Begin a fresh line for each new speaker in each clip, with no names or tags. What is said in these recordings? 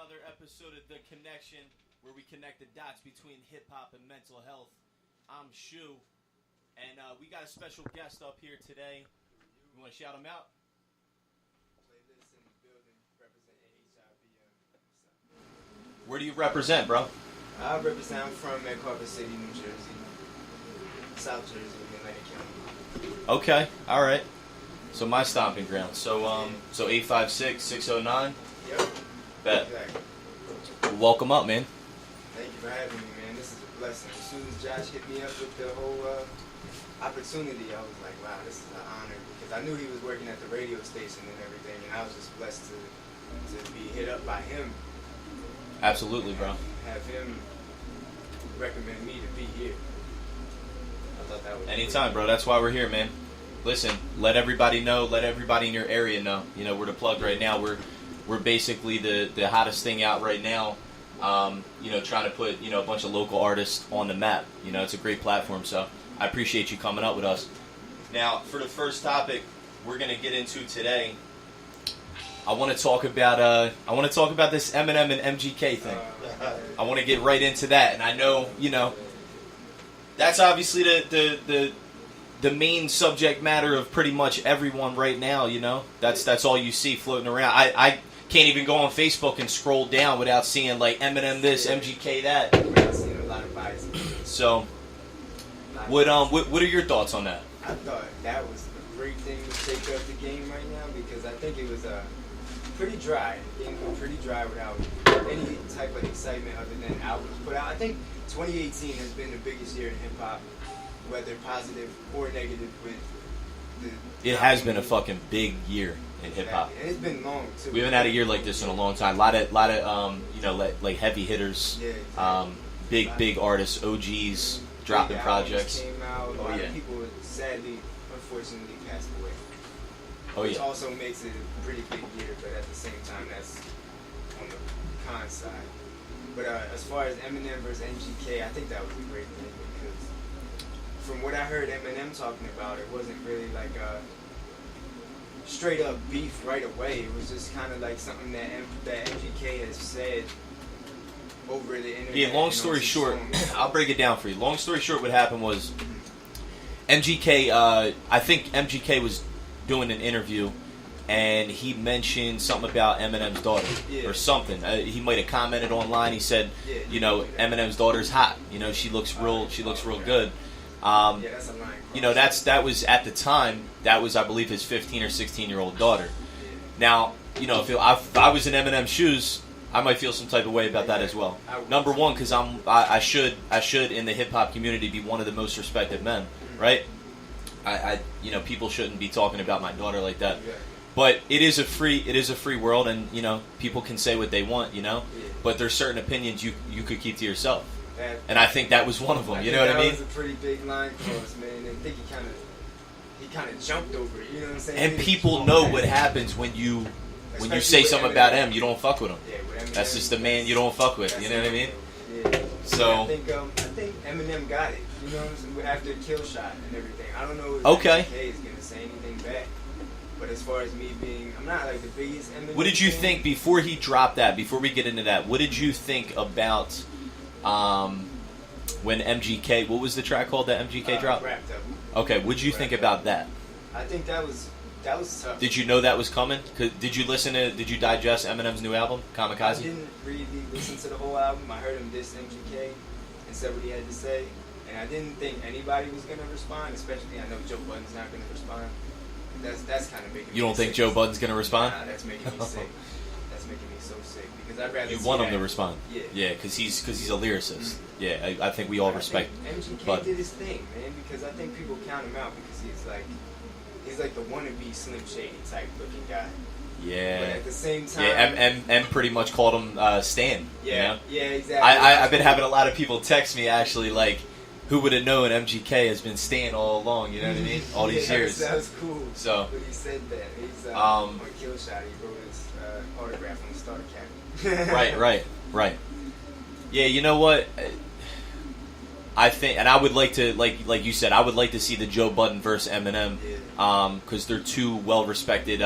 another episode of The Connection, where we connect the dots between hip-hop and mental health. I'm Shu, and we got a special guest up here today. You want to shout him out?
Playlist in the building, representing HIV.
Where do you represent, bro?
I represent, I'm from Carver City, New Jersey. South Jersey, Atlantic County.
Okay, all right. So my stomping ground. So 856-609.
Yep.
Bet.
Exactly.
Welcome up, man.
Thank you for having me, man. This is a blessing. As soon as Josh hit me up with the whole opportunity, I was like, wow, this is an honor. Because I knew he was working at the radio station and everything, and I was just blessed to be hit up by him.
Absolutely, bro.
Have him recommend me to be here. I thought that was
Anytime, bro. That's why we're here, man. Listen, let everybody know. Let everybody in your area know. You know, we're the plug right now. We're basically the hottest thing out right now. You know, trying to put, you know, a bunch of local artists on the map. You know, it's a great platform. So I appreciate you coming up with us. Now, for the first topic we're gonna get into today, I want to talk about this Eminem and MGK thing. I want to get right into that, and I know, you know, that's obviously the main subject matter of pretty much everyone right now. You know, that's all you see floating around. I can't even go on Facebook and scroll down without seeing like Eminem this, MGK that.
I've seen a lot of biases.
So, what are your thoughts on that?
I thought that was a great thing to take up the game right now because I think it was pretty dry. The game was pretty dry without any type of excitement other than albums put out. I think 2018 has been the biggest year in hip hop, whether positive or negative. With
It has been a fucking big year in hip hop.
And it's been long too.
We haven't had a year like this in a long time. A lot of you know, like heavy hitters,
Yeah, exactly.
big artists, OGs dropping
Big albums
projects.
Came out. A
Oh,
lot
yeah.
of people sadly, unfortunately, passed away.
Oh
Which
yeah.
also makes it a pretty big year, but at the same time, that's on the con side. But as far as Eminem versus MGK, I think that was a great thing because from what I heard Eminem talking about, it wasn't really like a straight up beef right away. It was just kind of like something that MGK has said over the internet.
Yeah, long
and
story
on some
short,
songs.
I'll break it down for you. Long story short, what happened was MGK, I think MGK was doing an interview, and he mentioned something about Eminem's daughter or something. He might have commented online. He said, you know, Eminem's daughter's hot. You know, she looks real good.
Yeah, that's a line.
You know, that was at the time. That was, I believe, his 15 or 16-year-old daughter.
Yeah.
Now, you know, if I was in Eminem's shoes, I might feel some type of way about that as well. Number one, because I should in the hip hop community be one of the most respected men, right? I you know, people shouldn't be talking about my daughter like that.
Yeah.
But it is a free world, and you know, people can say what they want, you know.
Yeah.
But there's certain opinions you could keep to yourself,
That-
and I think that was one of them. You know what I mean?
That was a pretty big line cross, man. And I think he kind of jumped over it. You know what I'm saying?
And
He
people
jumped
know
over
what
it.
happens when you
Especially
say
with
something
Eminem.
about him. You don't fuck with him.
Yeah, with Eminem,
That's just the man you don't fuck with.
that's
You know what I mean?
Yeah.
So-
I think Eminem got it. You know what I'm saying? After Kill Shot and everything. I don't know if
Okay.
MGK is gonna say anything back. But as far as me being, I'm not like the biggest Eminem.
What did you
fan.
think before he dropped that? Before we get into that, what did you think about when MGK? What was the track called that MGK dropped?
Wrapped Up.
Okay, what did you think about that?
I think that was tough.
Did you know that was coming? Did you digest Eminem's new album,
I
Kamikaze?
didn't really listen to the whole album. I heard him diss MGK and said what he had to say, and I didn't think anybody was gonna respond. Especially, I know Joe Budden's not gonna respond. That's kind of making.
You don't
me
think
sick.
Joe Budden's gonna respond?
Nah, that's making me sick. That's making me so sick because I'd rather.
You
see
want him
that.
to respond?
Yeah.
Yeah, because he's a lyricist. Yeah, I think we all
But I
respect.
think MGK
Bud.
did his thing, man, because I think people count him out because he's like the wannabe Slim Shady type looking guy. But
Yeah.
at the same time.
Yeah, M pretty much called him Stan.
Yeah.
You know?
Yeah. Exactly.
I've been having a lot of people text me actually like, who would have known MGK has been Stan all along? You know what I mean? All these
Yeah,
years.
That was cool.
So,
But he said that. He's
Um,
on Kill Shot. He wrote his autograph on the starter cap.
right. Yeah, you know what? I think, and I would like to, like you said, I would like to see the Joe Budden versus Eminem, because they're two well-respected,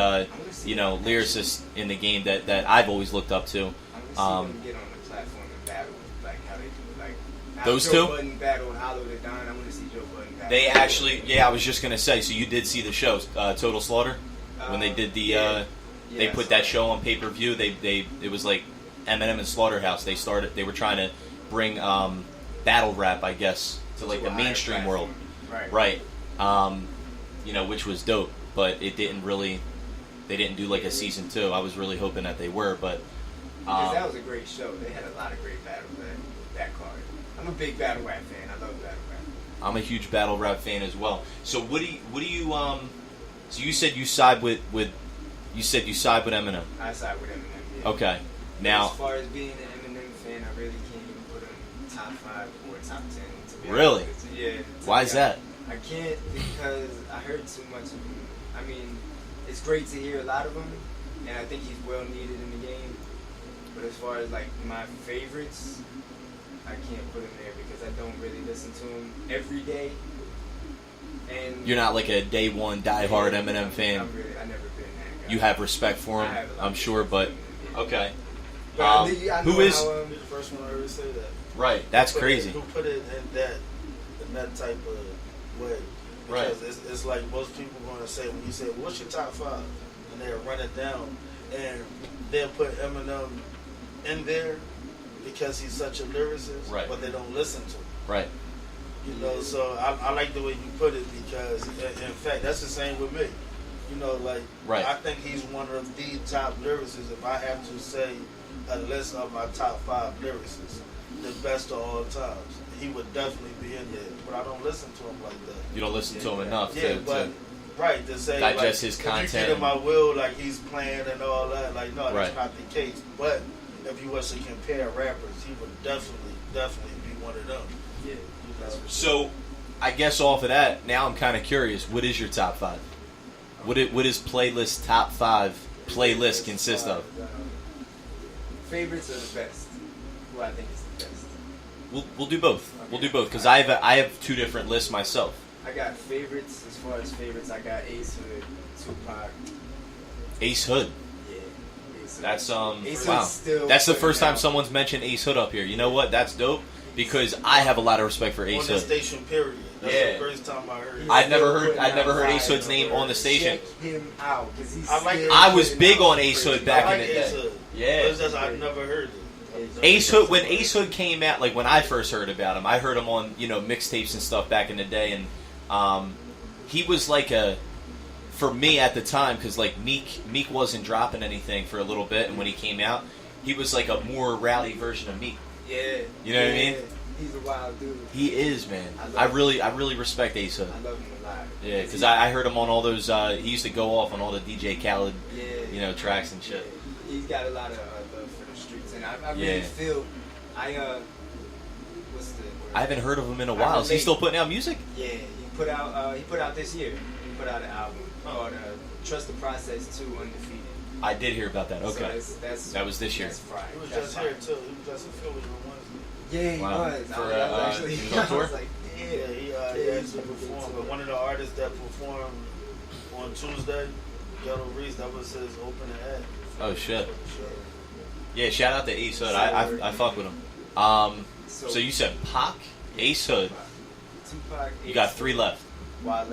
you know, lyricists in the game that I've always looked up to.
see them get on the platform and battle, like how they do, like how
Those
Joe
two?
Budden battled Hollow the Don. I want to see Joe Budden battle.
They actually, yeah, I was just gonna say. So you did see the show, Total Slaughter, when they did the,
yeah.
they
Yeah, I
put
saw
that show on pay-per-view. It was like Eminem and Slaughterhouse. They were trying to bring battle rap, I guess, to like
To
the
a higher
mainstream world,
Right.
right? Which was dope, but it didn't really. They didn't do like a season 2. I was really hoping that they were, but
Because that was a great show. They had a lot of great battles that card. I'm a big battle rap fan. I love battle rap.
I'm a huge battle rap fan as well. So what do you So you said you side with Eminem.
I side with Eminem. Yeah.
Okay. Now,
as far as being an Eminem fan, I really can't even put him top 5 or top 10. To be
Really?
honest with you. Yeah.
why is that?
I can't because I heard too much of him. I mean, it's great to hear a lot of him, and I think he's well needed in the game. But as far as like my favorites, I can't put him there because I don't really listen to him every day. And
You're not like a day one diehard Eminem fan.
I've never been that guy.
You have respect for
I
him,
have a lot
I'm
of
sure, but
respect for him, yeah.
okay.
But I know
who is
how,
You're the first one to ever say that.
right? That's
Who put
crazy.
Who put it in that type of way?
Right.
Because it's like most people are going to say, when you say, what's your top 5? And they'll run it down. And they'll put Eminem in there because he's such a lyricist,
Right.
but they don't listen to him.
Right.
You know, so I like the way you put it because, in fact, that's the same with me. You know, like,
Right.
I think he's one of the top lyricists. If I have to say a list of my top 5 lyricists, the best of all times, he would definitely be in there. But I don't listen to him like that.
You don't listen to him enough
Yeah,
to
but right to say
digest
like,
his
if
content.
you get in my will, like he's playing and all that. Like, no, that's
Right.
not the case. But if you was to compare rappers, he would definitely be one of them.
Yeah,
You know?
So, I guess off of that, now I'm kind of curious. What is your top 5? What is playlist top 5 playlist consist of?
Favorites are the best. Who I think is the best.
We'll do both. We'll do
Okay.
both because I have 2 different lists myself.
I got favorites. As far as favorites, I got Ace Hood, Tupac.
Ace Hood.
Yeah, Ace Hood.
That's
Ace
wow.
Hood's still
That's the
putting
first time
out-
someone's mentioned Ace Hood up here. You know what? That's dope because I have a lot of respect for Ace
On the
Hood.
station, period. That's
Yeah.
the first time I heard.
He's
I'd
still
never heard-
putting
I'd never
out
heard Ace
fire,
Hood's name
bro.
on the station.
Check him out because he's.
I like
still
I was
putting
big
out
on Ace Hood
crazy
back
I
in
like
the
Ace
day.
Hood.
Yeah.
It's just I've never heard it.
Ace Hood, when Ace Hood came out, like when I first heard about him, I heard him on mixtapes and stuff back in the day, and he was like for me at the time, because like Meek wasn't dropping anything for a little bit, and when he came out, he was like a more rowdy version of Meek.
Yeah.
You know what I mean?
He's a wild dude.
He is, man.
I
I
love
really respect Ace Hood.
I love him a lot.
Yeah, because I heard him on all those. He used to go off on all the DJ Khaled,
Yeah.
tracks and shit.
Yeah. He's got a lot of love for the streets, and I
Yeah.
really feel what's the word?
I haven't heard of him in a
I
while. Is he
relate.
still putting out music?
Yeah, he put out this year. He put out an album called Trust the Process 2 Undefeated.
I did hear about that.
So
Okay,
that's
that was this year.
That's fried.
He was
That's
just
fried.
here too. He was just in Philly on Wednesday.
Yeah, he
Wow.
was.
For,
I was actually.
he was on
I
tour?
was like,
Yeah,
yeah.
he
Yeah,
actually
he
performed.
did.
But one of the artists that performed on Tuesday, Ghetto Reese, that was his opening act.
Oh, shit.
For the show.
Yeah, shout out to Ace Hood. I fuck with him. So you said Pac, Ace Hood.
Tupac.
You got 3 left.
Wale.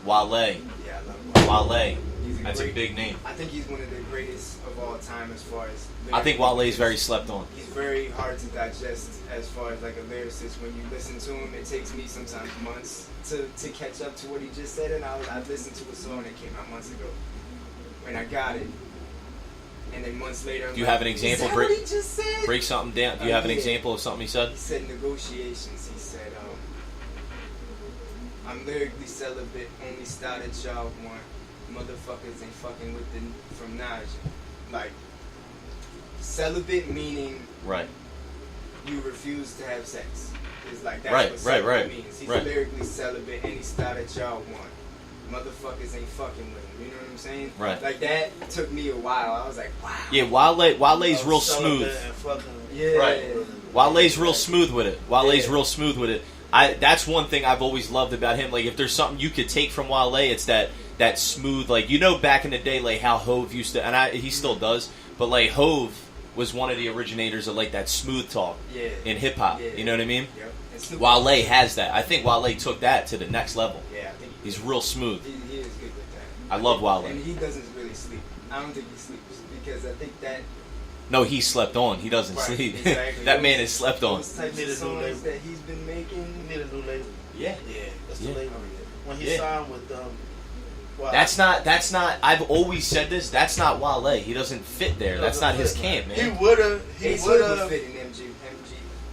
Wale.
Yeah, I love Wale.
Wale.
He's
That's a big name.
I think he's one of the greatest of all time as far as.
I think Wale is very slept on.
He's very hard to digest as far as like a lyricist. When you listen to him, it takes me sometimes months to catch up to what he just said. And I listened to a song that came out months ago, and I got it. And then months later, I'm
Do you
like,
have an example?
Is that what he just said?
Break something down. Do you have an
Yeah.
example of something he said?
He said negotiations. He said, I'm lyrically celibate, only style that y'all want. Motherfuckers ain't fucking with the from Naja. Like, celibate meaning
Right.
you refuse to have sex. It's like that's
Right,
what
right,
celibate
right,
means. He's
right.
lyrically celibate, any style that y'all want. Motherfuckers ain't fucking with him. You know what I'm saying?
Right.
Like that took me a while. I was like, wow.
Yeah, Wale's real
Celibate
smooth.
and fucking-
Yeah.
Right. Wale's real smooth with it. Wale's
Yeah.
real smooth with it. That's one thing I've always loved about him. Like, if there's something you could take from Wale, it's that smooth. Like, back in the day, like how Hove used to, and he still does. But like Hove, was one of the originators of like that smooth talk
Yeah.
in hip hop.
Yeah.
You know what I mean?
Yep. And Snoop
Wale has that. I think Wale took that to the next level.
Yeah, I think
He's real smooth.
he is good with that.
I love Wale.
And he doesn't really sleep. I don't think he sleeps because I think that
No, he slept on. He doesn't
Right,
sleep.
exactly.
That man is slept on.
those types
Need
of
a new
songs
label.
that he's been making.
He need a new label.
Yeah.
Yeah.
That's
Yeah.
the label. When he
Yeah.
signed with well,
That's not. I've always said this. That's not Wale. He doesn't fit there. That's not his camp,
He
man.
would have. He
Ace
would
Hood would
have.
fit in MG.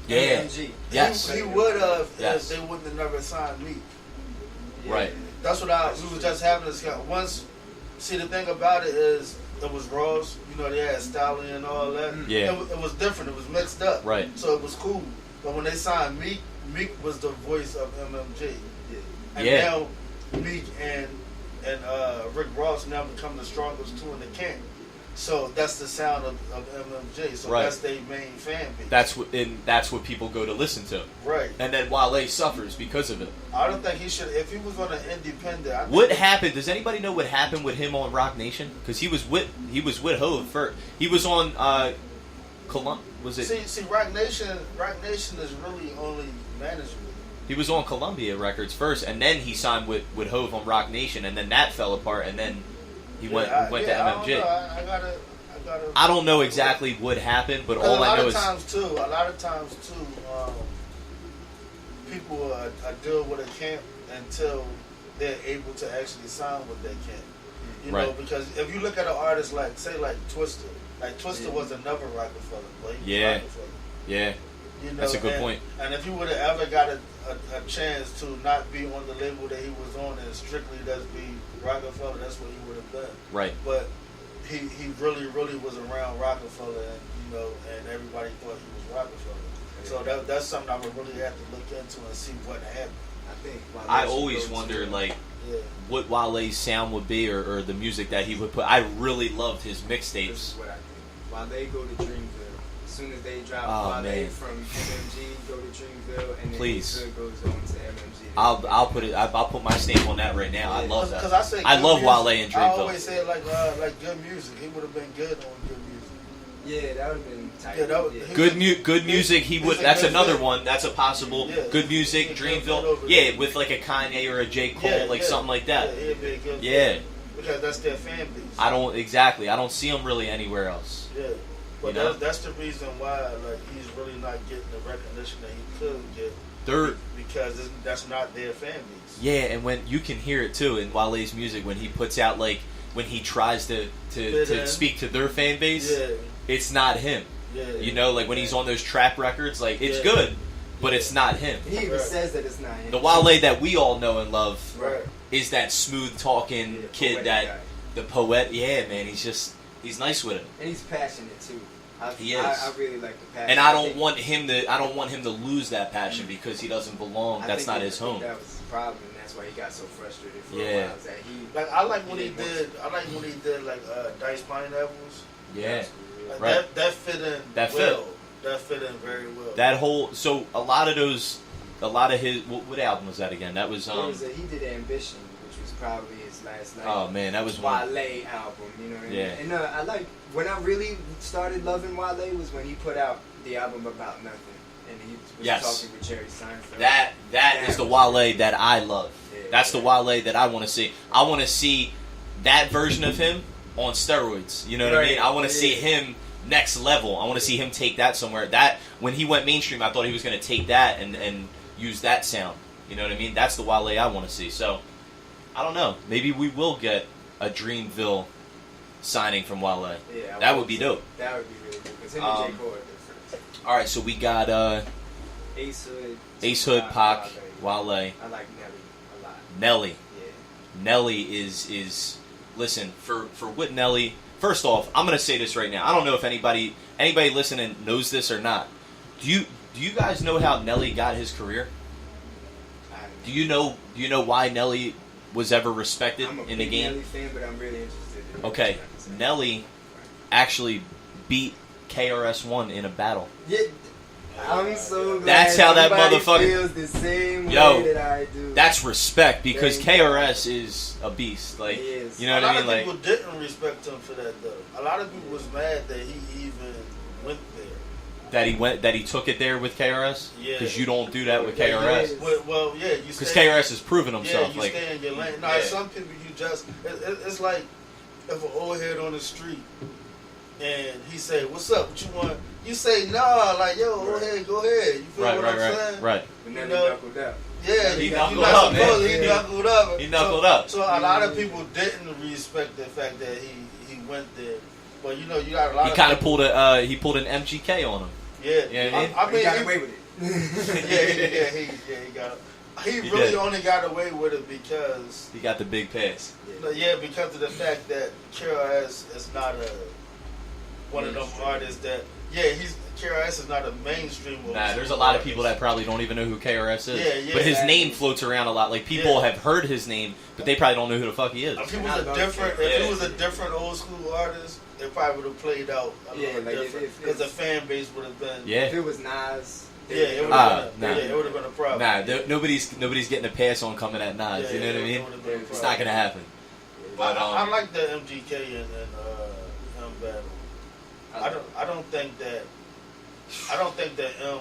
Yeah.
MG.
Yes.
He would have
Yes.
if they wouldn't have never signed me.
Yeah.
Right.
That's what we was just having this guy. Once, see, the thing about it is, it was Ross. You know, they had Stallion and all that.
Yeah.
It was different. It was mixed up.
Right.
So it was cool. But when they signed Meek, Meek was the voice of MMG.
Yeah.
And
Yeah.
now Meek and Rick Ross now become the strongest two in the camp. So that's the sound of MMG. So
Right.
that's their main fan base.
That's what people go to listen to.
right.
And then Wale suffers because of it.
I don't think he should. If he was on an independent, I
What
think
happened? Does anybody know what happened with him on Rock Nation? Because he was with Hov first. He was on was it?
See, Rock Nation is really only management.
He was on Columbia Records first, and then he signed with Hov on Rock Nation, and then that fell apart, and then he went to
I don't
MMG.
know. I gotta.
I don't know exactly what happened, but
Because
all I know is
a lot of times too, people deal with a camp until they're able to actually sign with their camp. You know,
Right.
because if you look at an artist like Twista, Twista
Yeah.
was another Rockefeller, but he was
Yeah.
Rockefeller.
yeah,
You know,
that's a good
and,
point.
And if you would have ever got a chance to not be on the label that he was on and strictly just be Rockefeller, that's what he would have done.
Right.
But he really was around Rockefeller, and and everybody thought he was Rockefeller. So that's something I would really have to look into and see what happened.
I think. Wale
I
should
always
go to-
wonder like
Yeah.
what Wale's sound would be, or the music that he would put. I really loved his
This
mixtapes.
is what I think. While they go to Dreamville, as soon as they drop
Oh,
Wale
man.
from MMG, go to Dreamville, and then
Please.
Ace Hood goes on to MMG.
I'll put my stamp on that right now. I love that.
Because I say
I
good
love
music.
Wale and
I
Dreamville.
always say like good music. He would have been good on good music.
Yeah, that would have been tight.
Yeah, that would-
Good music. He would.
He's a
That's
good
another
fit.
one. That's a possible
Yeah.
good music.
He's a good fit
Dreamville.
over
Yeah,
there.
with like a Kanye or a J Cole,
Yeah,
like
yeah.
something like that.
Yeah, he'd be a good
Yeah.
fit. Because that's their fan base.
I don't see him really anywhere else.
Yeah. But
You know?
that's the reason why he's really not getting the recognition that he could get.
They're
Because that's not their fan base.
yeah, and when you can hear it too in Wale's music when he puts out like when he tries to
Fit in.
speak to their fan base,
Yeah.
it's not him.
Yeah.
You know, like when he's on those trap records, like it's
Yeah.
good, but it's not him.
He even
Right.
says that it's not him.
The Wale that we all know and love
Right.
is that smooth talking
Yeah,
kid
poetic
that
guy.
the poet. Yeah, man, he's nice with it.
And he's passionate too.
He is.
I really like the passion.
And I don't
think-
want him to lose that passion because he doesn't belong.
I
That's
think
not
that-
his
I think
home.
That was his problem. And that's why he got so frustrated for
Yeah.
a while. Is that he
Like I like when
He
he
didn't
did. I like when he did like Diced Pineapples.
Yeah.
Like,
Right.
That fit in.
That fit.
well. That fit in very well.
That whole a lot of his what album was that again? That was
he did Ambition, which was probably his last like
oh man, that was
Wale
one.
album. You know what I mean?
Yeah.
And I like when I really started loving Wale was when he put out the album About Nothing, and he was
Yes.
talking with Jerry Seinfeld.
That is the Wale that I love.
Yeah,
That's the
yeah.
Wale that I want to see. I want to see that version of him on steroids. You know what I
Right,
mean? I want to see
yeah.
him next level. I want to see him take that somewhere. That when he went mainstream, I thought he was going to take that and use that sound. You know what I mean? That's the Wale I want to see. So I don't know. Maybe we will get a Dreamville signing from Wale.
Yeah, I
That
hope
would be
so.
dope.
That would be really good because him and J.
Um,
Cole are good friends.
All right, so we got
Ace Hood,
Ace Hood, Pac, Wale,
I like Nelly a lot.
Nelly.
Yeah.
Nelly is listen for what Nelly. First off, I'm gonna say this right now. I don't know if anybody listening knows this or not. Do you guys know how Nelly got his career? Do you know why Nelly was ever respected
I'm a
in the
big
game?
Nelly fan, but I'm really interested in
Okay,
what you're trying to say.
Nelly actually beat KRS-One in a battle.
Yeah, I'm so glad
That's how that
somebody
motherfucker-
feels the same
Yo,
way that I do.
That's respect because
Thank you.
KRS is a beast. Like
He is.
you know
a
what I
lot
mean?
of
Like
people didn't respect him for that though. A lot of people was mad that he even went there.
That he took it there with KRS?
Yeah.
Because you don't do that with
Yeah,
KRS.
Well, yeah, you
Because
stay.
KRS has proven himself.
Yeah, you
Like,
stay in your lane. Now,
yeah.
some people you just it's like if an old head on the street and he say, "What's up? What you want?" You say, "Nah, like yo, old head, go ahead." You feel what I'm saying?
right.
But never
You know,
knuckled up.
Yeah,
He
you're
knuckled
not
up,
supposed
man.
to. He knuckled up.
He knuckled up.
So a lot of people didn't respect the fact that he went there. But you know, you got a lot
He
of
kind of
people,
pulled an MGK on him.
Yeah,
You know what
I mean,
He got
he-
away with it.
he got. He
He
really
did.
only got away with it because.
He got the big pass.
Yeah, because of the fact that KRS is not one of them
Mainstream.
artists that. Yeah, KRS is not a mainstream.
Nah, there's a lot of people that probably don't even know who KRS is.
Yeah,
but his
exactly.
name floats around a lot. Like, people
Yeah.
have heard his name, but they probably don't know who the fuck he is.
If he was
Not
a
about
different,
KRS.
if he was a different old school artist, it probably would have played out a
Yeah,
little
like
different
if-
because the fan base would have been.
Yeah.
If it was Nas,
Yeah, it would
Ah,
have
nah.
been. Yeah, it would have been a problem.
Nah, nobody's getting a pass on coming at Nas.
Yeah,
You know what I
it
mean?
would've been a
It's
problem.
not gonna happen. But
I like the MGK and M battle. I don't think that M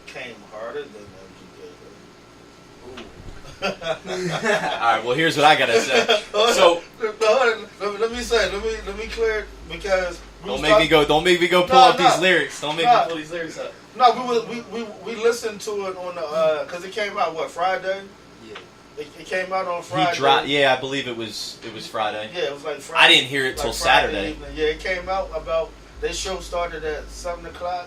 came harder than MGK.
all right. Well, here's what I gotta say. So
let me say, let me clear it because
don't make me go pull
Nah,
up
nah.
these lyrics. Don't make
Nah.
me pull these lyrics up.
No, we listened to it on the because it came out Friday.
Yeah.
It came out on Friday.
He dropped. Yeah, I believe it was Friday.
Yeah, it was like Friday.
I didn't hear it till
like Friday
Saturday.
evening. Yeah, it came out about. Their show started at 7:00,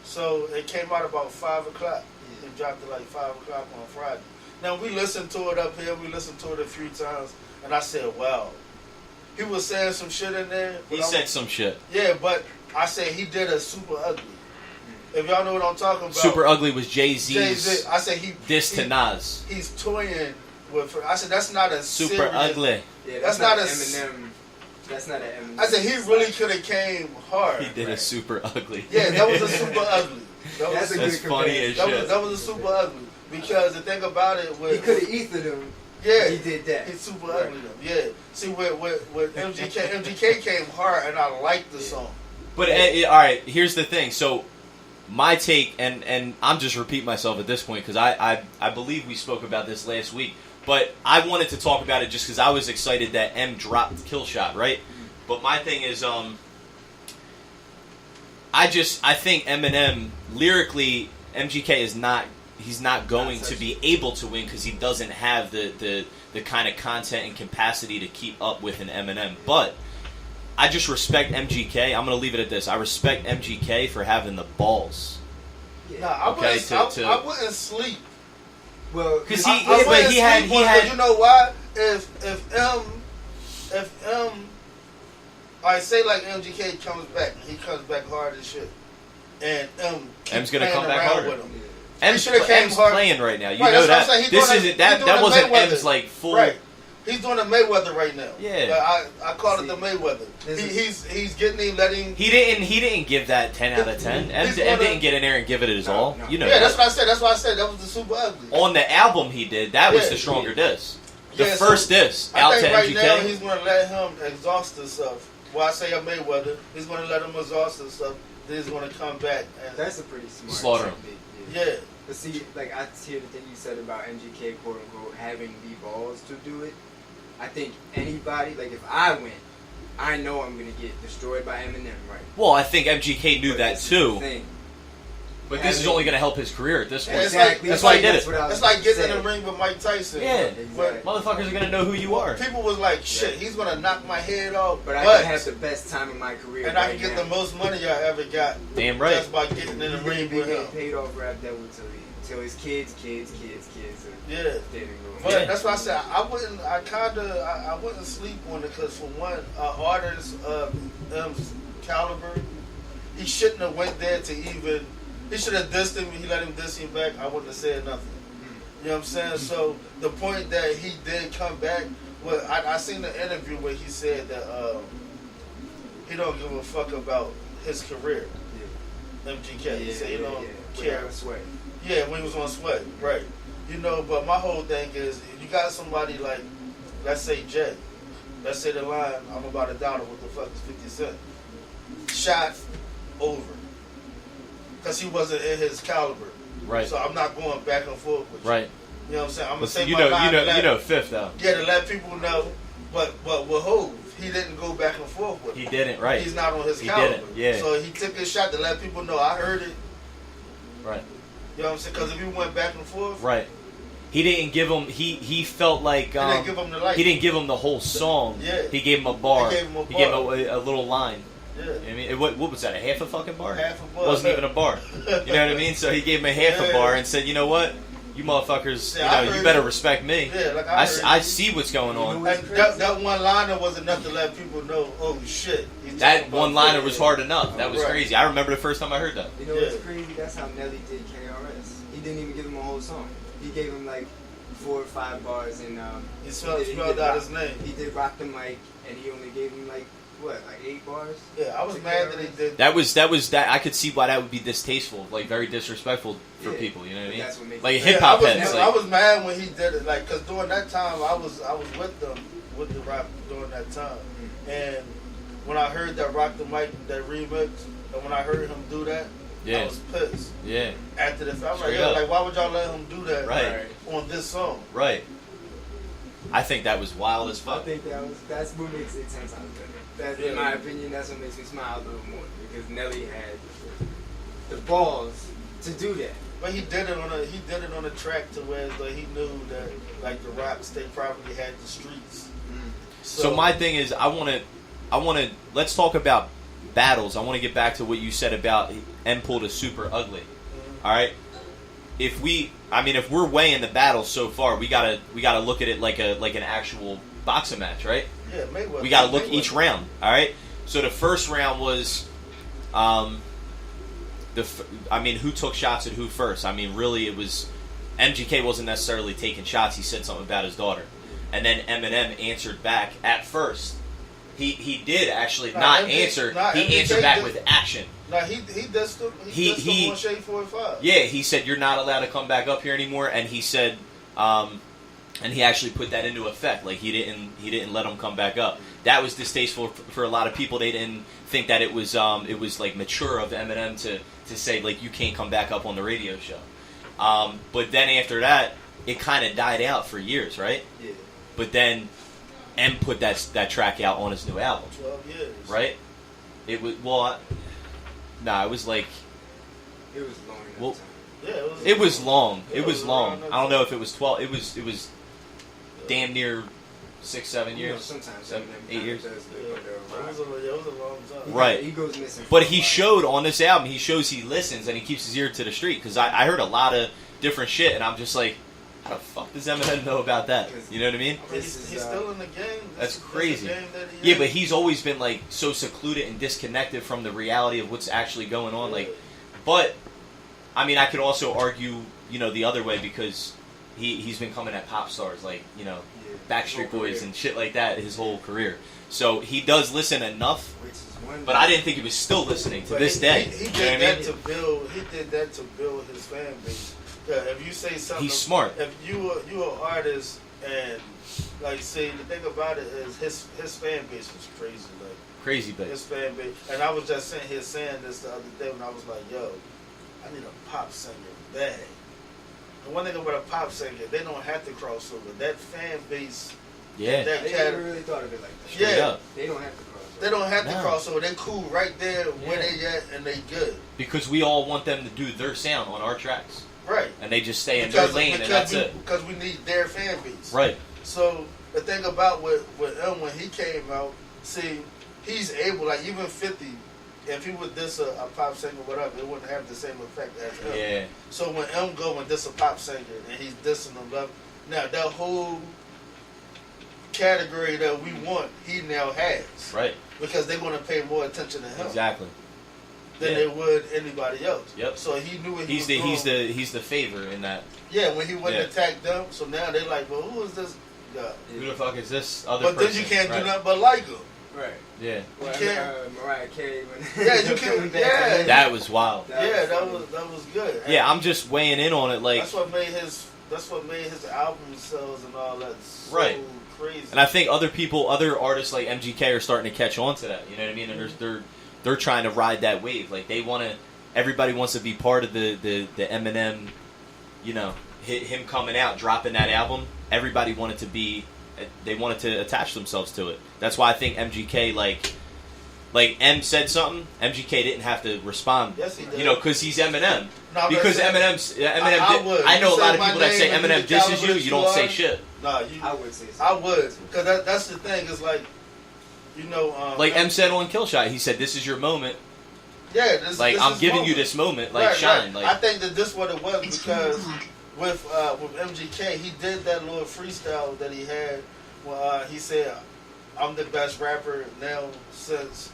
so it came out about 5:00. It dropped at like 5:00 on Friday. Now we listened to it up here. We listened to it a few times, and I said, "Wow." He was saying some shit in there. but
He
I'm-
said some shit.
Yeah, but I said he did a super ugly. If y'all know what I'm talking about.
Super Ugly was
Jay-Z.
Jay-Z's
I said he
diss to Nas.
He's toying with. I said that's not a
Super
serious,
Ugly.
Yeah,
That's not a
Eminem. That's not an Eminem.
I said he really could have came hard.
He did a
Right.
Super Ugly.
Yeah, that was a super ugly. That
That's
was,
a
That's
good
funny
comparison.
as
that
shit.
was that was a super ugly because the thing about it was
He could have ethered him.
yeah
He did that.
He's super
Right.
ugly though. Yeah. See with MGK came hard and I liked the song.
But all right, here's the thing. So my take, and I'm just repeating myself at this point because I believe we spoke about this last week. But I wanted to talk about it just because I was excited that M dropped Kill Shot, right? But my thing is, I think Eminem lyrically, MGK is not. He's not going to be able to win because he doesn't have the kind of content and capacity to keep up with an Eminem. But I just respect MGK. I'm going to leave it at this. I respect MGK for having the balls.
Nah, I
Okay,
wouldn't.
to-
I wouldn't sleep.
Well,
Because
I
he had
wouldn't sleep on it, but you know why? If M, I say like MGK comes back, he comes back hard as shit, and keep
M's gonna
playing
come back
around
harder.
with him.
M's,
should've came
M's
hard.
playing right now. You
Right,
know
that's what I'm
that.
saying. He's
This
doing
isn't
a-
that.
he's
That
doing a
wasn't
Mayweather.
M's like full.
Right. He's doing a Mayweather right now.
Yeah.
But I call it the
See,
Mayweather.
this
He's getting him, letting.
He didn't give that 10 out of 10. M
He's gonna-
didn't get in there and give it his
No,
all.
no.
You know
Yeah,
that.
that's what I said. That's why I said that was the super ugly.
On the album he did, that was
Yeah.
the stronger diss. The
Yeah, so
first diss
I
out
think
to
right
MGK.
now he's going to let him exhaust himself. Well, I say a Mayweather. He's going to let him exhaust himself. Then he's going to come back and
that's a pretty smart
Slaughter him.
technique,
yeah.
But see, like I hear the thing you said about MGK, quote unquote, having the balls to do it. I think anybody, like if I win, I know I'm gonna get destroyed by Eminem, right?
Well, I think MGK knew
But
that
this is the
too.
thing.
But this is
Having-
only going to help his career at this
Yeah,
point.
it's like-
Exactly.
that's why he did
That's
it.
what I was
It's like
about to
getting in
say.
the ring with Mike Tyson.
Yeah.
But
Exactly.
Motherfuckers are going to know who you are.
people was like, shit, he's going to knock my head off.
But I can have the best time of my career.
and I
right
can get
now.
the most money I ever got
Damn right.
just by getting in the
He's
ring
gonna be
with him.
getting paid off Rap Devil till his kids are
Yeah.
dead and gone.
But
Yeah.
that's why I said I wouldn't sleep on it because for one, an artist of M's caliber, he shouldn't have went there to even. He should have dissed him. He let him diss him back. I wouldn't have said nothing. You know what I'm saying? So the point that he did come back, well, I seen the interview where he said that he don't give a fuck about his career. MGK. He said he don't care.
Without sweat.
Yeah, when he was on Sweat, right. You know, but my whole thing is, if you got somebody like, let's say Jay, let's say the line, I'm about $1, what the fuck is 50 Cent? Shot over because he wasn't in his caliber.
Right.
So I'm not going back and forth with you.
Right.
You know what I'm saying? I'm gonna
But
say
you
my
know,
line to let,
you know, Fifth though.
yeah, to let people know. But with Hov, he didn't go back and forth with
He
him.
didn't. Right.
He's not on his
He
caliber.
didn't, yeah.
So he took his shot to let people know I heard it.
Right.
You know what I'm saying? Because if he went back and forth,
Right. He didn't give him. He felt like
he didn't give him the light.
he didn't give him the whole song.
Yeah.
He gave him a bar.
He gave him a
He gave
bar.
him a little line.
Yeah.
I mean, what was that? A half a fucking bar?
Half a bar.
It wasn't even a bar. You know what I mean? So he gave him a half a
Yeah.
bar and said, "You know what? You motherfuckers,
Yeah, I
you know, you
heard
better
it.
respect me.
Yeah, like
I,
heard
I
it.
see what's going on."
You know
And that one liner was enough to let people know, oh shit. he's
That
talking about
one liner
Fred.
was hard enough. That was
Right.
crazy. I remember the first time I heard that.
You know
Yeah.
what's crazy? That's how Nelly did KRS. He didn't even give him a whole song. He gave him like 4 or 5 bars, and
He spelled
did
out
rock,
his name.
He did Rock the Mic, and he only gave him like what, like 8 bars?
Yeah, I was mad that he did.
That was that. I could see why that would be distasteful, like very disrespectul for
Yeah.
people. You know what I mean?
That's what makes
Like
it-
hip hop
I
heads.
was,
Like,
I was mad when he did it, like, cause during that time I was with them with the rap during that time, and when I heard that Rock the Mic, that remix, and when I heard him do that,
Yeah.
I was pissed.
yeah.
After the fact, I was like,
Straight
yo,
up.
like, why would y'all let him do that
Right.
on this song?
Right. I think that was wild as
I
fuck.
think that's what makes it 10 times better. That's,
Yeah.
in my opinion, that's what makes me smile a little more, because Nelly had the balls to do that.
But he did it on a track to where like, he knew that like the rap state probably had the streets.
So my thing is, I want to. Let's talk about battles. I want to get back to what you said about M pulled a super ugly. All right. If we're weighing the battles so far, we gotta look at it like an actual boxing match, right?
Yeah, Mayweather.
We gotta look
Mayweather.
each round. All right. So the first round was, who took shots at who first? I mean, really, it was MGK wasn't necessarily taking shots. He said something about his daughter, and then Eminem answered back at first. He did actually not answer. He answered back with action.
No, he dissed him. He dissed him on Shade 45.
Yeah, he said you're not allowed to come back up here anymore, and he said, and he actually put that into effect. Like he didn't let him come back up. That was distasteful for a lot of people. They didn't think that it was like mature of Eminem to say like you can't come back up on the radio show. But then after that, it kind of died out for years, right?
Yeah.
But then M put that track out on his new album,
12 years.
right? It was it was like
It was long enough
Well,
time.
Yeah,
it was long.
Yeah,
It was
it was
long.
around that
I don't know
time.
if it was 12. It was damn near 6-7
You know,
years.
sometimes
7,
Eminem
8
kinda
years.
does
Yeah,
live under a rock.
it was a long time.
Right.
He goes missing.
But
for
he
a while.
showed on this album, he shows he listens and he keeps his ear to the street. Because I heard a lot of different shit, and I'm just like, how the fuck does Eminem know about that? You know what I mean?
I mean, he's still in the game.
That's crazy.
the game that he
Yeah,
in.
but he's always been like so secluded and disconnected from the reality of what's actually going on. Like, but I mean, I could also argue, the other way because he's been coming at pop stars like
Yeah.
Backstreet
Whole
Boys
career.
and shit like that his whole career. So he does listen enough,
Which is one
but I didn't think he was still listening to
But
this day.
He
You know
did
what I
that
mean?
to build. He did that to build his fan base. Yeah, if you say something,
He's smart.
If you an artist and like say the thing about it is his fan base was crazy. Like
Crazy big.
his fan base, and I was just sitting here saying this the other day when I was like, yo, I need a pop singer bad. The one thing about a pop singer, they don't have to cross over. That fan base,
Yeah.
that
They
cat,
never really thought of it like that.
Straight
yeah.
up.
They don't have to cross.
They don't have to
No.
cross over. They cool right there where
Yeah.
they at, and they good.
Because we all want them to do their sound on our tracks.
Right.
And they just stay in their lane and that's it.
Because we need their fan base.
Right.
So the thing about with M when he came out, see, he's able, like even 50, if he would diss a pop singer or whatever, it wouldn't have the same effect as M.
Yeah.
So when M go and diss a pop singer and he's dissing them, now that whole category that we want, he now has.
Right.
Because they're going to pay more attention to him
Exactly.
than
Yeah.
they would anybody else.
Yep.
So he knew what he
He's
was doing.
the favor in that.
Yeah, when he went
Yeah.
and attacked them, so now they're like, well, who is this guy?
Who the fuck is this other
But
person?
then you can't
Right.
do nothing but like him.
Right.
Yeah.
Well,
can't-
Mariah Carey. When
Yeah, you can't-
coming back
yeah.
to
That was wild.
Yeah, that
funny.
was good.
Yeah, I'm just weighing in on it like,
that's what made his album sales and all that so
Right.
crazy.
and I think other artists like MGK are starting to catch on to that. You know what I mean? And they're trying to ride that wave. Like they want to, everybody wants to be part of the Eminem, you know, him coming out, dropping that album. Everybody wanted to be, they wanted to attach themselves to it. That's why I think MGK, like M said something, MGK didn't have to respond.
Yes, he did.
You know, because he's Eminem.
No,
because I know a lot of people that say Eminem disses you. You don't say shit.
Nah,
I would say so.
I would, because that's the thing. It's like, you know,
like M said on Killshot, he said, "This is your moment."
Yeah,
like
this
I'm
is
giving
moment.
you this moment, like
right,
shine.
Right.
Like
I think that this what it was because with MGK, he did that little freestyle that he had. He said, "I'm the best rapper now since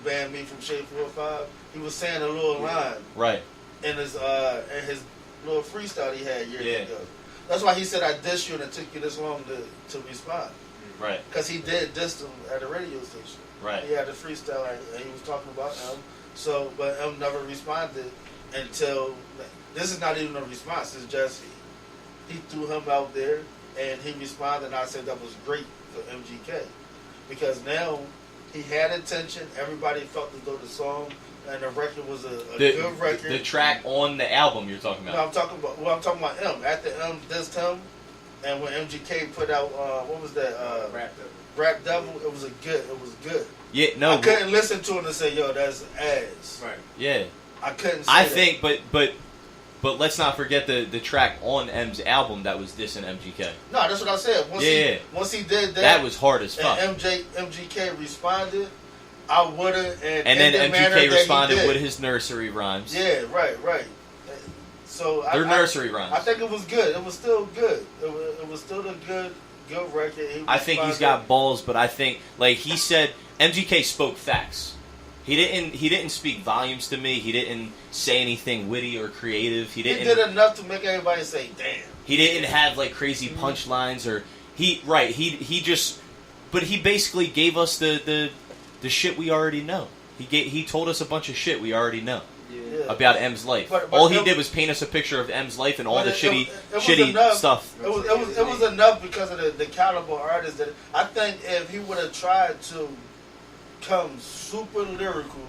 banned me from Shade 405." He was saying a little line,
right,
in his little freestyle he had years ago. That's why he said, "I dissed you and it took you this long to respond."
Right.
Because he did diss him at a radio station.
Right.
He had a freestyle and he was talking about M. So, but M never responded until this is not even a response. It's just he threw him out there and he responded. And I said that was great for MGK because now he had attention. Everybody felt as though the song and the record was a good record.
The track on the album you're talking about.
No, I'm talking about M. After M dissed him, and when MGK put out what was that? Rap Devil. It was good.
Yeah, no.
I couldn't listen to it and say, "Yo, that's ass."
Right.
Yeah.
I couldn't. Say
I
that.
think, but let's not forget the track on M's album that was dissing MGK.
No, that's what I said. Once he did that,
that was hard as fuck.
And MGK responded. I would've, and
then
the
MGK responded with his nursery rhymes.
Yeah, right. So
They're nursery rhymes.
I think it was good. It was still good. It was still a good record.
I think he's got balls, but I think, like he said, MGK spoke facts. He didn't speak volumes to me. He didn't say anything witty or creative. He
did enough to make everybody say, "Damn."
He didn't have like crazy punchlines or he just, but he basically gave us the shit we already know. He told us a bunch of shit we already know about M's life.
But
all he did was paint us a picture of M's life and all the shitty stuff.
It was enough because of the caliber artist that I think if he would have tried to come super lyrical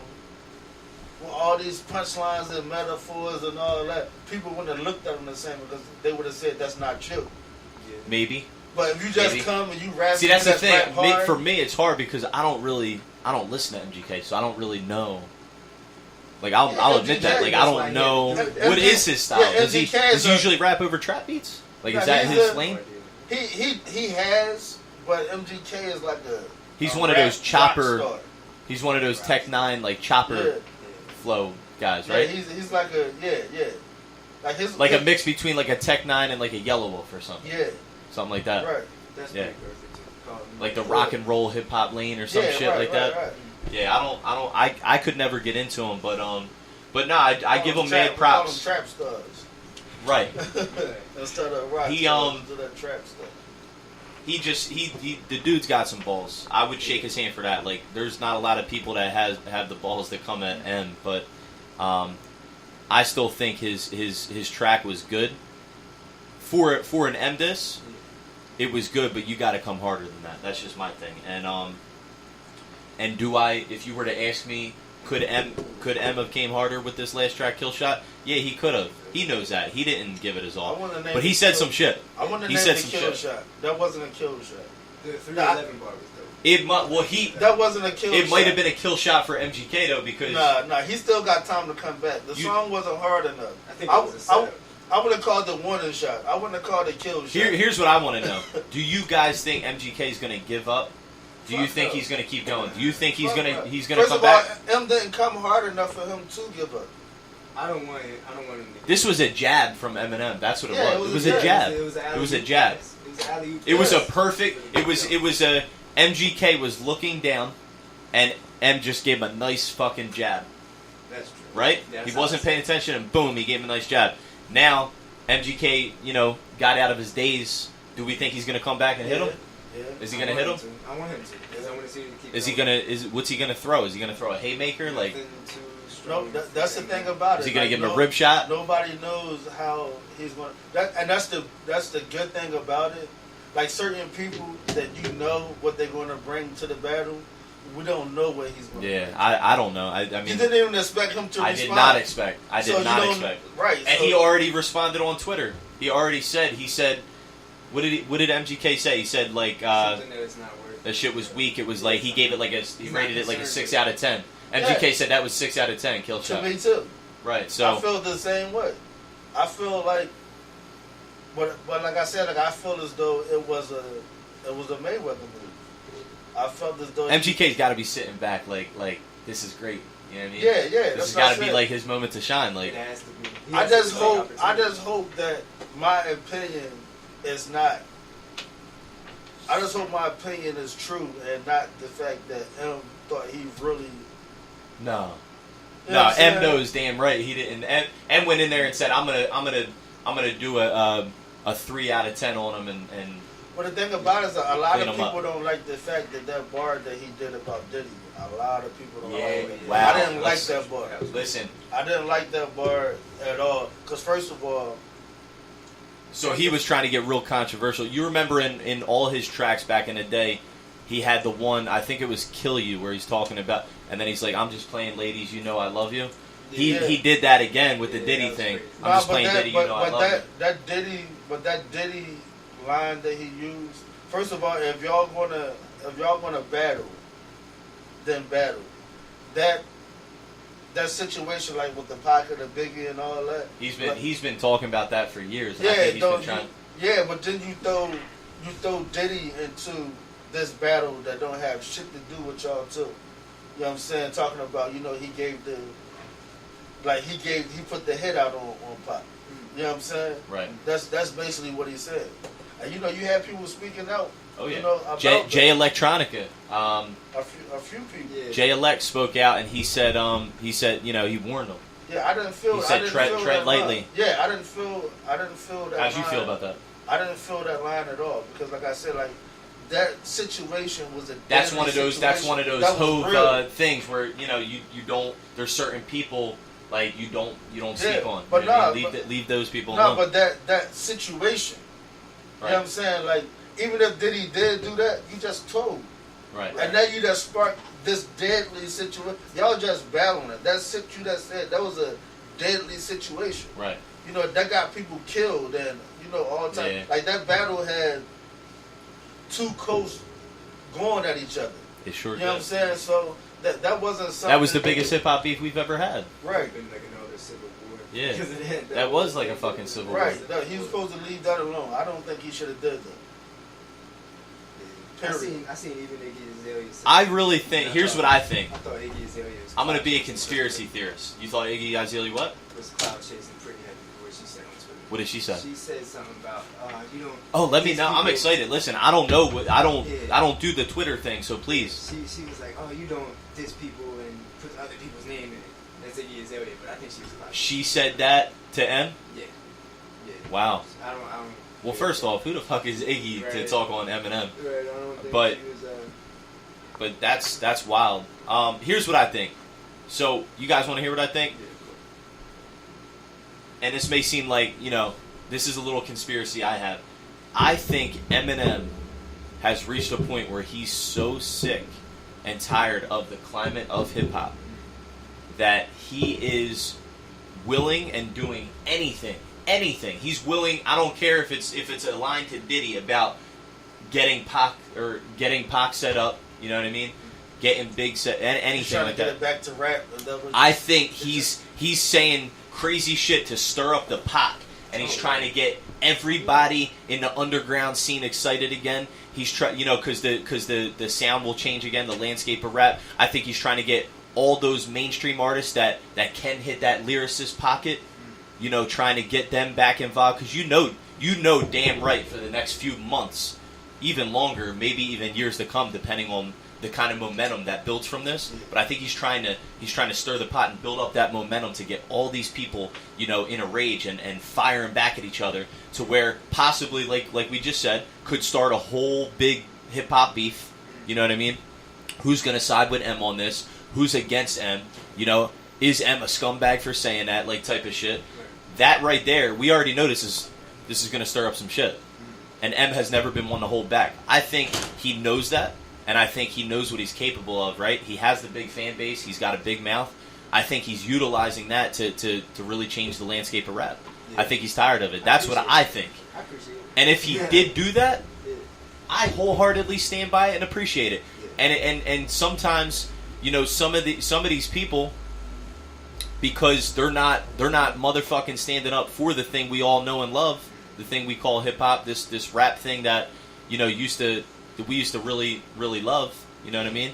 with all these punchlines and metaphors and all that, people wouldn't have looked at him the same because they would have said that's not you.
Maybe.
But if you just come and you rap,
see, that's the thing. For me, it's hard because I don't listen to MGK, so I don't really know. Like I'll admit that. Like I don't know what is his style. Does he usually rap over trap beats? Like is that his lane?
He has, but MGK is like a.
He's one of those chopper. He's one of those Tech 9 like chopper flow guys, right?
Yeah, he's like a like
a mix between like a Tech 9 and like a Yellow Wolf or something.
Yeah.
Something like that.
Right.
That's
yeah.
Perfect.
Like the rock and roll hip hop lane or some shit like that.
Right.
Yeah, I could never get into him, but no, I give him mad props.
Trap stars.
Right.
Instead of rock.
He
that trap stuff.
The dude's got some balls. I would shake his hand for that. Like, there's not a lot of people that have the balls that come at M, but I still think his track was good. For an M diss, it was good, but you got to come harder than that. That's just my thing. And do I? If you were to ask me, could M have came harder with this last track, Killshot? Yeah, he could have. He knows that. He didn't give it his all. But he said some shit.
I want to
he
name
said
the
some
kill
shit.
shot. That wasn't a kill shot.
The 311 bar was dope.
That wasn't a kill shot.
It might have been a kill shot for MGK though, because
nah, he still got time to come back. The song wasn't hard enough.
I think it was a setup.
I would have called the warning shot. I wouldn't have called it kill shot.
Here's what I want to know. Do you guys think MGK is going to give up? Do you think he's going to keep going? Do you think he's going to come back?
First of all, M didn't come hard enough for him to give up.
I don't want him to.
This was a jab from Eminem. That's what it was. It was
a
a jab.
It was
a jab. It was a perfect. It was a MGK was looking down, and M just gave him a nice fucking jab.
That's true.
Right?
Yeah,
he wasn't paying attention, and boom, he gave him a nice jab. Now MGK, got out of his daze. Do we think he's going to come back and hit him?
Yeah.
Is he going to hit him?
I want him to. Because I want to see him keep.
Is he gonna? What's he gonna throw? Is he gonna throw a haymaker? Like,
no, that's the thing about it.
Is he gonna give him a rib shot?
Nobody knows how he's going. And that's the good thing about it. Like certain people that what they're going to bring to the battle. we don't know what he's going to do.
Yeah, I don't know. I
You
mean,
didn't even expect him to
I
respond.
did not expect. I
So
did
you
not
don't-
expect.
Right.
And
so,
he already responded on Twitter. He already said. He said, "What did MGK say?" He said like
Something that it's not worth.
the shit was weak. It was like he gave it like he
He's
rated
not
it like a
concerned
6
with
out of 10. MGK said that was 6 out of 10. Kill
to
shot.
me too.
Right.
I
So
feel the same way. I feel like, but like I said, like I feel as though it was a Mayweather move. I felt as though
MGK's got to be sitting back like this is great. You know what I mean?
Yeah,
This
that's
has
what I
got to be
said.
like his moment to shine. Like
It has to be. He
I
has to
just
take
hope. I
opportunity.
just hope that my opinion is not. I just hope my opinion is true and not the fact that M thought he really.
no.
You know
No,
what I'm
M
saying?
knows damn right he didn't. M went in there and said, "I'm gonna do a 3 out of 10 on him," and
But the thing about it is that a lot
Clean
of
'em up.
people don't like the fact that bar that he did about Diddy. A lot of people don't
Yeah,
like it.
wow.
I didn't like
That's-
that bar.
listen.
I didn't like that bar at all. Because first of all,
So he was trying to get real controversial. You remember in all his tracks back in the day, he had the one, I think it was "Kill You," where he's talking about, and then he's like, "I'm just playing ladies, you know I love you."
Yeah.
He did that again with the
Yeah,
Diddy
that was
thing.
crazy.
I'm just playing Diddy, you know I love you.
that Diddy line that he used. First of all, if y'all gonna battle, then battle. That situation like with the pocket of Biggie and all that.
He's been talking about that for years. And I
Yeah,
think he's been trying.
yeah, but then you throw Diddy into this battle that don't have shit to do with y'all too. You know what I'm saying? Talking about, he put the hit out on Pop. You know what I'm saying?
Right.
That's basically what he said. And you had people speaking out.
Oh yeah.
About
Jay Electronica.
a few people.
Yeah.
Jay Elect spoke out and he said he warned them.
Yeah, I didn't feel.
He said
I didn't
tread
feel
tread
that
lightly.
line. Yeah, I didn't feel that.
How'd you
line.
feel about that?
I didn't feel that line at all because, like I said, like that situation was a.
That's
deadly
one of those. That's one of those
situation. That was real.
Hove things where you don't. There's certain people like you don't speak on.
but
You know what I
nah,
mean? leave those people
No,
alone.
but that situation. You know what I'm saying? Like, even if Diddy did do that, you just told.
Right.
And now you just sparked this deadly situation. Y'all just battling it. That shit you just said, that was a deadly situation.
Right.
That got people killed and, all the time.
Yeah.
Like, that battle had two coasts going at each other.
It sure
You know what I'm
did.
saying? So, that wasn't something.
That was the biggest hip hop beef we've ever had.
Right.
Been like another civil war.
Yeah.
Because of that.
That was like a fucking civil war.
Right. No, he was supposed to leave that alone. I don't think he should have did that.
I
Period.
seen even Iggy Azalea. say-
I really think. Here's what I think.
I thought Iggy Azalea was.
I'm gonna be a
clout
conspiracy
chasing
theorist. You thought Iggy Azalea what?
Was cloud chasing pretty heavy for what she said on Twitter.
What did she say?
She said something about you don't.
Oh, let me
these
know. I'm
people-
excited. Listen, I don't know. I
Yeah.
don't do the Twitter thing. So please.
She was like, oh, you don't diss people and put other people's name in it. That's Iggy Azalea, but I think she was cloud.
She said that to M.
Yeah. Yeah.
Wow.
I don't.
Well, first off, who the fuck is Iggy to
Right.
talk on Eminem?
Right. I don't think
But-
she was.
But that's wild. Here's what I think. So you guys want to hear what I think?
Yeah,
And this may seem like this is a little conspiracy I have. I think Eminem has reached a point where he's so sick and tired of the climate of hip hop that he is willing and doing anything. He's willing. I don't care if it's a line to Diddy about getting Pac set up. You know what I mean? Getting Big set,
He's
anything
trying
like
to get
that.
it back to rap.
I think he's saying crazy shit to stir up the pot, and he's trying to get everybody in the underground scene excited again. He's trying, because the sound will change again, the landscape of rap. I think he's trying to get all those mainstream artists that can hit that lyricist pocket, trying to get them back involved, because you know damn right for the next few months, even longer, maybe even years to come, depending on the kind of momentum that builds from this. But I think he's trying to stir the pot and build up that momentum to get all these people, in a rage and firing back at each other, to where possibly, like we just said, could start a whole big hip hop beef. You know what I mean? Who's gonna side with M on this? Who's against M? Is M a scumbag for saying that, type of shit? That right there, we already know this is gonna stir up some shit. And M has never been one to hold back. I think he knows that, and I think he knows what he's capable of. Right? He has the big fan base. He's got a big mouth. I think he's utilizing that to really change the landscape of rap.
Yeah.
I think he's tired of it. That's what I think.
I appreciate it.
And if he did do that,
Yeah.
I wholeheartedly stand by it and appreciate it.
Yeah.
And sometimes, you know, some of these people, because they're not motherfucking standing up for the thing we all know and love, the thing we call hip hop, this rap thing that, you know, we used to really love. You know what I mean?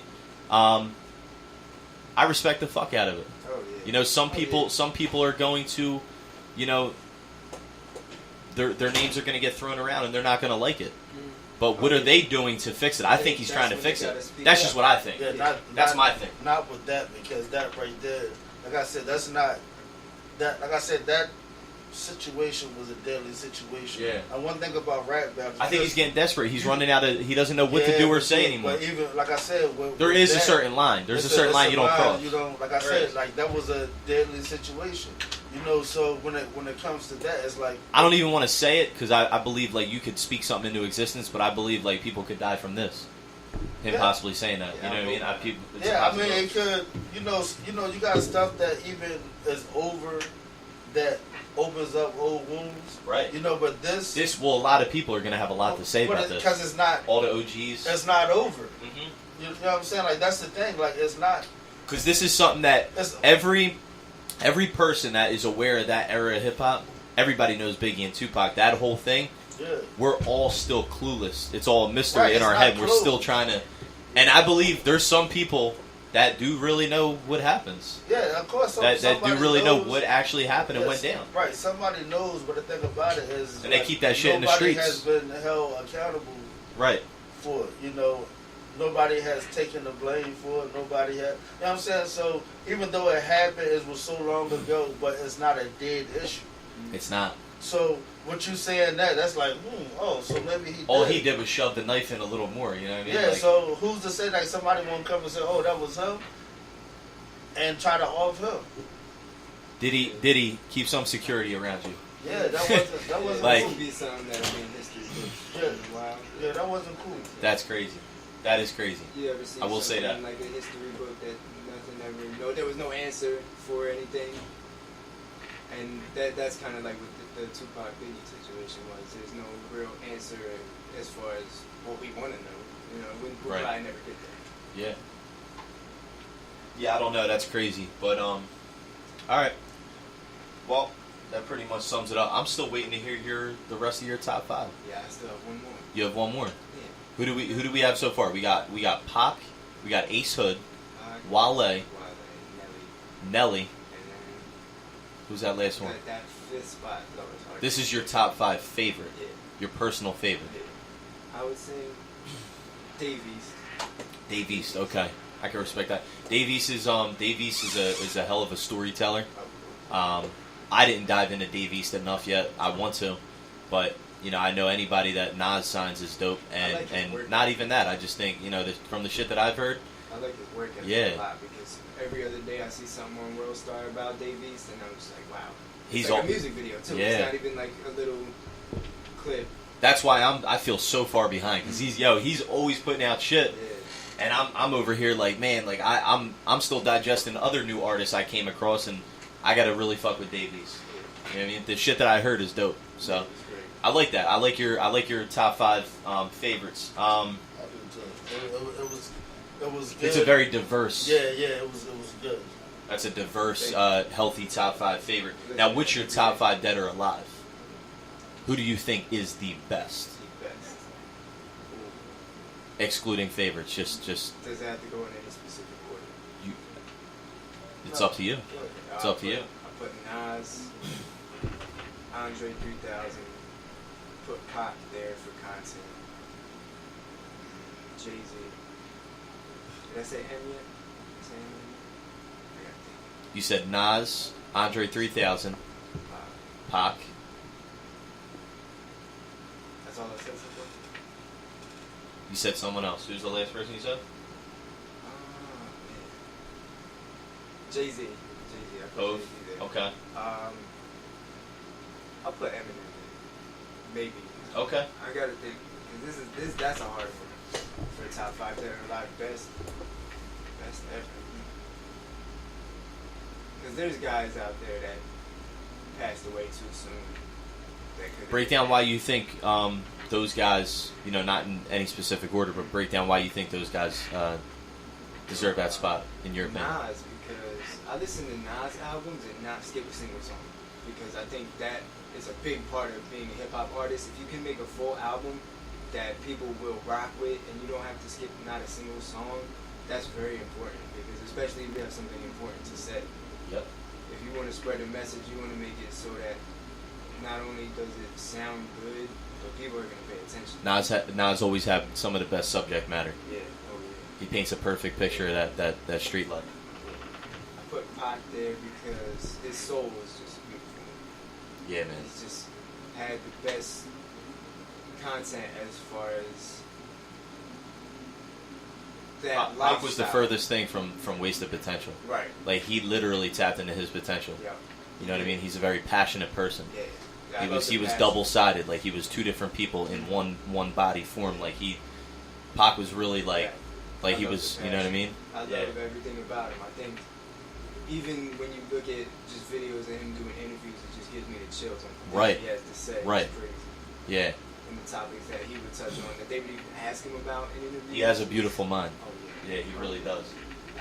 I respect the fuck out of it.
Oh, yeah.
You know, some people are going to, you know, their names are going to get thrown around and they're not going to like it. But what are they doing to fix it? I think he's trying to fix it. That's just what I think.
Yeah,
That's my thing.
Not with that, because that right there, like I said, that's not that. Like I said, that situation was a deadly situation.
Yeah.
And one thing about rap battles,
I think he's getting desperate. He's running out of. He doesn't know what to do or say anymore.
But even like I said,
There is a certain line. There's a certain line you don't cross.
You don't, like I said, like that was a deadly situation. You know, so when it comes to that, it's like
I don't even want to say it because I believe like you could speak something into existence, but I believe like people could die from this. Him
Yeah.
possibly saying that.
Yeah,
You know what I mean? It's a
yeah, I mean,
possibility.
it could. You know, you got stuff that even is over that opens up old wounds.
Right.
You know, but this
Well, a lot of people are going to have a lot to say about this.
because it's not.
All the OGs.
It's not over.
Mhm.
You know what I'm saying? Like that's the thing. Like it's not.
Because this is something that
It's,
every person that is aware of that era of hip hop, everybody knows Biggie and Tupac. That whole thing,
yeah.
we're all still clueless. It's all a mystery
Right,
in
it's
our
not
head. We're
closed.
still trying to. And I believe there's some people that do really know what happens.
Yeah, of course.
That do
somebody
really know
knows.
what actually happened and went
Yes,
down.
Right. Somebody knows, but the thing about it is,
And they keep that shit in the streets.
Nobody has been held accountable
Right.
for it. You know, nobody has taken the blame for it. Nobody has. You know what I'm saying? So even though it happened, it was so long ago, but it's not a dead issue.
It's not.
So what you saying that's like, oh, so maybe he.
All he did was shove the knife in a little more. You know what I mean?
Yeah.
Like,
So who's to say that somebody won't come and say, oh, that was him, and try to off him?
did he keep some security around you?
Yeah, that wasn't
Like-
cool.
It would be something that I mean history books.
Yeah.
Wow.
Yeah, that wasn't cool.
That's crazy. That is crazy.
You ever seen
I will say
something
that.
like a history book that nothing ever, there was no answer for anything, and that's kind of like what the Tupac Biggie situation was. There's no real answer as far as what we want to know. You know, we'll
Right.
probably never get there.
Yeah. Yeah, I don't know. That's crazy. But all right. Well, that pretty much sums it up. I'm still waiting to hear the rest of your top 5.
Yeah, I still have one more.
You have one more.
Yeah.
Who do we have so far? We got Pac, we got Ace Hood, Wale,
Nelly,
Nelly.
and
Who's that last
then
one?
that fifth spot. That was hard.
This is your top 5 favorite.
Yeah.
Your personal favorite.
Yeah. I would say Dave East.
Dave East. Okay, I can respect that. Dave East is a hell of a storyteller. I didn't dive into Dave East enough yet. I want to, but you know, I know anybody that Nas signs is dope,
I like his work.
and not even that. I just think, you know, from the shit that I've heard,
I like his work ethic
Yeah.
a lot because every other day I see something on World Star about Dave East, and I'm just like, wow. It's
He's
like
all-
a music video too.
Yeah.
It's not even like a little clip.
that's why I feel so far behind because he's always putting out shit,
Yeah.
and I'm over here like, man, like I'm still digesting other new artists I came across, and I gotta really fuck with Dave East. You know what I mean? The shit that I heard is dope. So
It's great.
I like that. I like your top 5 favorites.
I do too. It was good.
It's a very diverse.
Yeah, it was good.
That's a diverse, healthy top 5 favorite. Now, what's your top 5 dead or alive? Who do you think is the best,
The best.
excluding favorites? Just
Does it have to go in any specific order?
you. It's up to you. It's up to you.
I put Nas, Andre 3000, put Pop there for content. Jay-Z. Did I say him yet? Say him yet? I gotta think.
You said Nas, Andre 3000, Pac.
That's all I said so far?
You said someone else. Who's the last person you said?
Oh, man. Jay-Z. I put
Both.
Jay-Z there.
Okay.
I'll put Eminem there. Maybe.
Okay.
I gotta think. 'Cause that's a hard one. for the top 5 that are alive, best ever. Because there's guys out there that passed away too soon. That could've
Break down why you think those guys, you know, not in any specific order, but break down why you think those guys deserve that spot, in your opinion.
Nas, because I listen to Nas albums and not skip a single song. Because I think that is a big part of being a hip-hop artist. If you can make a full album that people will rock with and you don't have to skip not a single song, that's very important. Because especially if you have something important to say.
Yep.
If you want to spread a message, you want to make it so that not only does it sound good, but people are going to pay attention.
Nas always had some of the best subject matter.
Yeah, oh yeah.
He paints a perfect picture of that street life.
I put Pac there because his soul was just beautiful.
Yeah, man.
He's just had the best content as far as that
Pac was the
lifestyle.
furthest thing from wasted potential.
Right.
Like, he literally tapped into his potential.
Yeah.
You know what I mean? He's a very passionate person.
Yeah. I
He
love
was
the passion.
double-sided. Like, he was two different people in one body form. Like, Pac was really like
I
he
love
was.
the
You know what I
passion.
mean?
I love
Yeah.
everything about him. I think even when you look at just videos of him doing interviews, it just gives me the chills on the
Right.
things he has to say.
Right.
It's crazy.
Yeah.
And the topics that he would touch on that they would even ask him about in interviews.
He has a beautiful mind.
Oh
Yeah, he really does.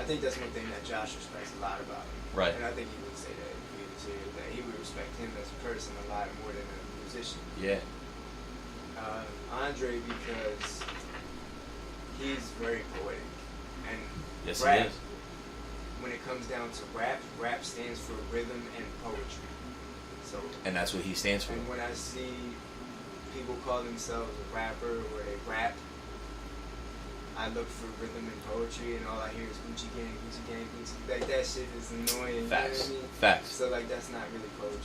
I think that's one thing that Josh respects a lot about him.
Right.
And I think he would say that if he was here, that he would respect him as a person a lot more than a musician.
Yeah.
Andre, because he's very poetic. And
Yes,
rap,
he is.
when it comes down to rap stands for rhythm and poetry. So,
And that's what he stands for.
and when I see people call themselves a rapper or they rap, I look for rhythm and poetry, and all I hear is Gucci Gang, Gucci Gang, Gucci. Like, that shit is annoying.
Facts.
You know what I mean?
Facts.
So, like, that's not really poetry.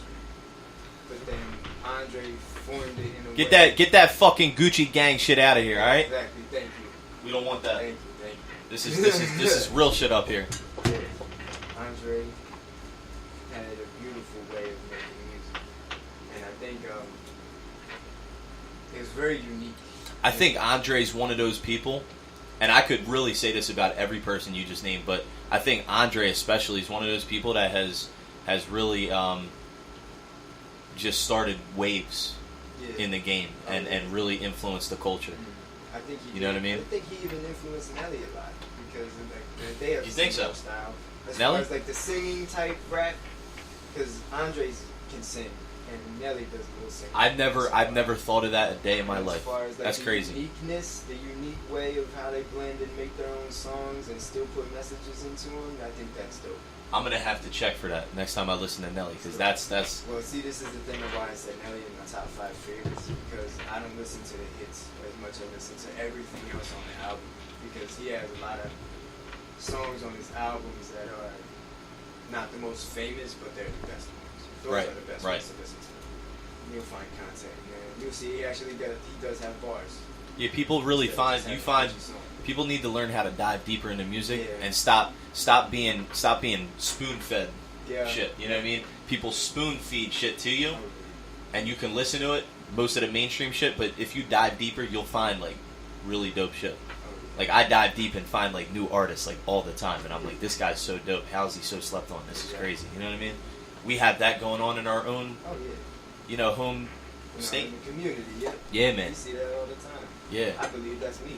But then Andre formed it in a
Get
way.
that fucking Gucci Gang shit out of here, all right?
Exactly. Thank you.
We don't want that.
Thank you. Thank you.
This is real shit up here.
Yeah. Andre had a beautiful way of making music, and I think it was very unique.
I think Andre's one of those people, and I could really say this about every person you just named, but I think Andre especially is one of those people that has really just started waves
Yeah.
in the game and really influenced the culture.
I think he.
You know what I mean?
I think he even influenced Nelly a lot because of, like, they have
You
the
think
similar
so?
style. As
Nelly?
far as like the singing type rap, because Andre can sing and Nelly does a little singing.
I've never thought of that a day in my
As
life.
far as, like,
That's
the
crazy.
Uniqueness, the unique way of how they blend and make their own songs and still put messages into them. I think that's dope.
I'm gonna have to check for that next time I listen to Nelly, because that's
Well, see, this is the thing of why I said Nelly in my top 5 favorites, because I don't listen to the hits as much as I listen to everything else on the album, because he has a lot of songs on his albums that are not the most famous, but they're the best ones. Those
Right,
are the best
right.
ones to listen to. You'll find content, and you'll see he actually does have bars.
yeah. People really
He
find
does have
find
catchy songs.
people need to learn how to dive deeper into music
Yeah.
and stop being spoon fed
Yeah.
shit. You know what I mean? People spoon feed shit to you, and you can listen to it, most of the mainstream shit, but if you dive deeper, you'll find like really dope shit. Like, I dive deep and find like new artists like all the time, and I'm like, this guy's so dope. How is he so slept on? This is crazy. You know what I mean? We have that going on in our own,
Oh yeah.
home state.
In the community, yeah.
Yeah, man.
You see that all the time.
Yeah,
I believe that's me.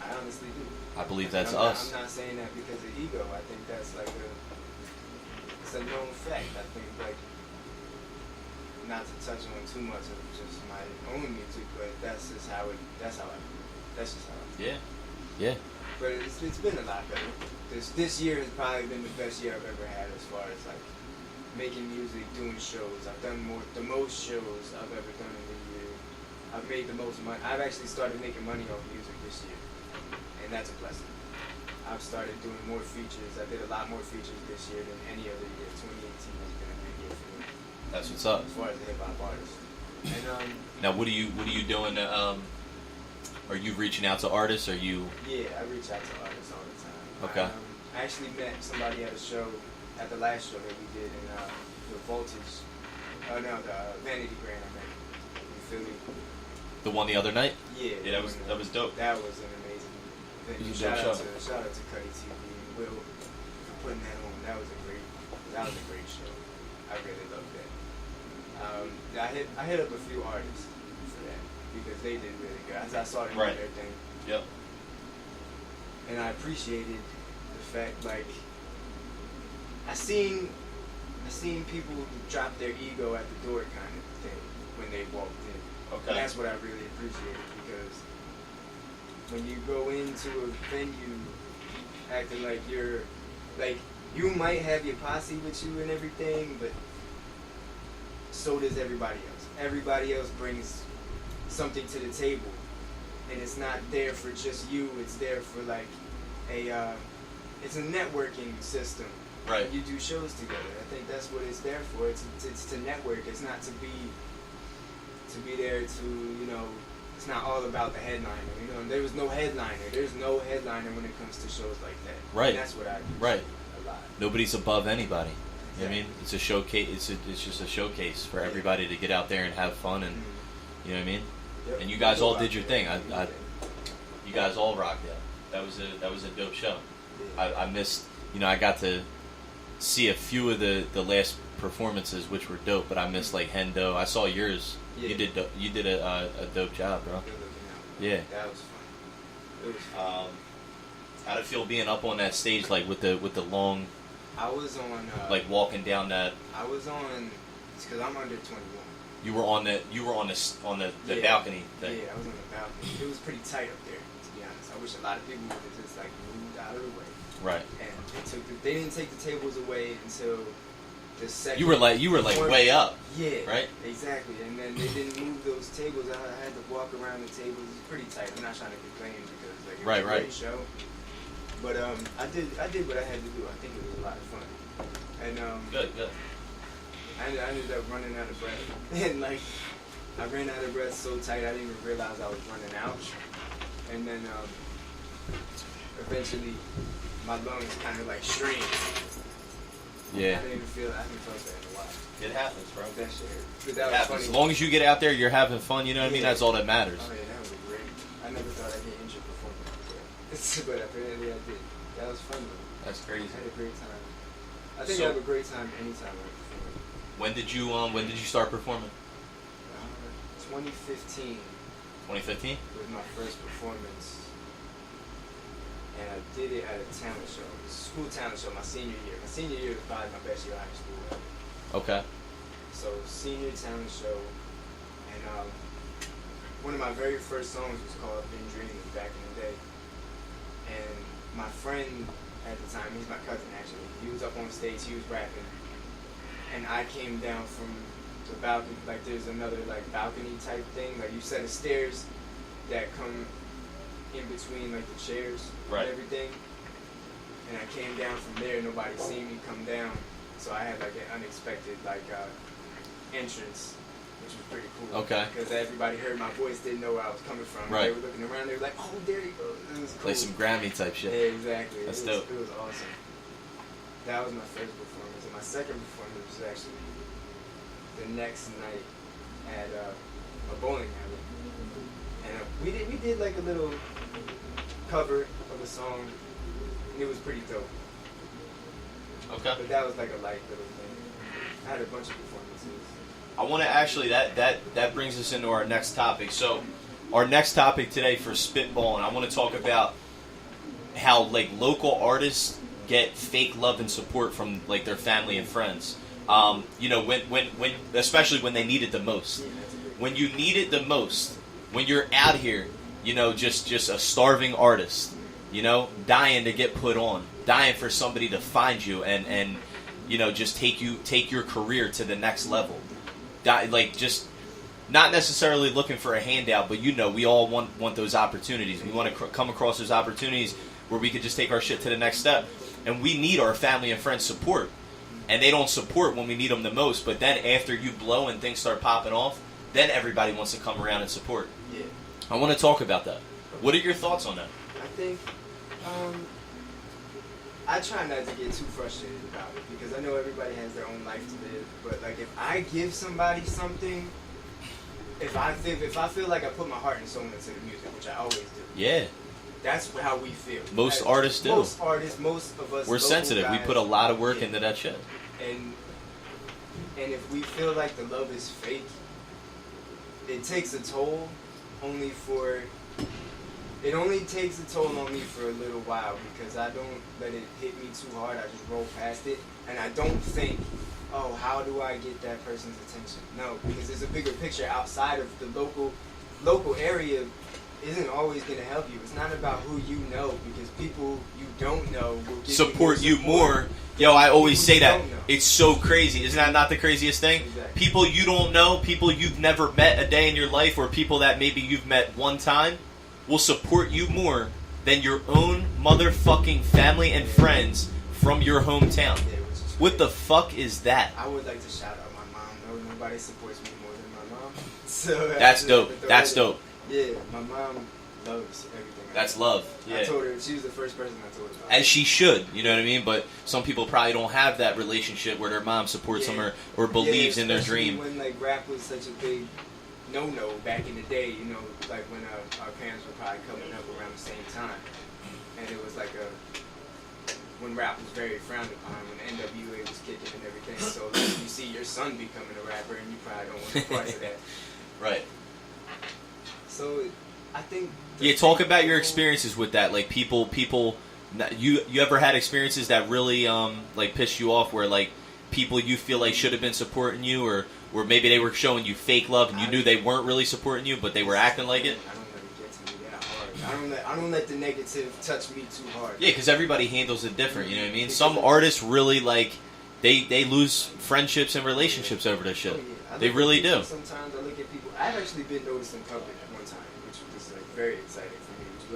I honestly do.
I believe that's
I'm
us.
I'm not saying that because of ego. I think that's like it's a known fact. I think, like, not to touch on too much of just my own music, but that's just how I. That's just how I.
Yeah, yeah.
But it's been a lot better. This year has probably been the best year I've ever had as far as like making music, doing shows. I've done the most shows I've ever done in a year. I've made the most money. I've actually started making money off music this year, and that's a blessing. I've started doing more features. I did a lot more features this year than any other year. 2018 has been a big year for me
That's what's up.
as far as a hip hop artist. And
Now, what are you doing? Are you reaching out to artists? Are you?
yeah, I reach out to artists all the time.
Okay.
I actually met somebody at a show, at the last show that we did in the Voltage. Oh no, the Vanity Grand I met in Philly.
The one the other night?
Yeah.
Yeah, that was dope.
That was an amazing venue.
It was a dope
Shout out to Cuddy TV and Will for putting that on. That was a great show. I really loved that. I hit up a few artists for that because they did really good. I saw them do
Right.
their thing.
Yep.
And I appreciated the fact, like, I seen people drop their ego at the door kind of thing when they walked in.
Okay.
And that's what I really appreciated, because when you go into a venue acting like you're, like, you might have your posse with you and everything, but so does everybody else. Everybody else brings something to the table, and it's not there for just you. It's there for like it's a networking system.
Right.
You do shows together. I think that's what it's there for. It's to network. It's not to be there to, you know. It's not all about the headliner. You know, there was no headliner. There's no headliner when it comes to shows like that.
Right.
And that's what I appreciate
Right.
a lot.
Nobody's above anybody. You know what I
Exactly.
mean? It's a showcase. It's just a showcase for everybody to get out there and have fun, and you know what I mean.
Yep.
And you guys all
Go
did
out
your
there.
thing. You guys all rocked it. That was a dope show.
Yeah.
I missed. You know, I got to see a few of the last performances, which were dope. But I missed like Hendo. I saw yours.
Yeah.
You did a dope job, bro.
Good looking out.
Yeah.
That was fun. It was fun.
How'd it feel being up on that stage, like with the long,
I was on.
like walking down that?
I was on. It's because I'm under 21.
You were on the
Yeah.
balcony thing.
Yeah, I was on the balcony. It was pretty tight up there, to be honest. I wish a lot of people would have just like moved out of the way.
Right.
And they didn't take the tables away until the second.
You were like way up.
Yeah.
Right?
Exactly. And then they didn't move those tables. I had to walk around the tables. It's pretty tight. I'm not trying to complain because like it was a great show. But I did what I had to do. I think it was a lot of fun. And
Good.
I ended up running out of breath. And like I ran out of breath so tight I didn't even realize I was running out. And then eventually my lungs kind of like shrank.
Yeah.
I haven't felt that in a while.
It happens, bro.
That shit hurt. But
It
that was
happens.
funny.
As long as you get out there, you're having fun. You know what I mean?
Yeah.
That's all that matters.
Oh yeah, that was great. I never thought I'd get injured performing like that. But apparently I did. That was fun though.
That's crazy.
I had a great time. I think
So-
I have a great time anytime I perform.
When did you start performing?
2015
2015.
was my first performance. And I did it at a talent show. It was a school talent show my senior year. My senior year was probably my best year of high school.
Okay.
So senior talent show, and one of my very first songs was called "Been Dreaming" back in the day. And my friend at the time, he's my cousin actually. He was up on stage, he was rapping, and I came down from the balcony. Like there's another like balcony type thing. Like you set of stairs that come in between like the chairs
Right.
and everything. And I came down from there. Nobody seen me come down, so I had like an unexpected entrance, which was pretty cool.
Okay.
Because everybody heard my voice, didn't know where I was coming from.
Right.
They were looking around. They were like, "Oh, there you go." It was cool.
Like some Grammy type shit.
Yeah, exactly.
That's
it was,
dope.
It was awesome. That was my first performance, and my second performance was actually the next night at a bowling alley, and we did like a little cover of a song, and it was pretty dope.
Okay.
But that was like a light little thing. I had a bunch of performances.
I want to actually that brings us into our next topic. So, our next topic today for Spitballing, I want to talk about how like local artists get fake love and support from like their family and friends. You know, when especially when they need it the most.
Yeah, that's a great.
When you need it the most, when you're out here, you know, just a starving artist, you know, dying to get put on, dying for somebody to find you and you know, just take your career to the next level. Like just not necessarily looking for a handout, but you know, we all want those opportunities. We want to come across those opportunities where we could just take our shit to the next step. And we need our family and friends support. And they don't support when we need them the most. But then after you blow and things start popping off, then everybody wants to come around and support.
Yeah.
I want to talk about that. What are your thoughts on that?
I think I try not to get too frustrated about it because I know everybody has their own life to live. But like if I give somebody something, if I feel like I put my heart and soul into the music, which I always do,
Yeah.
That's how we feel.
Most
As
artists do.
Most artists, most of us.
We're
local
sensitive. We
guys,
put a lot of work
yeah.
into that shit.
And if we feel like the love is fake, it takes a toll. It only takes a toll on me for a little while because I don't let it hit me too hard. I just roll past it, and I don't think, oh, how do I get that person's attention? No, because there's a bigger picture outside of the local area. Isn't always going to help you. It's not about who you know, because people you don't know will give
Support
you
you more. Yo, I always
People
say
you
that.
don't know.
It's so crazy. Isn't that not the craziest thing?
Exactly.
People you don't know, people you've never met a day in your life, or people that maybe you've met one time, will support you more than your own motherfucking family and friends from your hometown.
Yeah, which is
What the
crazy.
fuck is that?
I would like to shout out my mom. No, nobody supports me more than my mom. So
That's
I
dope.
have to throw
That's
that in.
dope.
Yeah, my mom loves everything. I
That's
do.
love.
I
Yeah.
told her, she was the first person I told about.
As she should, you know what I mean? But some people probably don't have that relationship where their mom supports them or believes in their
especially
dream.
When like rap was such a big no back in the day, you know, like when our parents were probably coming up around the same time, and it was like when rap was very frowned upon, when NWA was kicking and everything. So like, you see your son becoming a rapper, and you probably don't want any parts of that.
Right.
So I think.
Yeah, talk about your experiences with that. Like people. You ever had experiences that really like pissed you off, where like people you feel like should have been supporting you, or maybe they were showing you fake love and you knew they weren't really supporting you, but they were acting like it.
I don't let it get to me that hard. I don't let the negative touch me too hard.
Yeah, because everybody handles it different. You know what I mean? Some artists really like they lose friendships and relationships over this shit.
Oh, yeah. I
They
look at
really
people
do.
Sometimes I look at people. I've actually been noticed in public at one time, which was like very exciting for me. Which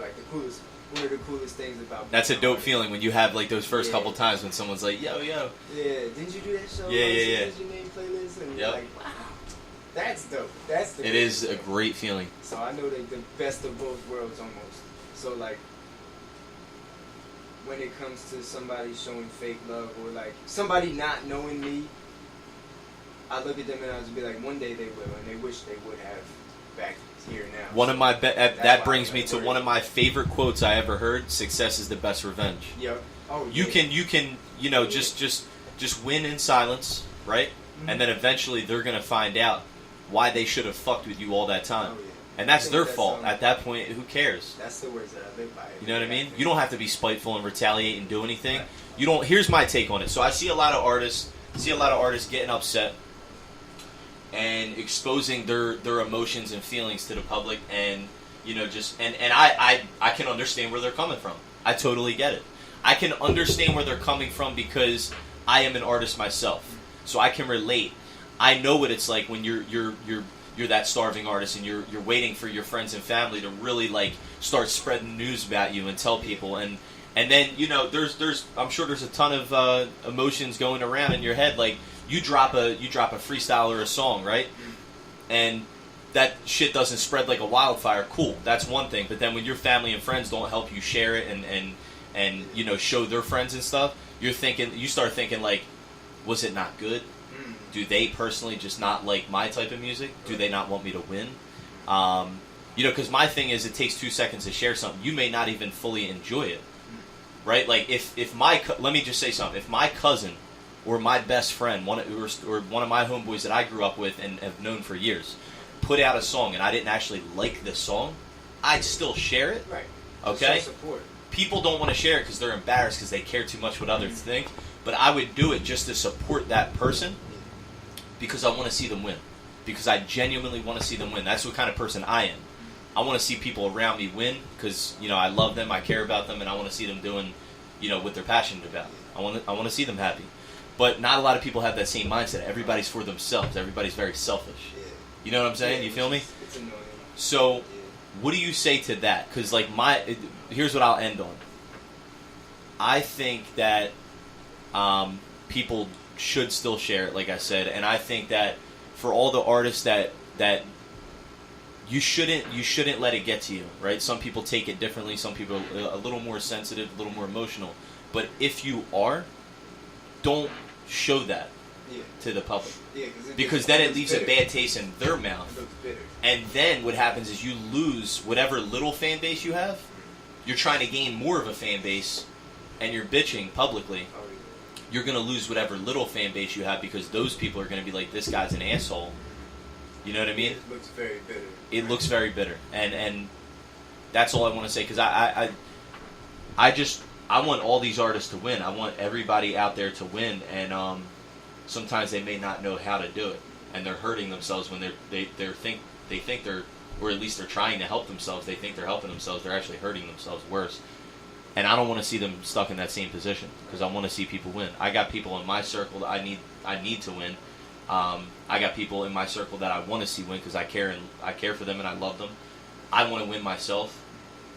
was like one of the coolest things about.
That's a
being an
dope
artist.
feeling when you have like those first
Yeah.
couple times when someone's like, yo.
Yeah, didn't you do that show?
Yeah, yeah, yeah.
Did you name playlist? And
Yep.
you're like, wow, that's dope. That's the.
It is a great feeling.
So I know like the best of both worlds almost. So like, when it comes to somebody showing fake love or like somebody not knowing me, I look at them and I'll just be like, one day they will, and they wish they would have back here now.
One of my
That's
that
why
brings
I'm
me
like
to
worried.
one of my favorite quotes I ever heard. Success is the best revenge.
Yep. Oh,
You
yeah.
can you know just win in silence, right?
Mm-hmm.
And then eventually they're gonna find out why they should have fucked with you all that time.
Oh, yeah.
And that's
I think
their
that's,
fault. At that point, who cares?
That's the words that I live by.
You know what I mean? You don't have to be spiteful and retaliate and do anything.
Right.
You don't. Here's my take on it. So I see a lot of artists getting upset and exposing their emotions and feelings to the public, and you know, just and I can understand where they're coming from. I totally get it. I can understand where they're coming from because I am an artist myself, so I can relate. I know what it's like when you're that starving artist and you're waiting for your friends and family to really like start spreading news about you and tell people, and then you know there's I'm sure there's a ton of emotions going around in your head. Like you drop a freestyle or a song, right? And that shit doesn't spread like a wildfire. Cool, that's one thing. But then when your family and friends don't help you share it and you know show their friends and stuff, you start thinking like, was it not good? Do they personally just not like my type of music? Do they not want me to win? You know, because my thing is, it takes 2 seconds to share something. You may not even fully enjoy it, right? Like let me just say something. If my cousin or my best friend, or one of my homeboys that I grew up with and have known for years, put out a song and I didn't actually like this song, I'd still share it.
Right.
Okay.
Show support.
People don't want to share it because they're embarrassed because they care too much what others think. But I would do it just to support that person. Because I want to see them win. Because I genuinely want to see them win. That's what kind of person I am. I want to see people around me win because, you know, I love them, I care about them, and I want to see them doing, you know, what they're passionate about. I want to see them happy. But not a lot of people have that same mindset. Everybody's for themselves. Everybody's very selfish.
Yeah.
You know what I'm saying?
Yeah,
You feel me?
It's annoying.
So,
Yeah.
what do you say to that? Because, like, here's what I'll end on. I think that people should still share it, like I said, and I think that for all the artists that you shouldn't let it get to you, right? Some people take it differently. Some people are a little more sensitive, a little more emotional. But if you are, don't show that
Yeah.
to the public,
Yeah,
because then it leaves a bad taste in their mouth.
It looks bitter.
And then what happens is you lose whatever little fan base you have. you're trying to gain more of a fan base, and you're bitching publicly,
Oh, yeah.
you're going to lose whatever little fan base you have because those people are going to be like, this guy's an asshole. You know what I mean?
It looks very bitter.
It looks very bitter, and that's all I want to say, because I want all these artists to win. I want everybody out there to win, and sometimes they may not know how to do it, and they're hurting themselves when they think they're, or at least they're trying to help themselves. They think they're helping themselves. They're actually hurting themselves worse. And I don't want to see them stuck in that same position, because I want to see people win. I got people in my circle that I need to win. I got people in my circle that I want to see win because I care for them and I love them. I want to win myself.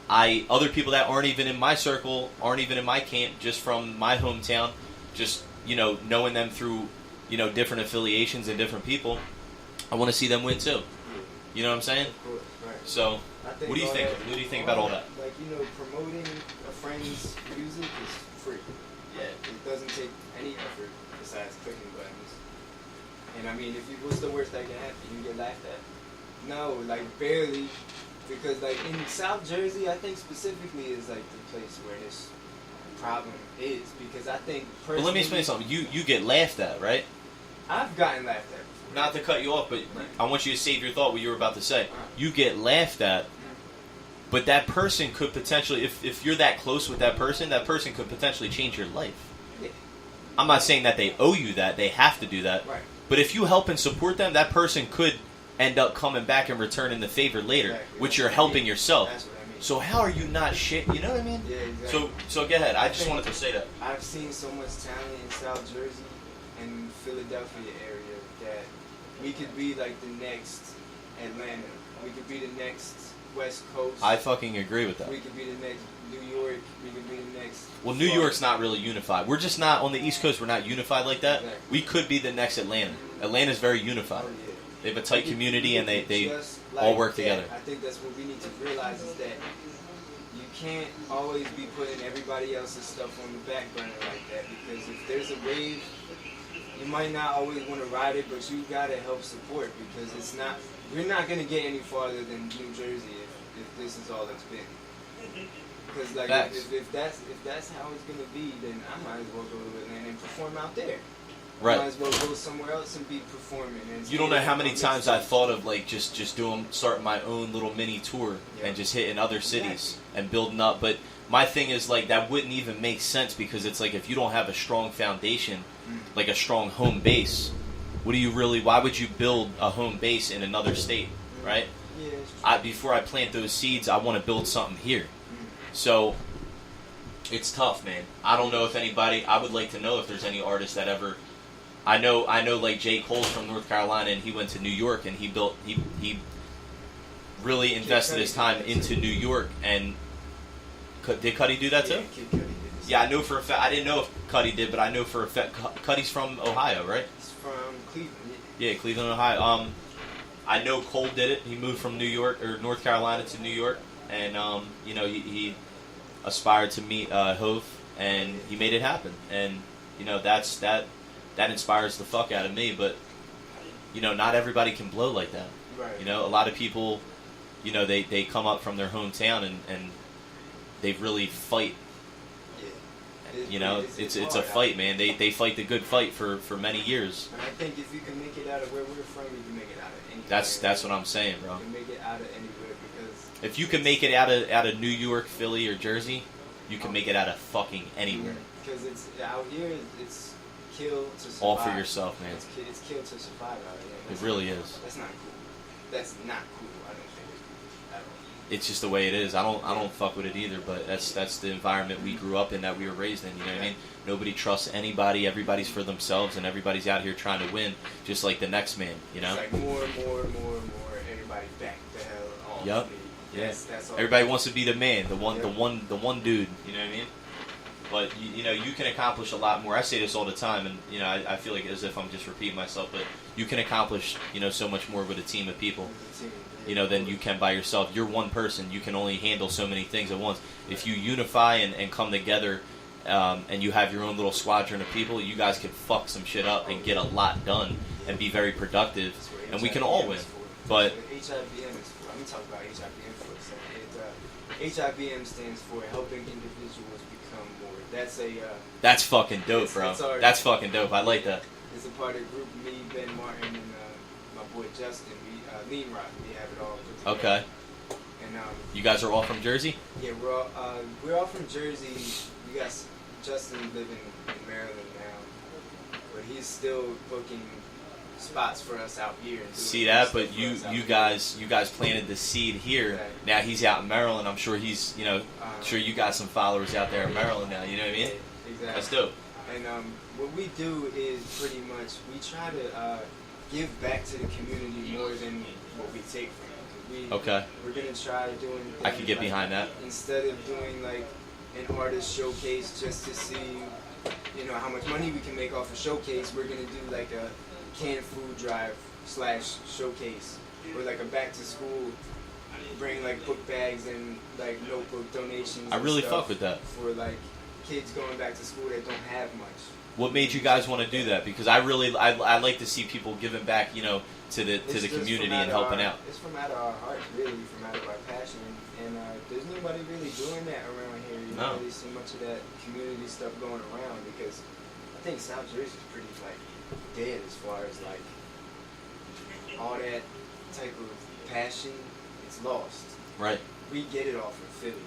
Other people that aren't even in my circle, aren't even in my camp, just from my hometown, just knowing them through different affiliations and different people, I want to see them win too. You know what I'm saying?
Of course, right.
So,
I
what do you
all
think?
that-
What do you think about all that?
Like, promoting a friend's music is free.
Yeah.
It doesn't take any effort besides clicking buttons. And I mean, what's the worst that can happen? You get laughed at? No, like barely. Because like in South Jersey, I think specifically is like the place where this problem is. Because I think personally,
But let me explain something. You get laughed at, right?
I've gotten laughed at before.
Not to cut you off, but
Right.
I want you to save your thought what you were about to say.
Right.
You get laughed at, but that person could potentially, if you're that close with that person could potentially change your life.
Yeah.
I'm not saying that they owe you that, they have to do that.
Right.
But if you help and support them, that person could end up coming back and returning the favor later,
Exactly.
which you're helping yourself.
That's what I mean.
So how are you not shit? You know what I mean?
Yeah, exactly.
So go ahead. I just
think-
wanted to say that.
I've seen so much talent in South Jersey and Philadelphia area that we could be like the next Atlanta. We could be the next West Coast.
I fucking agree with that.
We could be the next New York. We could be the next.
Well, New York's not really unified. We're just not on the East Coast. We're not unified like that.
Exactly.
We could be the next Atlanta. Atlanta's very unified.
Oh, yeah.
They have a tight community and they
Just
all
like
work
that.
together.
I think that's what we need to realize is that you can't always be putting everybody else's stuff on the back burner like that, because if there's a wave, you might not always want to ride it, but you gotta help support, because we're not gonna get any farther than New Jersey if this is all it's been. Because like
Facts.
if that's how it's gonna be, then I might as well go to Atlanta and perform out there.
Right.
Might as well go somewhere else and be performing. And
You don't know how many
on
times
this
I thought of like just starting my own little mini tour
Yeah.
and just hitting other cities and building up. But my thing is like that wouldn't even make sense, because it's like if you don't have a strong foundation, like a strong home base, why would you build a home base in another state, right?
Yeah, it's true.
Before I plant those seeds, I want to build something here. So it's tough, man. I don't know if I would like to know if there's any artists that ever. I know like J. Cole's from North Carolina and he went to New York and he really invested his time into New York. And did Cudi do that too?
Yeah, Kid Cudi did this.
Yeah, I know for a fact. I didn't know if Cudi did, but I know for a fact Cudi's from Ohio, right?
He's from Cleveland.
Yeah, Cleveland, Ohio. I know Cole did it. He moved from New York or North Carolina to New York, and he aspired to meet Hove, and he made it happen. And that inspires the fuck out of me. But not everybody can blow like that.
Right.
A lot of people, they come up from their hometown and they really fight.
Yeah.
It's
hard
a
out
fight,
there.
man. They fight the good fight for many years.
And I think if you can make it out of where we're from, you can make it out of anywhere.
That's what I'm saying, bro.
You can make it out of anywhere, because
If you can make it out of New York, Philly, or Jersey, you can make it out of fucking anywhere.
Because it's out here, it's kill to survive.
All for yourself, man.
It's kill to survive out here.
It
That's
really
not-
is.
That's not cool. That's not cool. I don't think it's cool at all.
It's just the way it is. I don't fuck with it either. But that's the environment we grew up in, that we were raised in. You know what I mean? Nobody trusts anybody. Everybody's for themselves, and everybody's out here trying to win, just like the next man.
It's like more. Everybody back the hell off.
Yup.
me.
Yeah.
That's all.
Everybody wants to be the man, the one
Yeah.
dude. You know what I mean? But you can accomplish a lot more. I say this all the time, and I feel like as if I'm just repeating myself, but you can accomplish so much more with a team of people. Than you can by yourself. You're one person. You can only handle so many things at once. If you unify and come together, and you have your own little squadron of people, you guys can fuck some shit up and get a lot done and be very productive,
That's what
and we can
HIVM
all
is
win.
for.
But
That's what HIVM is for. I'm gonna talk about HIVM for a second. HIBM stands for Helping Individuals Become More.
That's fucking dope, bro. That's fucking dope. I like that.
It's a part of the group, me, Ben Martin, and my boy Justin. We Lean Rock. We have it all put together.
Okay.
And
you guys are all from Jersey?
Yeah, we're all from Jersey. We got Justin living in Maryland now, but he's still booking spots for us out here.
See that, but you guys planted the seed here.
Right.
Now he's out in Maryland. I'm sure he's sure you got some followers out there in Maryland now. You know what I mean?
Yeah, exactly.
That's dope.
And what we do is pretty much we try to give back to the community more than what we take from it. We're gonna try doing.
I could get behind that.
Instead of doing like an artist showcase just to see, how much money we can make off a showcase, we're gonna do like a canned food drive / showcase, or like a back to school, bring like book bags and like notebook donations.
I really fuck with that.
For like kids going back to school that don't have much.
What made you guys want to do that? Because I like to see people giving back, to the community and helping out.
It's from out of our heart, really, from out of our passion, and there's nobody really doing that around here. You don't really see much of that community stuff going around because I think South Jersey's pretty like dead as far as like all that type of passion. It's lost.
Right.
We get it all from Philly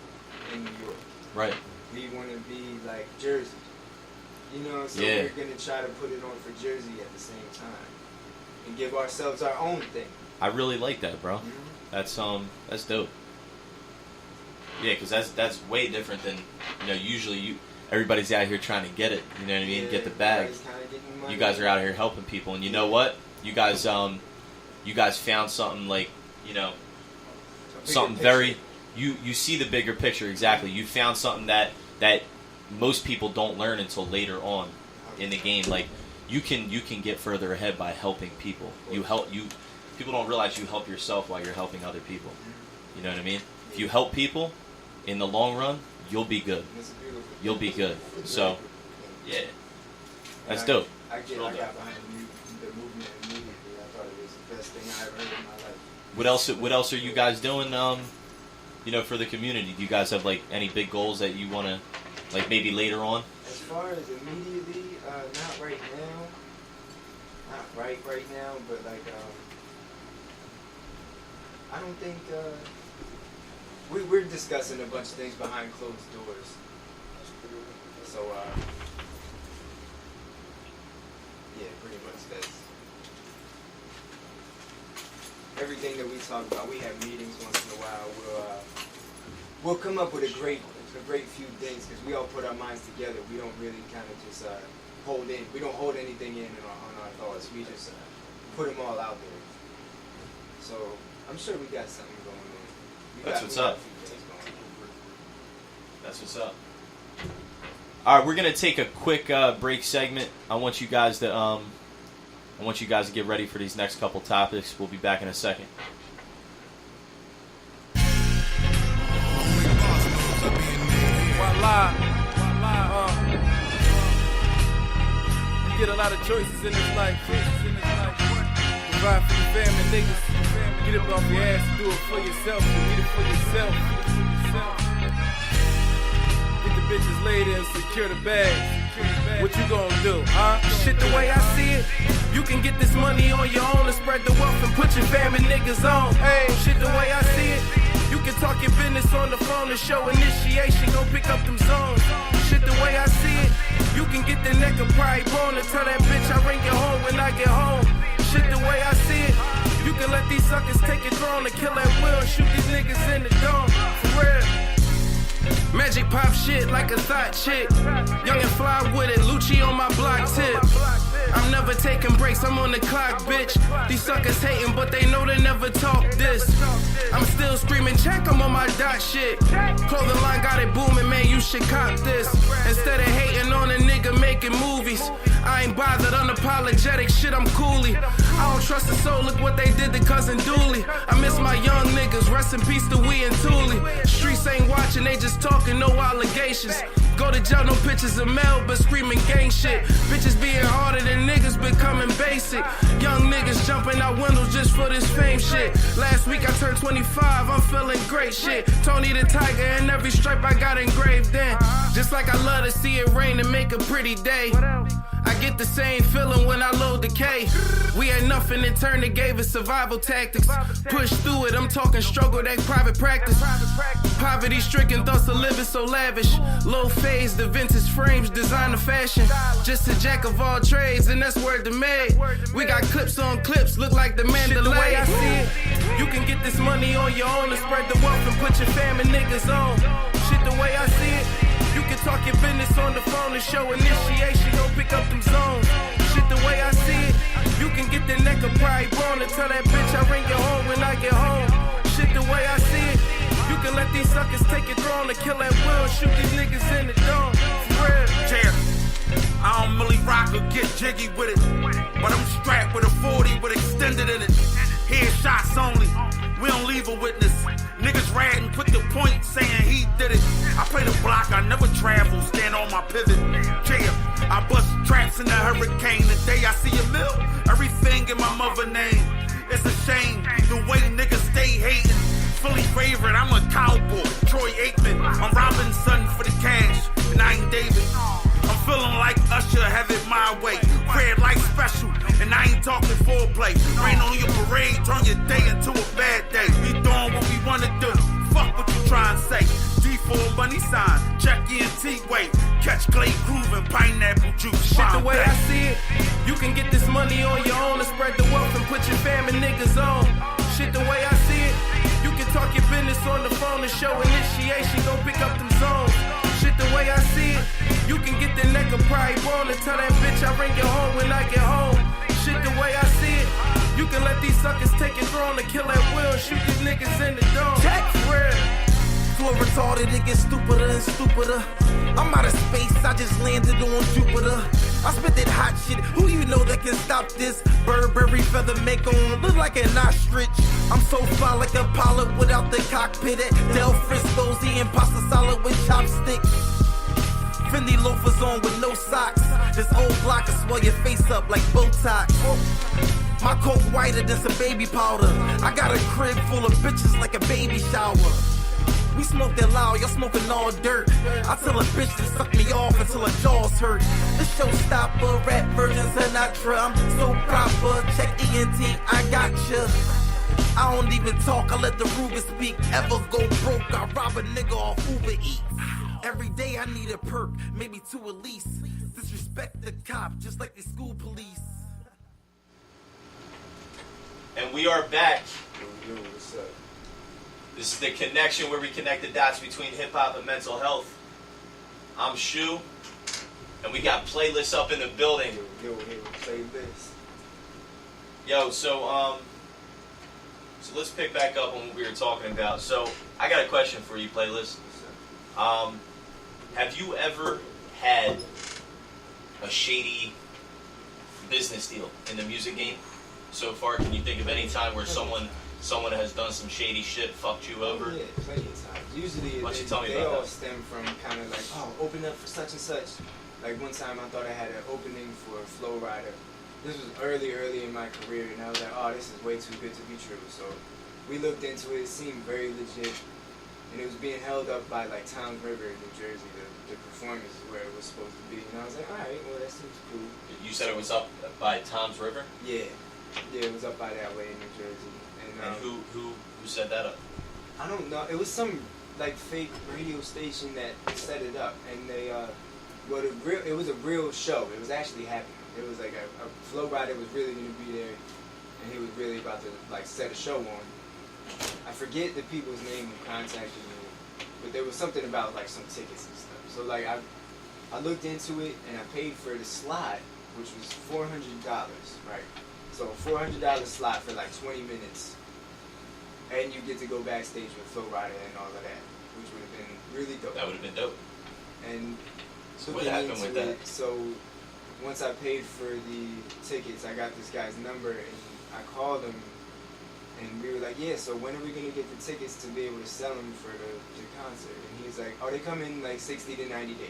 and New York.
Right.
We want to be like Jersey. So we're going to try to put it on for Jersey at the same time and give ourselves our own thing.
I really like that, bro.
Mm-hmm.
That's dope. Yeah, because that's way different than, usually everybody's out here trying to get it, you know what I mean, get the bag. You guys are out here helping people, and you know what? You guys found something like, something very, you see the bigger picture, exactly. You found something that most people don't learn until later on in the game. Like you can get further ahead by helping people. People don't realize you help yourself while you're helping other people. You know what I mean? If you help people in the long run, you'll be good. You'll be good. So yeah, that's dope.
I got behind the movement immediately. I thought it was the best thing I ever heard in my life.
What else are you guys doing for the community? Do you guys have like any big goals that you want to, like maybe later on?
As far as immediately, not right now. Not right now, but like, I don't think, we're discussing a bunch of things behind closed doors. So, yeah, pretty much that's everything that we talk about. We have meetings once in a while. We'll come up with a great few things because we all put our minds together. We don't really kind of just hold in. We don't hold anything in on our thoughts. We just put them all out there. So I'm sure we got something going on.
That's what's up. That's what's up. All right, we're gonna take a quick break segment. I want you guys to get ready for these next couple topics. We'll be back in a second.
You get a lot of choices in this life. Provide for your family, niggas. Get up off your ass and do it for yourself. Get it for yourself. Get the bitches laid and secure the bag. What you gonna do, huh? Shit, the way I see it, you can get this money on your own and spread the wealth and put your family niggas on. Hey, shit, the way I see it, you can talk your business on the phone and show initiation. Go pick up them zones. Shit, the way I see it, you can get the neck of pride bone and tell that bitch I bring it home when I get home. Shit, the way I see it, you can let these suckers take your throne and kill that will and shoot these niggas in the dome. For real. Magic pop shit like a thought chick. Young and fly with it, Lucci on my block tip. I'm never taking breaks, I'm on the clock, bitch. These suckers hating, but they know they never talk this. I'm still screaming, check, I'm on my dot shit. Clothing line got it booming, man, you should cop this. Instead of hating on a nigga making movies, I ain't bothered, unapologetic, shit, I'm coolie. I don't trust a soul, look what they did to Cousin Dooley. I miss my young niggas, rest in peace to we and Thule. Streets ain't watching, they just talking, no allegations. Go to jail, no pictures of Mel, but screaming gang shit. Bitches being harder than niggas becoming basic. Young niggas jumping out windows just for this fame shit. Last week I turned 25, I'm feeling great shit. Tony the Tiger and every stripe I got engraved in. Just like I love to see it rain and make a pretty day. I get the same feeling when I load the K. We had nothing in turn, they gave us survival tactics. Push through it, I'm talking struggle, that private practice. Poverty stricken, thoughts of living so lavish. Low phase, the vintage frames, designer fashion. Just a jack of all trades, and that's word to made. We got clips on clips, look like the Mandalay. Shit, the way I see it, you can get this money on your own and spread the wealth and put your fam and niggas on. Shit, the way I see it, you can talk your business on the phone and show initiation, go pick up them zones. Shit, the way I see it, you can get the neck of pride bone and tell that bitch I bring you home when I get home. Shit, the way I see it, you can let these suckers take your throne and kill that will, shoot these niggas in the dome. For real.
Yeah, I don't really rock or get jiggy with it, but I'm strapped with a 40 with extended in it. Headshots only, we don't leave a witness. Niggas ratting, put the point saying he did it. I play the block, I never travel, stand on my pivot. Yeah, I bust traps in the hurricane. The day I see a mill, everything in my mother name. It's a shame, the way niggas stay hating. Fully favorite, I'm a cowboy, Troy Aikman. I'm Robinson for the cash, and I ain't David. I'm feeling like Usher, have it my way. Red light special, and I ain't talking foreplay. Rain on your parade, turn your day into a bad day. We doing what we wanna do, fuck what you try and say. D4 money sign, check in T-way. Catch Glade Groove and pineapple juice.
Shit, the way I see it, you can get this money on your own and spread the wealth and put your fam and niggas on. Shit, the way I see it, you can talk your business on the phone and show initiation, go pick up them zones. Shit, the way I see it, you can get the neck of pride bone and tell that bitch I bring you home when I get home. Shit, the way I see it, you can let these suckers take your throne and kill that will and shoot these niggas in the dome.
Check.
Real.
Flow retarded, it gets stupider and stupider. I'm out of space, I just landed on Jupiter. I spit that hot shit, who you know that can stop this? Burberry feather make on, look like an ostrich. I'm so fly like a pilot without the cockpit. At Del Frisco's, the imposter solid with chopsticks. Fendi loafers on with no socks. This old block will swell your face up like Botox. My coke whiter than some baby powder. I got a crib full of bitches like a baby shower. We smoke that loud, y'all smoking all dirt. I tell a bitch to suck me off until her jaws hurt. The showstopper, rap version Sinatra. I'm so proper, check ENT, I gotcha. I don't even talk, I let the Ruger speak. Ever go broke, I rob a nigga off Uber Eats. Every day I need a perk, maybe two at least. Disrespect the cop, just like the school police.
And we are back.
Yo, what's up?
This is the connection where we connect the dots between hip-hop and mental health. I'm Shu, and we got playlists up in the building.
Yo, play this.
Yo, so let's pick back up on what we were talking about. So I got a question for you, playlist. Have you ever had a shady business deal in the music game so far? Can you think of any time where someone has done some shady shit, fucked you over?
Yeah, plenty of times. Usually
Why don't you tell me
they
about
all
that?
stem from kind of like, oh, open up for such and such. Like one time I thought I had an opening for Flow Rider. This was early in my career, and I was like, oh, this is way too good to be true. So we looked into it. It seemed very legit. And it was being held up by like Toms River in New Jersey. The performance is where it was supposed to be. And I was like, alright, well that seems cool.
You said it was up by Toms River?
Yeah, it was up by that way in New Jersey.
And who set that up?
I don't know. It was some like fake radio station that set it up, and they it was a real show. It was actually happening. It was like a Flow Rider was really going to be there, and he was really about to like set a show on. I forget the people's name who contacted me, but there was something about like some tickets and stuff. So like I looked into it and I paid for the slot, which was $400, right? So a $400 slot for like 20 minutes, and you get to go backstage with Flow Rider and all of that, which would have been really dope.
That would have been dope.
And
So what happened with that?
So once I paid for the tickets, I got this guy's number and I called him, and we were like, yeah, so when are we going to get the tickets to be able to sell them for the concert? And he's was like, oh, they come in like 60 to 90 days.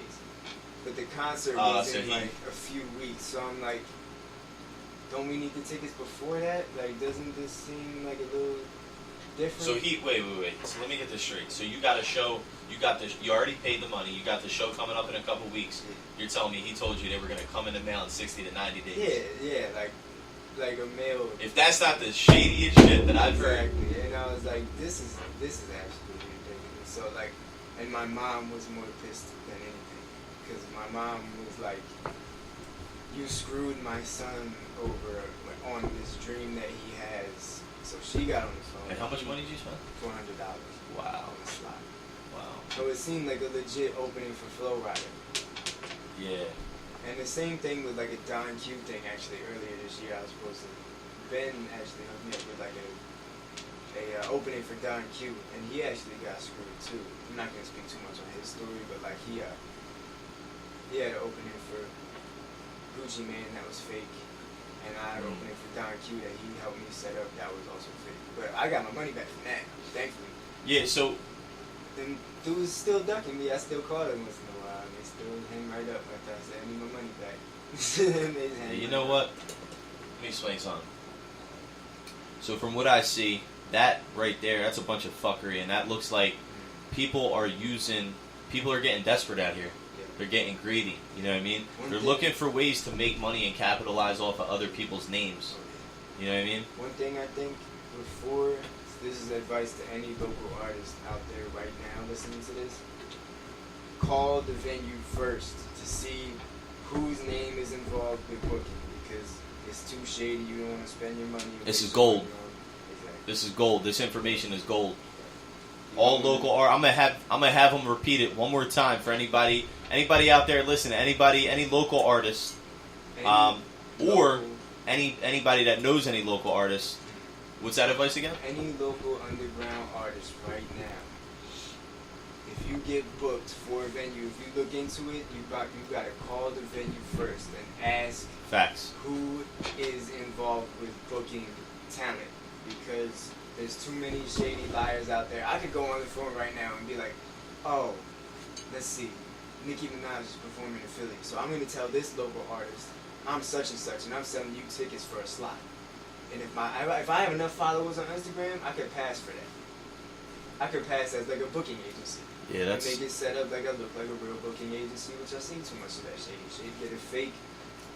But the concert
Oh,
was
so
in
he-
like a few weeks. So I'm like, don't we need the tickets before that? Like, doesn't this seem like a little different?
So wait. So let me get this straight. So you got a show. You already paid the money. You got the show coming up in a couple weeks. You're telling me he told you they were gonna come in the mail in 60 to 90 days.
Yeah, like a mail.
If that's not the shadiest shit that I've heard.
Exactly, and I was like, this is absolutely ridiculous. So like, and my mom was more pissed than anything, because my mom was like, you screwed my son over on this dream that he has. So she got on the phone.
And how much money did you spend?
$400
Wow.
on the slot.
Wow.
So it seemed like a legit opening for Flow Rider.
Yeah.
And the same thing with like a Don Q thing actually earlier this year. I was supposed to, Ben actually hooked me up with like a opening for Don Q, and he actually got screwed too. I'm not gonna speak too much on his story, but like he had an opening for Gucci Mane that was fake, and I had an opening for Don Q that he helped me set up that was also fake. But I got my money back from that, thankfully.
Yeah. So
Them dudes still ducking me. I still call them once in a while. They still hang right up after I say I need my money back. They just hang
you
right
know
up.
what? Let me explain something. So from what I see, that right there, that's a bunch of fuckery, and that looks like people are getting desperate out here.
Yeah.
They're getting greedy. You know what I mean?
One
They're
thing-
looking for ways to make money and capitalize off of other people's names. You know what I mean?
One thing I think before, this is advice to any local artist out there right now listening to this, call the venue first to see whose name is involved with booking, because it's too shady. You don't want to spend your money. and
This
waste
is
your
gold.
money on- Exactly.
This is gold. This information is gold.
You
All
don't wanna-
local art. I'm gonna have them repeat it one more time for anybody out there listening. Any local artists,
any
or
local-
anybody that knows any local artists. What's that advice again?
any local underground artist right now, if you get booked for a venue, if you look into it, you got to call the venue first and ask
Facts.
who is involved with booking talent, because there's too many shady liars out there. I could go on the phone right now and be like, oh, let's see, Nicki Minaj is performing in Philly, so I'm going to tell this local artist I'm such and such, and I'm selling you tickets for a slot. And if I have enough followers on Instagram, I could pass for that. I could pass as like a booking agency.
Yeah,
And
that's
they get set up like I look like a real booking agency, which I seen too much of that shady shit. Get a fake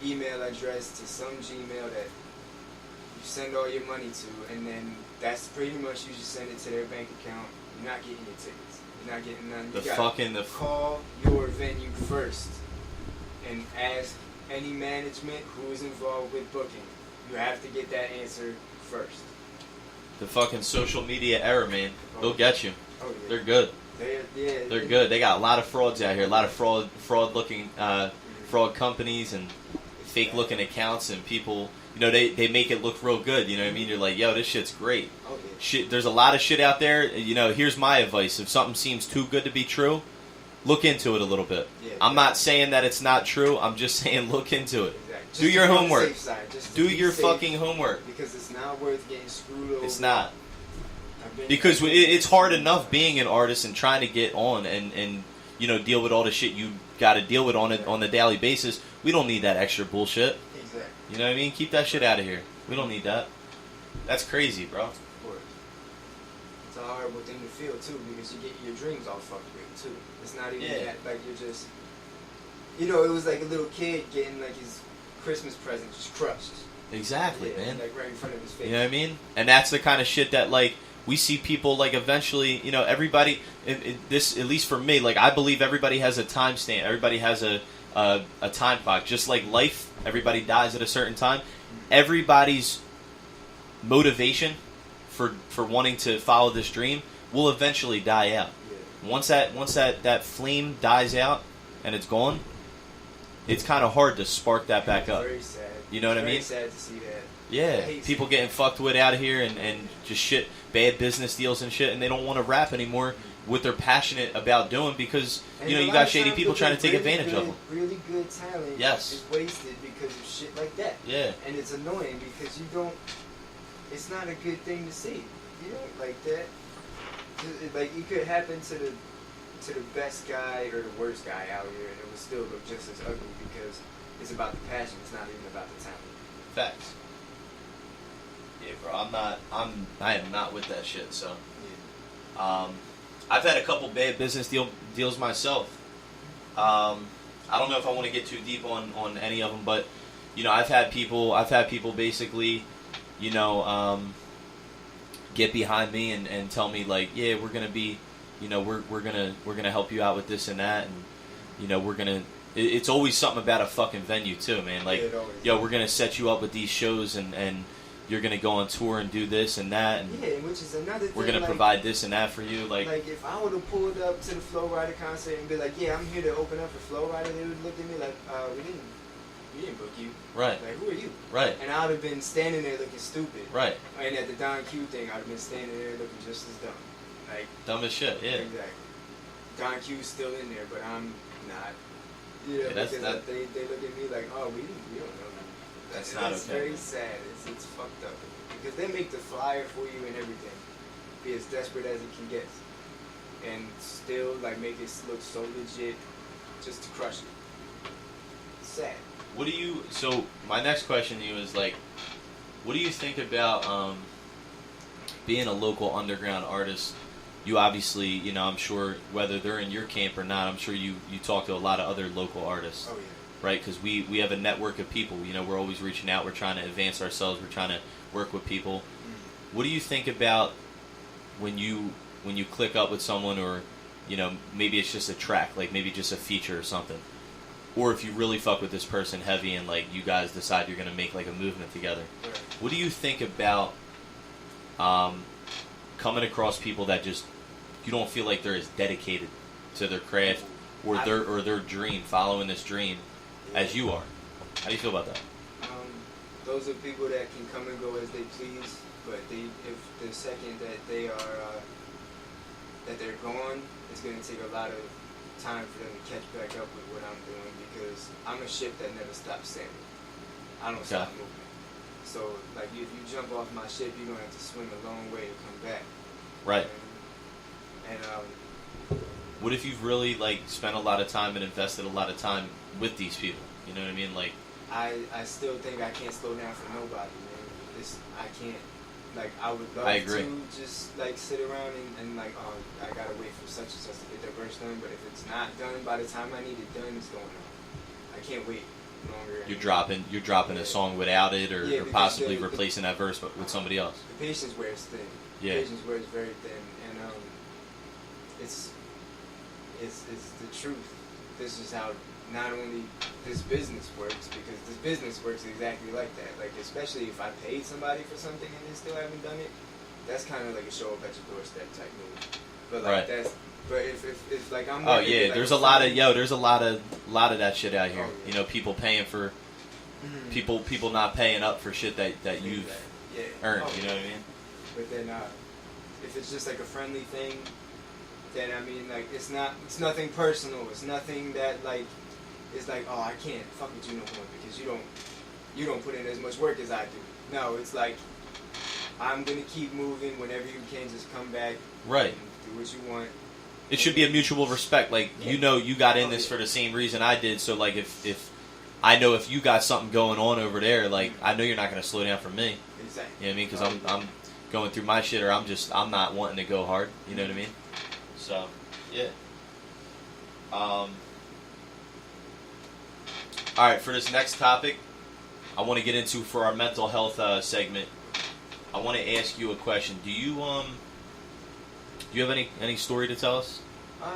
email address to some Gmail that you send all your money to, and then that's pretty much you just send it to their bank account. You're not getting your tickets. You're not getting none. You gotta call your venue first and ask any management who is involved with booking. You have to get that answer first.
the fucking social media era, man. They'll get you.
Oh yeah.
They're good.
They're
They're good. They got a lot of frauds out here. A lot of fraud companies and fake looking accounts, and people. You know, they make it look real good. You know what I mean? You're like, yo, this shit's great.
Oh yeah.
Shit, there's a lot of shit out there. You know, here's my advice: if something seems too good to be true, look into it a little bit.
Yeah,
I'm not saying that it's not true. I'm just saying look into it.
Exactly. Just
Do
to
your
be on the
homework.
safe side, just to
Do
be
your
safe,
fucking homework.
because it's not worth getting screwed over.
It's not.
I've been-
Because it's hard enough being an artist and trying to get on and you know, deal with all the shit you got to deal with on the daily basis. We don't need that extra bullshit.
Exactly.
You know what I mean? Keep that shit out of here. We don't need that. That's crazy, bro.
Of course. It's a horrible thing to feel too, because you get your dreams all fucked with too. It's not even
Yeah.
that, like you're just, you know, it was like a little kid getting like his Christmas present just crushed.
Exactly,
Yeah,
man.
like right in front of his face.
You know what I mean? And that's the kind of shit that, like, we see people, like, eventually, you know, everybody, this, at least for me, like, I believe everybody has a time stamp. Everybody has a time clock. Just like life, everybody dies at a certain time. Everybody's motivation for wanting to follow this dream will eventually die out.
Yeah.
Once that flame dies out and it's gone, it's kind of hard to spark that back up.
Very sad.
You know what I
Very
mean?
sad to see that. I
Yeah,
hate
people
seeing
getting
that.
fucked with out of here and just shit, bad business deals and shit, and they don't want to rap anymore what they're passionate about doing because,
And
you know,
a
you
lot
got
of
shady
times
people
the
trying to take
really
advantage of
good-
them.
Really good talent
Yes.
is wasted because of shit like that.
Yeah.
And it's annoying because you don't, it's not a good thing to see. You know, like that. Like it could happen to the to the best guy or the worst guy out here, and it would still look just as ugly because it's about the passion. It's not even about the talent.
Facts. Yeah, bro. I am not with that shit. So, I've had a couple bad business deals myself. I don't know if I want to get too deep on any of them, but you know, I've had people basically, you know, get behind me and tell me like, yeah, we're gonna be, you know, we're gonna help you out with this and that, and you know, we're gonna. It's always something about a fucking venue too, man. Like, yo, we're gonna set you up with these shows, and you're gonna go on tour and do this and that, and
yeah, which is another thing.
We're gonna provide this and that for you, like
if I would have pulled up to the Flow Rider concert and be like, yeah, I'm here to open up for Flow Rider, they would look at me like, we didn't book you.
Right.
Like, who are you?
Right.
And I would have been standing there looking stupid.
Right.
And at the Don Q thing, I'd have been standing there looking just as dumb. Like,
dumb as shit. Yeah.
Exactly. Don Q's still in there, but I'm not.
Yeah,
because they look at me like, oh, we don't know you.
That's not
It's
okay.
very sad. It's fucked up. Because they make the flyer for you and everything. Be as desperate as it can get. And still, like, make it look so legit just to crush it. Sad.
What do you? So my next question to you is like, what do you think about being a local underground artist? You obviously, you know, I'm sure whether they're in your camp or not, I'm sure you talk to a lot of other local artists,
Oh yeah.
right? Because we have a network of people. You know, we're always reaching out. We're trying to advance ourselves. We're trying to work with people. What do you think about when you click up with someone, or you know, maybe it's just a track, like maybe just a feature or something? Or if you really fuck with this person heavy and like you guys decide you're gonna make like a movement together,
Right.
what do you think about coming across people that just you don't feel like they're as dedicated to their craft or their dream, following this dream as you are? How do you feel about that?
Those are people that can come and go as they please, but if the second that they're gone, it's gonna take a lot of time for them to catch back up with what I'm doing, because I'm a ship that never stops sailing. I don't stop moving. So, like, if you jump off my ship, you're gonna have to swim a long way to come back.
Right.
And
what if you've really like spent a lot of time and invested a lot of time with these people? You know what I mean? Like,
I still think I can't slow down for nobody, man. I can't. Like, I would love
I agree.
to just like sit around and like, oh, I gotta wait for such and such to get their verse done. But if it's not done by the time I need it done, it's going on. I can't wait longer.
you're dropping a song without it, or
Yeah, because
possibly
the-
replacing that verse but with somebody else.
The patience wears thin.
Yeah.
The patience wears very thin, and it's the truth. This is how not only this business works, because this business works exactly like that. Like, especially if I paid somebody for something and they still haven't done it, that's kind of like a show up at your doorstep type move. But like
Right.
but if like I'm.
Oh
working
yeah,
with, like,
there's a lot of that shit out here.
Oh, yeah.
You know, people paying for
Mhm.
people not paying up for shit that you've
Yeah.
earned.
Oh,
You know what I mean?
But then, if it's just like a friendly thing, then I mean, like, it's nothing personal. It's nothing that like, it's like, oh, I can't fuck with you no more because you don't put in as much work as I do. No, it's like, I'm gonna keep moving. Whenever you can, just come back.
Right.
And do what you want.
It should be a mutual respect. Like, you know, you got in this for the same reason I did. So like, if I know if you got something going on over there, like, I know you're not gonna slow down for me.
Exactly.
You know what I mean? Because I'm going through my shit, or I'm not wanting to go hard. You know what I mean? So, yeah. All right, for this next topic, I want to get into, for our mental health segment, I want to ask you a question. Do you have any story to tell us?
As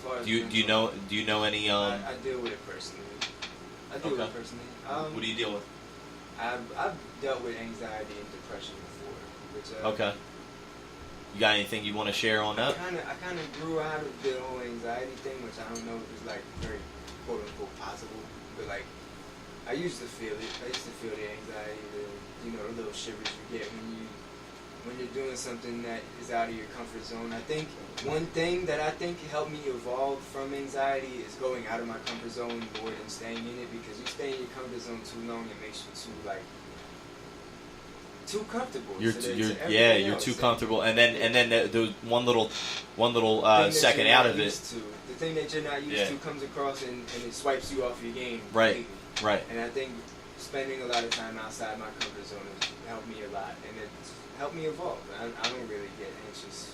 far as
Do you know any
I deal with it personally.
Okay. What do you deal with?
I've dealt with anxiety and depression before, which
Okay. You got anything you want to share on that?
I kind of grew out of the whole anxiety thing, which I don't know if it's like very quote unquote possible, but like I used to feel it. I used to feel the anxiety, the little shivers you get when you're doing something that is out of your comfort zone. I think one thing that I think helped me evolve from anxiety is going out of my comfort zone more than staying in it, because you stay in your comfort zone too long, it makes you too like too comfortable.
You're
to
you're
everything
you're
else.
too comfortable, and then the one little
Thing that
second
you're
out
not
of it.
used to. The thing that you're not used
Yeah.
to comes across and it swipes you off your game.
Right.
completely.
Right.
And I think spending a lot of time outside my comfort zone has helped me a lot, and it's helped me evolve. I don't really get anxious.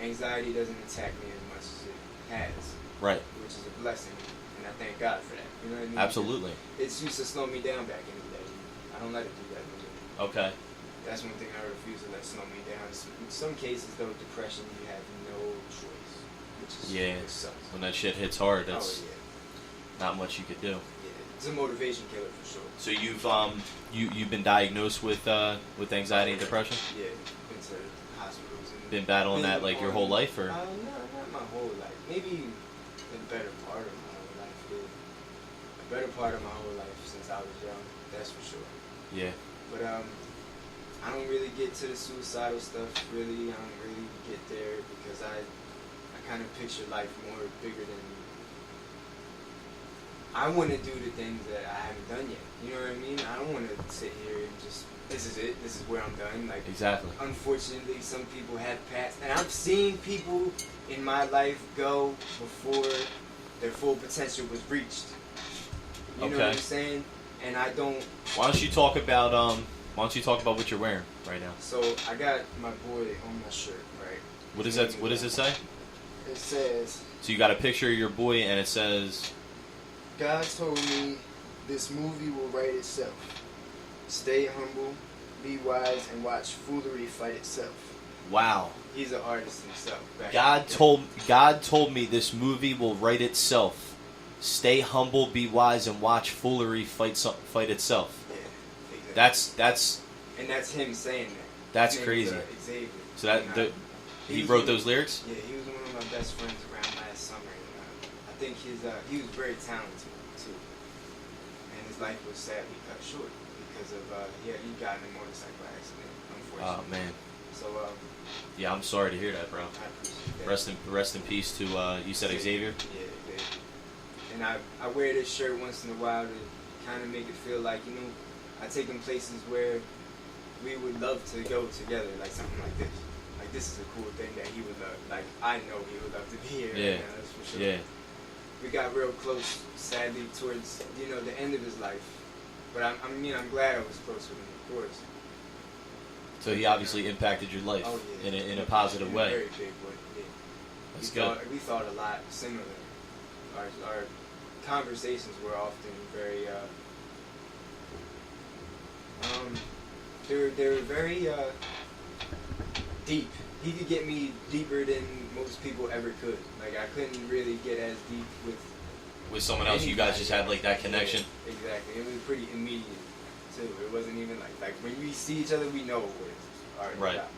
Anxiety doesn't attack me as much as it has,
Right.
which is a blessing, and I thank God for that. You know what I mean?
Absolutely.
It's used to slow me down back in the day. I don't let it do that no more.
Okay.
That's one thing I refuse to let slow me down. In some cases, though, depression, you have no choice, which is
Yeah.
which sucks.
When that shit hits hard, that's
Oh
not much you could do.
yeah, it's a motivation killer for sure.
So you've been diagnosed with anxiety and depression?
Yeah, been to hospitals and
Been battling
been
that like your
on-
whole life, or?
No, not my whole life. Maybe the better part of my whole life. Yeah. A better part of my whole life since I was young. That's for sure.
Yeah.
But I don't really get to the suicidal stuff. Really, I don't really get there because I kind of picture life more bigger than. I want to do the things that I haven't done yet. You know what I mean? I don't want to sit here and just, this is it, this is where I'm done. Like,
Exactly.
unfortunately, some people have passed, and I've seen people in my life go before their full potential was reached. You know what I'm
Okay.
saying? And I don't.
Why don't you talk about what you're wearing right now?
So I got my boy on my shirt, right?
What is that? What does it say?
It says,
So you got a picture of your boy, and it says,
God told me this movie will write itself. Stay humble, be wise, and watch foolery fight itself.
"Wow,
He's an artist himself. back in
God
the day.
told me this movie will write itself. Stay humble, be wise, and watch foolery fight itself."
Yeah, exactly.
That's
And that's him saying that.
That's
His name
crazy.
is, Xavier.
so that
And,
the, he
was
wrote
one-
those lyrics.
Yeah, he was one of my best friends around last summer. And, I think he was very talented too, and his life was sadly cut short because of he got in a motorcycle accident,
Oh
unfortunately.
man,
So
yeah, I'm sorry to hear that, bro.
I appreciate that.
Rest in peace to you said Xavier.
Yeah, Xavier. And I wear this shirt once in a while to kind of make it feel like, you know, I take him places where we would love to go together, like something like this. Like, this is a cool thing that he would love. Like, I know he would love to be here.
Yeah.
Right now, that's for sure.
Yeah,
We got real close, sadly, towards, you know, the end of his life. But I'm glad I was close with him, of course.
so he obviously impacted your life
Oh, yeah.
in a positive
In
way.
a very big way, yeah.
That's
we
good.
We thought a lot similar. Our conversations were often very they were very deep. He could get me deeper than most people ever could. Like, I couldn't really get as deep with
With someone else, you guys just had like that connection.
Yeah, exactly. It was pretty immediate too. It wasn't even like when we see each other, we know what it's already
Right.
about.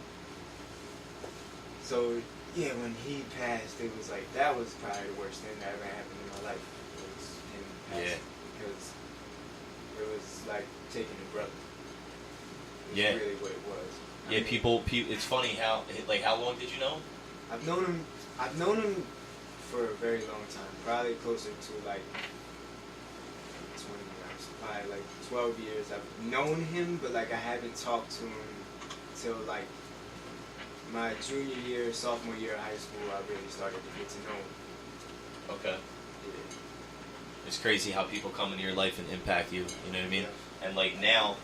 So yeah, when he passed, it was like that was probably the worst thing that ever happened in my life. Was him passing, because it was like taking a brother. It's
Yeah.
really what it was. I
Yeah,
mean,
people. It's funny how long did you know him?
I've known him for a very long time. Probably closer to like 20 years. Probably like 12 years. I've known him, but like I haven't talked to him till like my junior year, sophomore year of high school. I really started to get to know him.
Okay.
Yeah.
It's crazy how people come into your life and impact you. You know what I mean?
Yeah.
And like now,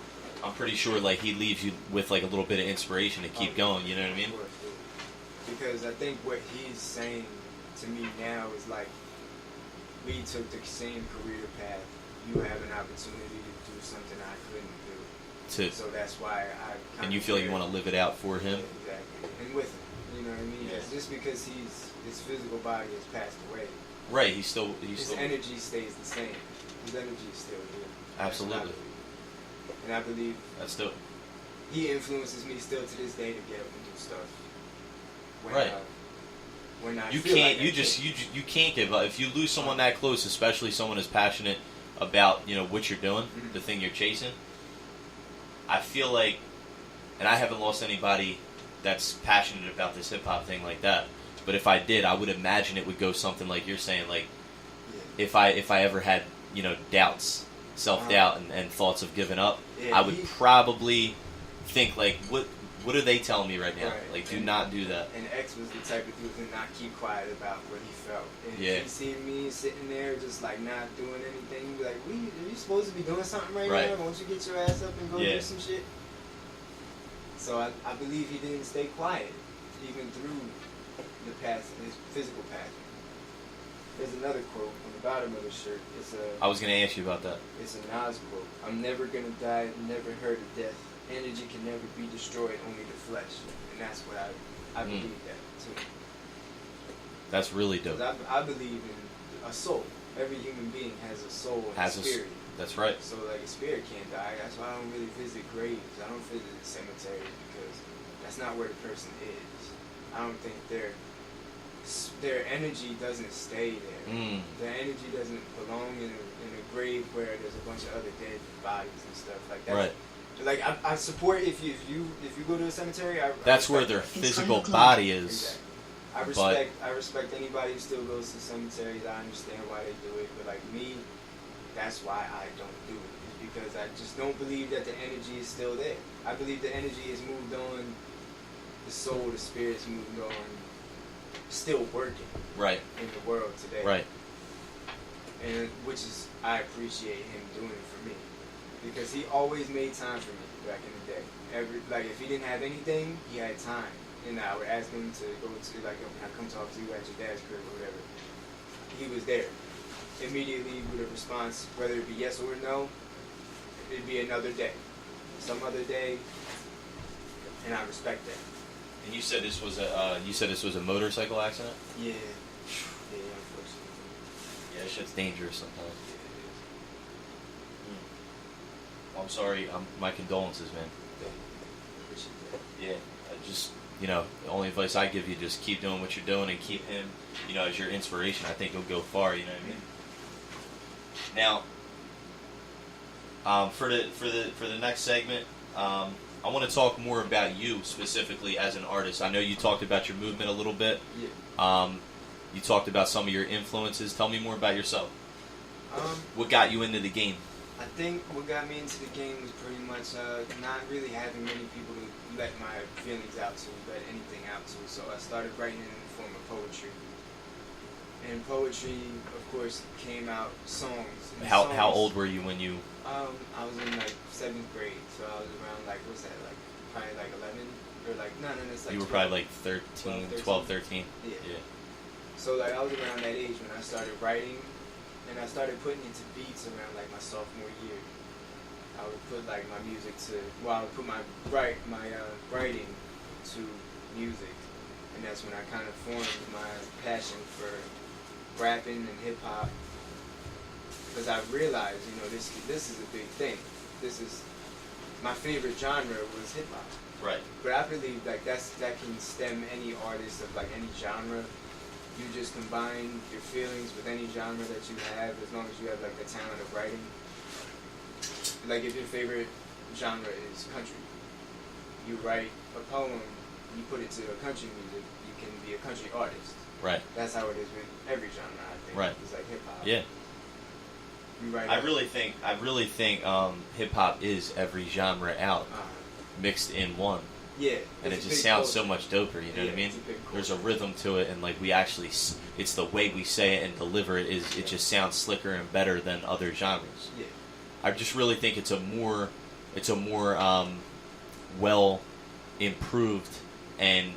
I'm pretty sure like he leaves you with like a little bit of inspiration to keep going. You know what I mean?
Of course, yeah. Because I think what he's saying to me now is like, we took the same career path. You have an opportunity to do something I couldn't do. So that's why I.
And you feel you want to live it out for him?
Yeah, exactly. And with him, you know what I mean?
Yeah.
It's just because his physical body has passed away,
Right. He's still.
his energy stays the same. His energy is still here. That's what I
Absolutely.
believe. And I believe
That's still.
he influences me still to this day to get up and do stuff. When,
Right.
When I
You
feel
can't.
like I
You can't give up if you lose someone that close, especially someone as passionate about what you're doing,
Mhm.
the thing you're chasing. I feel like, and I haven't lost anybody that's passionate about this hip hop thing like that. But if I did, I would imagine it would go something like you're saying. Like
Yeah.
if I ever had doubts, self doubt, and thoughts of giving up,
Yeah,
I would probably think like, what are they telling me right now?
Right.
Like, do not do that.
And X was the type of dude to not keep quiet about what he felt. And
Yeah.
if he seen me sitting there just like not doing anything, he'd be like, are you supposed to be doing something right
Right.
now? Why don't you get your ass up and go
Yeah.
do some shit? So I believe he didn't stay quiet, even through his physical past. There's another quote on the bottom of the shirt.
I was gonna ask you about that.
It's a Nas quote. I'm never gonna die, never heard of death. Energy can never be destroyed, only the flesh. And that's what I believe that too.
That's really dope.
'Cause I believe in a soul. Every human being has a soul and
Has
a
a
spirit.
That's right.
So like a spirit can't die. That's why I don't really visit graves. I don't visit cemeteries because that's not where the person is. I don't think their energy doesn't stay there. Their energy doesn't belong in a grave where there's a bunch of other dead bodies and stuff like that.
Right.
Like I support if you go to a cemetery.
That's
I
where
respect
their
that.
physical body is.
Exactly. I respect anybody who still goes to cemeteries. I understand why they do it, but like me, that's why I don't do it. It's because I just don't believe that the energy is still there. I believe the energy has moved on. The soul, the spirit's moved on. Still working.
Right.
In the world today.
Right.
And which is I appreciate him doing it for me because he always made time for me back in the day. Like if he didn't have anything, he had time. And I would ask him to go to, like, when I come talk to you at your dad's crib or whatever. He was there. Immediately with a response, whether it be yes or no, it'd be another day. Some other day, and I respect that.
And you said this was a motorcycle accident?
Yeah. Yeah, unfortunately.
Yeah, that shit's dangerous sometimes.
Yeah, it is.
Well, I'm sorry. My condolences, man.
Thank you. Appreciate that.
Yeah. The only advice I give you, just keep doing what you're doing and keep him, as your inspiration. I think he'll go far. You know what I mean? Now, for the next segment, I want to talk more about you specifically as an artist. I know you talked about your movement a little bit.
Yeah.
You talked about some of your influences. Tell me more about yourself. What got you into the game?
I think what got me into the game was pretty much not really having many people to let my feelings out to, let anything out to. So I started writing in the form of poetry. And poetry, of course, came out songs. And
How old were you when you...
I was in like 7th grade, so I was around like, what's that, like probably like 11? Or like, no, it's like
You were
12.
probably like 12, 13?
Yeah.
Yeah.
So like I was around that age when I started writing, and I started putting it to beats around like my sophomore year. I would put like my music to, I would put my writing to music, and that's when I kind of formed my passion for rapping and hip hop. Because I realized, this is a big thing. This is my favorite genre was hip hop.
Right.
But I believe like that can stem any artist of like any genre. You just combine your feelings with any genre that you have, as long as you have like the talent of writing. Like if your favorite genre is country, you write a poem, you put it to a country music, you can be a country artist.
Right.
That's how it is with every genre, I think.
Right.
It's like hip hop.
Yeah.
You write.
I really think hip hop is every genre out mixed in one.
Yeah.
And it
it's a
just
big
sounds
culture.
so much doper, you know what I mean?
It's a big
There's a
culture.
rhythm to it, and like we actually, it's the way we say it and deliver it it just sounds slicker and better than other genres.
Yeah.
I just really think it's a more well improved and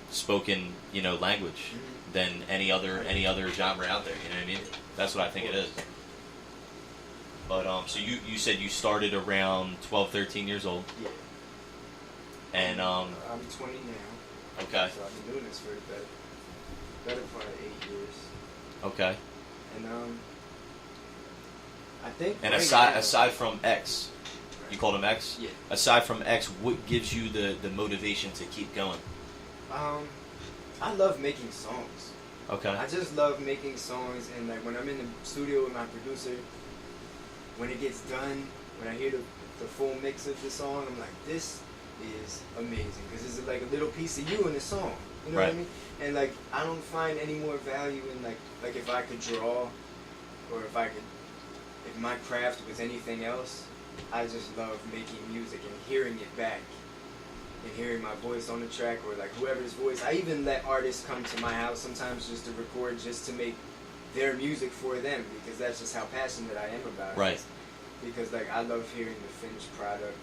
spoken language than any other genre out there. You know what I mean? That's what I think it is. But so you said you started around 12, 13 years old.
Yeah.
And
I'm 20 now.
okay.
So I've been doing this for the better part of 8 years.
Okay.
And I think.
And
right
aside from X, you called him X?
Yeah.
Aside from X, what gives you the motivation to keep going?
I love making songs.
Okay.
I just love making songs, and like when I'm in the studio with my producer, when it gets done, when I hear the full mix of the song, I'm like, this is amazing, because it's like a little piece of you in the song. You know what I
Right.
mean? And like I don't find any more value in like if I could draw, or if my craft was anything else, I just love making music and hearing it back. And hearing my voice on the track, or like whoever's voice. I even let artists come to my house sometimes just to record, just to make their music for them, because that's just how passionate I am about it.
Right.
Because like I love hearing the finished product.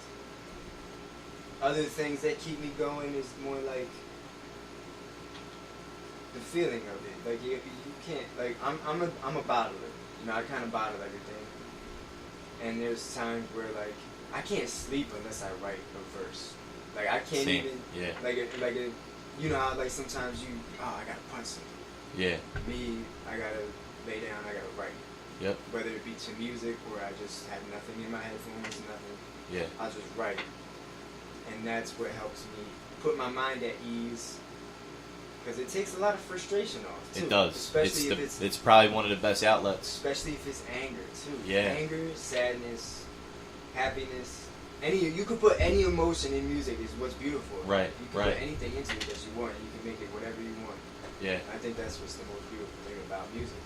Other things that keep me going is more like the feeling of it. Like you can't, like I'm a bottler. You know, I kind of bottle everything. And there's times where like I can't sleep unless I write a verse. Like I can't
Same.
even.
Yeah.
You know how like sometimes I gotta punch something.
Yeah.
Me, I gotta lay down. I gotta write.
Yep.
Whether it be to music or I just have nothing in my headphones, nothing.
Yeah.
I'll just write. And that's what helps me put my mind at ease. Because it takes a lot of frustration off, too.
It does.
Especially
It's probably one of the best outlets.
especially if it's anger, too.
Yeah.
Anger, sadness, happiness. You could put any emotion in music is what's beautiful.
Right,
You can
right.
put anything into it that you want, and you can make it whatever you want.
Yeah.
I think that's what's the most beautiful thing about music,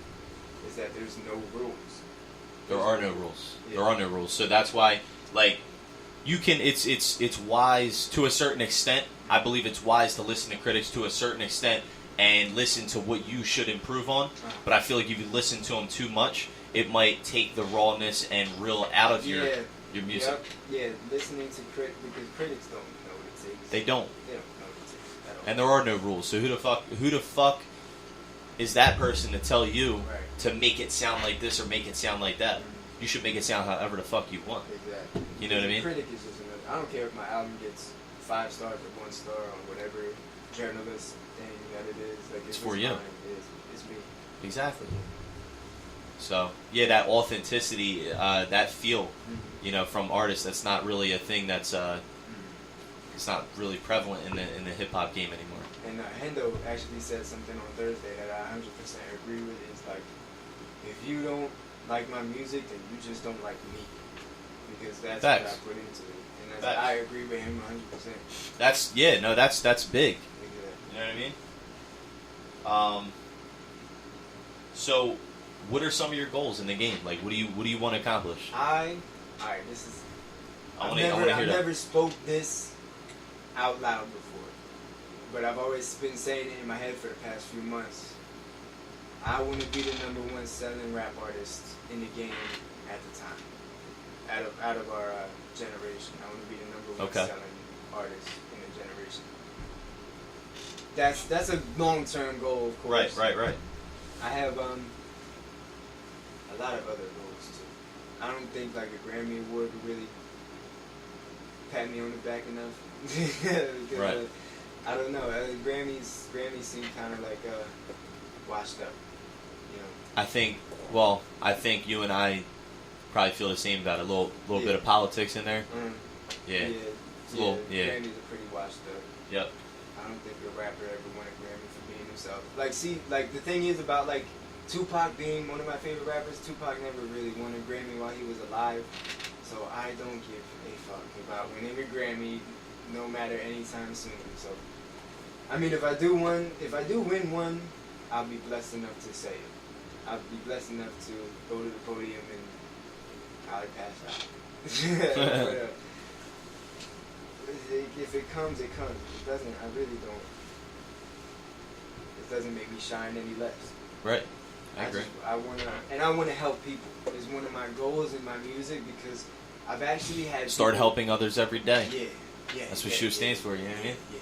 is that there's no rules.
There are no rules.
Yeah.
There are no rules. So that's why, like, you can. It's wise to a certain extent. I believe it's wise to listen to critics to a certain extent and listen to what you should improve on. But I feel like if you listen to them too much, it might take the rawness and real out of your music.
Yep. Yeah, listening to critics, because critics don't know what it takes.
They don't.
They don't know what it takes at all.
And there are no rules. So who the fuck is that person to tell you
Right.
to make it sound like this or make it sound like that?
Mhm.
You should make it sound however the fuck you want.
Exactly.
You know what I mean?
A critic is just another. I don't care if my album gets 5 stars or 1 star on whatever journalist thing that it is. Like
It's
it's
for
just
you.
mine. It's me.
Exactly. So yeah, that authenticity, that feel,
Mm-hmm.
you know, from artists, that's not really a thing that's
Mm-hmm.
it's not really prevalent in the hip hop game anymore.
And Hendo actually said something on Thursday that I 100% agree with. It's like, if you don't like my music, then you just don't like me. Because that's
Facts.
what I put into it. And that's,
Facts.
I agree with him 100%.
That's big.
Exactly.
You know what I mean? So, what are some of your goals in the game? Like, what do you want to accomplish?
Alright, this is...
I
I've
want to hear that.
never spoke this out loud before, but I've always been saying it in my head for the past few months. I want to be the #1 selling rap artist in the game at the time, out of our generation. I want to be the #1
Okay.
selling artist in the generation. That's a long-term goal, of course.
Right.
I have a lot of other goals too. I don't think like a Grammy Award would really pat me on the back enough. Because,
Right.
I don't know. Grammys seem kind of like washed up. You know.
I think you and I probably feel the same about it. A little
Yeah.
bit of politics in there.
Mm.
Yeah.
Yeah.
a little- yeah.
Grammys are pretty washed up.
Yep.
I don't think a rapper ever won a Grammy for being himself. Like, see, like the thing is about like Tupac being one of my favorite rappers. Tupac never really won a Grammy while he was alive, so I don't give a fuck about winning a Grammy, no matter anytime soon. So, I mean, if I do win one, I'll be blessed enough to say it. I'll be blessed enough to go to the podium and I'll pass out. But, if it comes, it comes. If it doesn't, I really don't. It doesn't make me shine any less.
Right. I agree.
I wanna help people. It's one of my goals in my music because I've actually had
Start
people-
helping others every day.
Yeah.
That's what SHOE stands for, you know what I mean?
Yeah.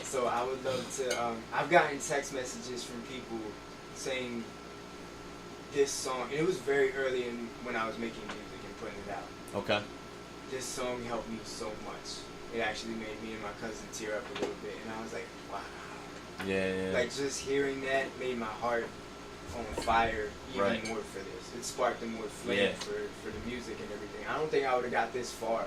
So I would love to. I've gotten text messages from people saying this song, and it was very early in when I was making music and putting it out.
Okay.
This song helped me so much. It actually made me and my cousin tear up a little bit, and I was like, wow.
Yeah.
Like just hearing that made my heart on fire even
Right.
more for this. It sparked a more flame
Yeah.
for the music and everything. I don't think I would have got this far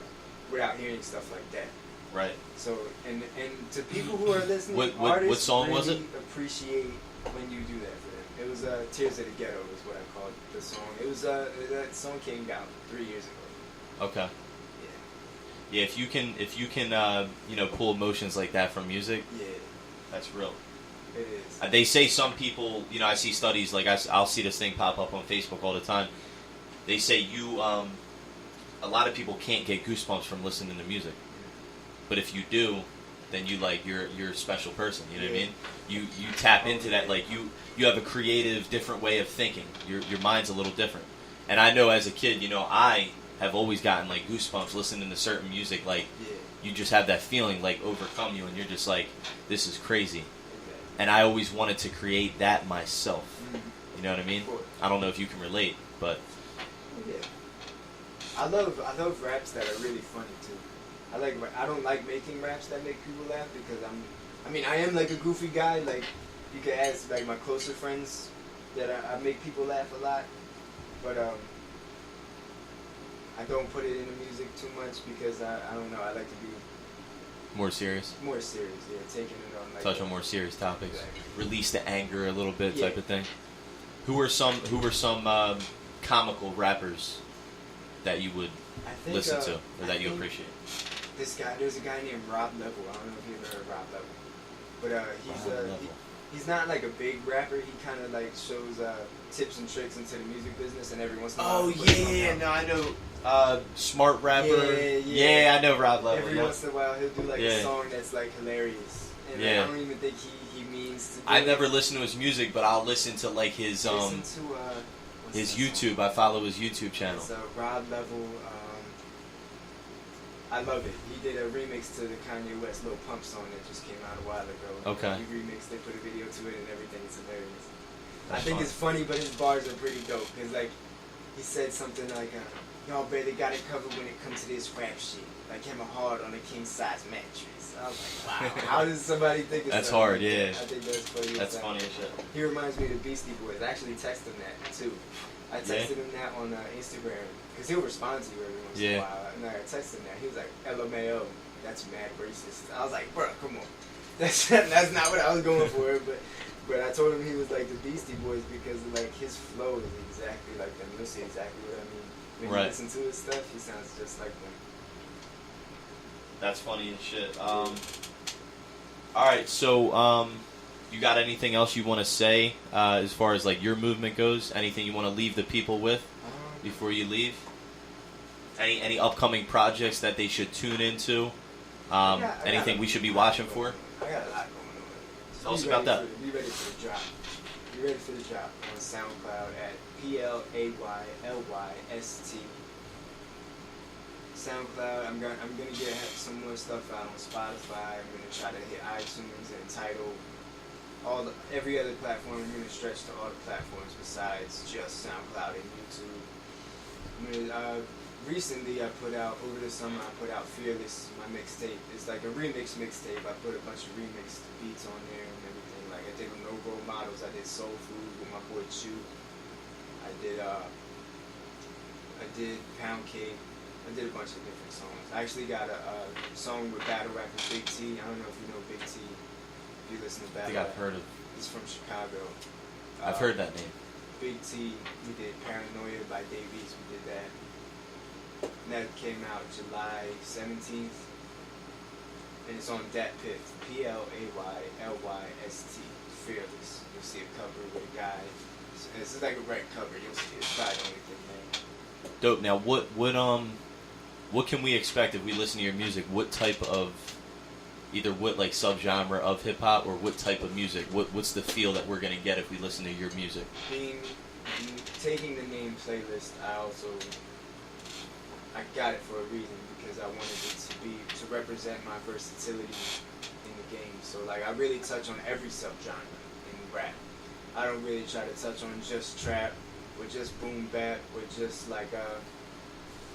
without hearing stuff like that.
Right.
So and to people who are listening,
What
artists
song
really
was it?
appreciate when you do that for them. It was "Tears of the Ghetto" is what I called the song. It was that song came out 3 years ago.
Okay.
Yeah.
Yeah, if you can pull emotions like that from music,
Yeah,
that's real.
it is.
They say some people, I see studies, like I'll see this thing pop up on Facebook all the time. They say a lot of people can't get goosebumps from listening to music, but if you do, then you're a special person. You know what I mean? You tap into that, like you have a creative, different way of thinking. Your mind's a little different. And I know as a kid, I have always gotten like goosebumps listening to certain music. Like you just have that feeling like overcome you, and you're just like, this is crazy. And I always wanted to create that myself. You know what I mean? I don't know if you can relate, but
yeah. I love raps that are really funny too. I don't like making raps that make people laugh because I am like a goofy guy. Like you can ask like my closer friends that I make people laugh a lot, but I don't put it in the music too much because I don't know. I like to be
more serious.
More serious, yeah. Taking it on like
touch on more serious topics.
Exactly.
Release the anger a little bit,
Yeah.
type of thing. Who were some comical rappers that you would
I think,
listen to or
I
that you
think
appreciate?
There's a guy named Rob Level. I don't know if you ever heard of Rob Level, but
Rob Level.
he's not like a big rapper. He kind of like shows tips and tricks into the music business, and every once in a while.
Oh
he puts something
yeah,
out.
no, I know. Smart rapper.
Yeah.
I know Rob Level.
Every
yeah.
once in a while, he'll do like
Yeah.
a song that's like hilarious, and
Yeah.
I don't even think he means to. Do
I
it.
never listened to his music, but I'll listen to like his
Listen to what's
his
that
YouTube.
song?
I follow his YouTube channel.
So Rob Level, I love it. He did a remix to the Kanye West Lil Pump song that just came out a while ago.
Okay.
He remixed it, put a video to it, and everything. It's hilarious.
That's
I think
fun.
it's funny, but his bars are pretty dope. Cause like, he said something like, "Y'all barely got it covered when it comes to this rap shit. Like him hard on a king size mattress." I was like, wow. How does somebody think of
That's
something
hard,
like
yeah.
that? I think that's funny.
That's
as hell.
funny as shit.
He reminds me of the Beastie Boys. I actually texted him that too. I texted him that on Instagram because he'll respond to you every once in a while. And I texted him that. He was like, "LMAO, that's mad racist." I was like, "Bro, come on, that's not what I was going for." But I told him he was like the Beastie Boys because like his flow is exactly like them. You'll see exactly what I mean when
Right.
you listen to his stuff. He sounds just like them.
That's funny as shit. All right, so you got anything else you want to say as far as like your movement goes? Anything you want to leave the people with before you leave? Any upcoming projects that they should tune into?
I got
Anything we should be watching for?
I got a lot going on.
Tell us
Be
about
ready
that.
Be ready for the drop. Be ready for the drop on SoundCloud at PLAYLYST. SoundCloud. I'm gonna get some more stuff out on Spotify. I'm gonna try to hit iTunes and Tidal. Every other platform. I'm gonna stretch to all the platforms besides just SoundCloud and YouTube. Recently, over the summer, I put out Fearless, my mixtape. It's like a remix mixtape. I put a bunch of remixed beats on there and everything. Like I did No Role Models. I did Soul Food with my boy Chew. I did Pound Cake. I did a bunch of different songs. I actually got a song with battle rapper Big T. I don't know if you know Big T. If you listen to
I
battle
think I've
rap.
heard of.
He's from Chicago.
I've heard that name.
Big T. We did Paranoia by Dave East. We did that. And that came out July 17th. And it's on Dat Piff. PLAYLYST. Fearless. You'll see a cover with a guy. It's like a red cover. You'll see it. It's probably the only thing there.
Dope. Now, what can we expect if we listen to your music? What type of, either what like subgenre of hip hop or what type of music? What's the feel that we're gonna get if we listen to your music?
Taking the name Playlist, I got it for a reason because I wanted it to represent my versatility in the game. So like I really touch on every subgenre in rap. I don't really try to touch on just trap or just boom bap or just like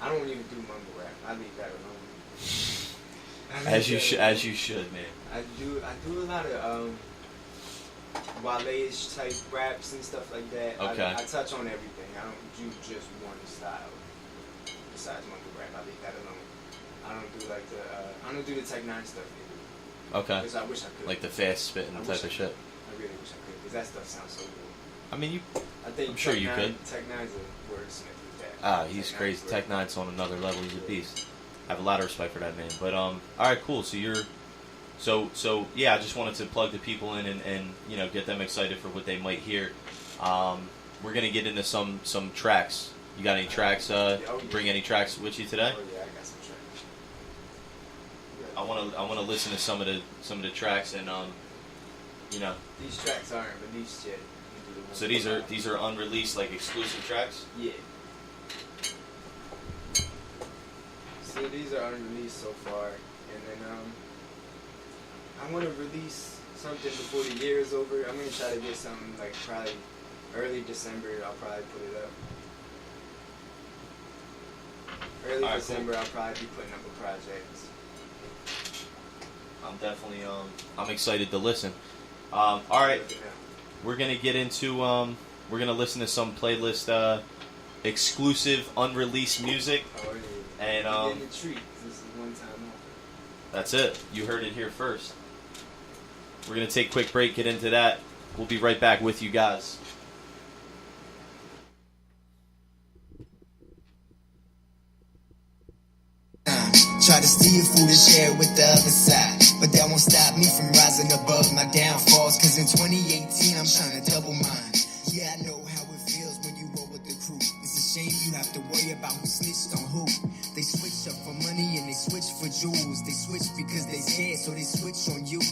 I don't even do mumble rap. I leave that alone.
As you should, man.
I do a lot of Wale-ish type raps and stuff like that.
Okay.
I touch on everything. I don't do just one style. Besides mumble rap, I leave that alone. I don't do the Tech 9 stuff either.
Okay.
Because I wish I could.
Like the fast spitting
I
type
wish
of
I
shit.
could. I really wish I could because that stuff sounds so good.
I mean,
I think
I'm sure
Tech
you
9,
could.
Tech 9's a wordsmith with that.
he's
Tech
crazy.
9's
Tech Nine's on another level. He's a beast. I have a lot of respect for that man. But all right, cool. So you're, so yeah. I just wanted to plug the people in and get them excited for what they might hear. We're gonna get into some tracks You got any tracks? Bring any tracks with you today?
Oh yeah, I got some tracks.
I wanna listen to some of the tracks and you know.
These tracks aren't released yet.
So these are unreleased, like exclusive tracks.
Yeah. So these are unreleased so far, and then I want to release something before the year is over. I'm gonna try to get something like probably early December. I'll probably put it up. Early
Alright,
December,
cool.
I'll probably be putting up a project.
I'm definitely I'm excited to listen. All right, we're gonna get into we're gonna listen to some playlist exclusive unreleased music,
Oh yeah.
and
You're getting a treat. This is one time off.
that's it. You heard it here first. We're gonna take a quick break, get into that. We'll be right back with you guys.
Try to steal food and share it with the other side, but that won't stop me from rising above my downfalls. Cause in 2018 I'm trying to double mine. Yeah, I know how it feels when you roll with the crew. It's a shame you have to worry about who snitched on who. They switch up for money and they switch for jewels. They switch because they scared, so they switch on you.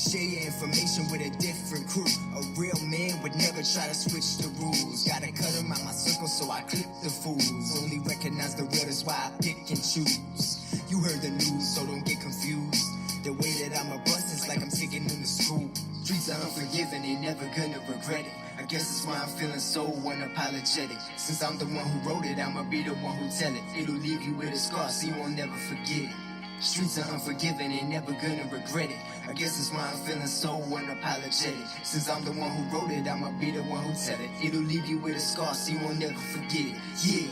Share your information with a different crew. A real man would never try to switch the rules. Gotta cut them out my circle, so I clip the fools. Only recognize the real, that's why I pick and choose. You heard the news, so don't get confused. The way that I'm a bust is like I'm taking them to school. Streets are unforgiving, they never gonna regret it. I guess that's why I'm feeling so unapologetic. Since I'm the one who wrote it, I'ma be the one who tell it. It'll leave you with a scar, so you won't never forget it. Streets are unforgiving, they never gonna regret it. I guess that's why I'm feeling so unapologetic. Since I'm the one who wrote it, I'ma be the one who tell it. It'll leave you with a scar, so you won't never forget it. Yeah.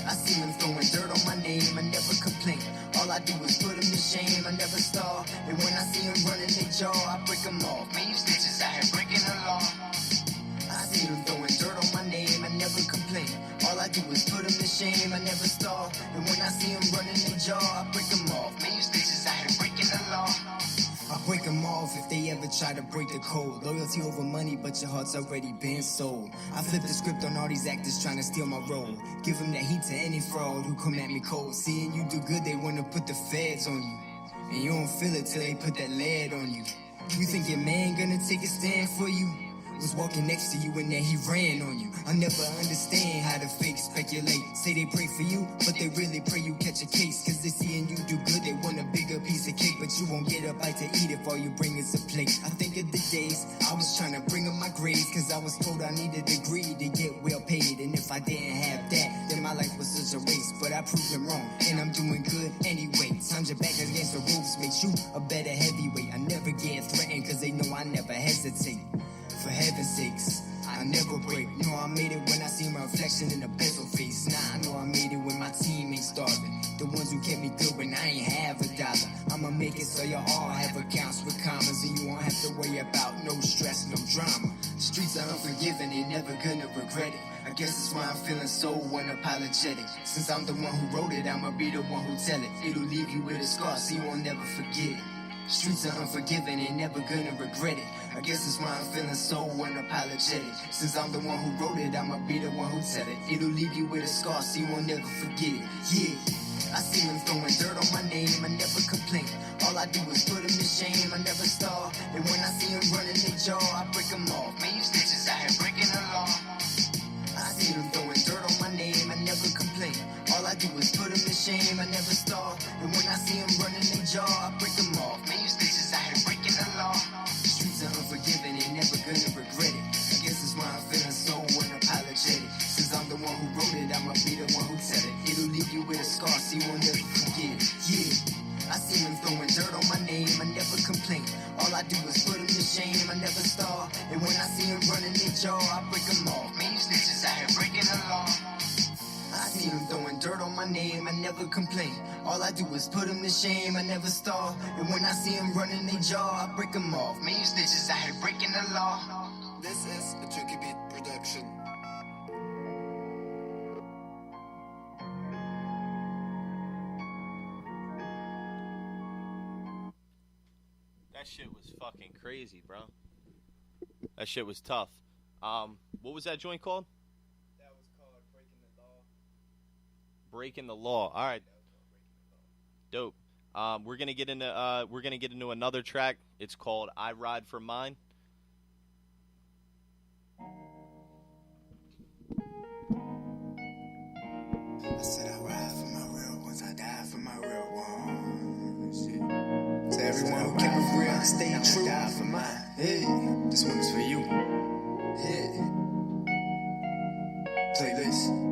I see them throwing dirt on my name, I never complain. All I do is put them to shame, I never stall. And when I see them running their jaw, I break them off. Man, you snitches out here breaking the law. I see them throwing dirt on my name, I never complain. All I do is put them to shame, I never stall. And when I see them running their jaw, I break them off. Man, you snitches out here breaking the law. I break them off if they ever try to break the code. Loyalty over money, but your heart's already been sold. I flip the script on all these actors trying to steal my role. Give them that heat to any fraud who come at me cold. Seeing you do good, they wanna put the feds on you. And you don't feel it till they put that lead on you. You think your man gonna take a stand for you? Was walking next to you and then he ran on you. I never understand how the fake speculate. Say they pray for you, but they really pray you catch a case. Cause they seeing you do good, they want a bigger piece of cake. But you won't get a bite to eat if all you bring is a plate. I think of the days I was trying to bring up my grades. Cause I was told I needed a degree to get well paid. And if I didn't have that, then my life was such a waste. But I proved them wrong, and I'm doing good anyway. Times your back against the ropes makes you a better heavyweight. I never get threatened cause they know I never hesitate. For heaven's sakes, I never break. No, I made it when I see my reflection in the bezel face. Nah, I know I made it when my team ain't starving. The ones who kept me good when I ain't have a dollar. I'ma make it so you all have accounts with commas, and you won't have to worry about no stress, no drama. Streets are unforgiving, they never gonna regret it. I guess that's why I'm feeling so unapologetic. Since I'm the one who wrote it, I'ma be the one who tell it. It'll leave you with a scar, so you won't never forget it. Streets are unforgiving, they never gonna regret it. I guess that's why I'm feeling so unapologetic. Since I'm the one who wrote it, I'ma be the one who tell it. It'll leave you with a scar, so you won't never forget it. Yeah, I see them throwing dirt on my name, I never complain. All I do is put them to shame, I never stall. And when I see them running their jaw, I break them off. Man, you snitches out here breaking the law. I see them throwing dirt on my name, I never complain. All I do is put them to shame, I never stall. And when I see them running their jaw, I break them off. Man, you snitches out here breaking the law. Streets are unforgiving, they never gonna regret it. I guess that's why I'm feeling so unapologetic. Since I'm the one who wrote it, I'ma be the one who tell it. It'll leave you with a scar, so you won't never forget it. Yeah, I see them throwing dirt on my name, I never complain. All I do is put them to shame, I never stall. And when I see them running their jaw, I break them off. Man, you snitches out here breaking the law. I see them throwing dirt on my name, I never complain. All I do is put them to shame, I never stall. And when I see them running their jaw, I break them off. Man, you snitches out here breaking the law.
This is a Tricky Beat production.
That shit was fucking crazy, bro. That shit was tough. What was that joint called?
That was called Breaking the Law.
breaking the law. All right, dope. We're gonna get into another track. It's called "I Ride for Mine."
I said I ride for my real ones, I die for my real ones. Yeah. To everyone who kept it real, stay true. Die for mine. Hey, this one is for you. Yeah. Playlist.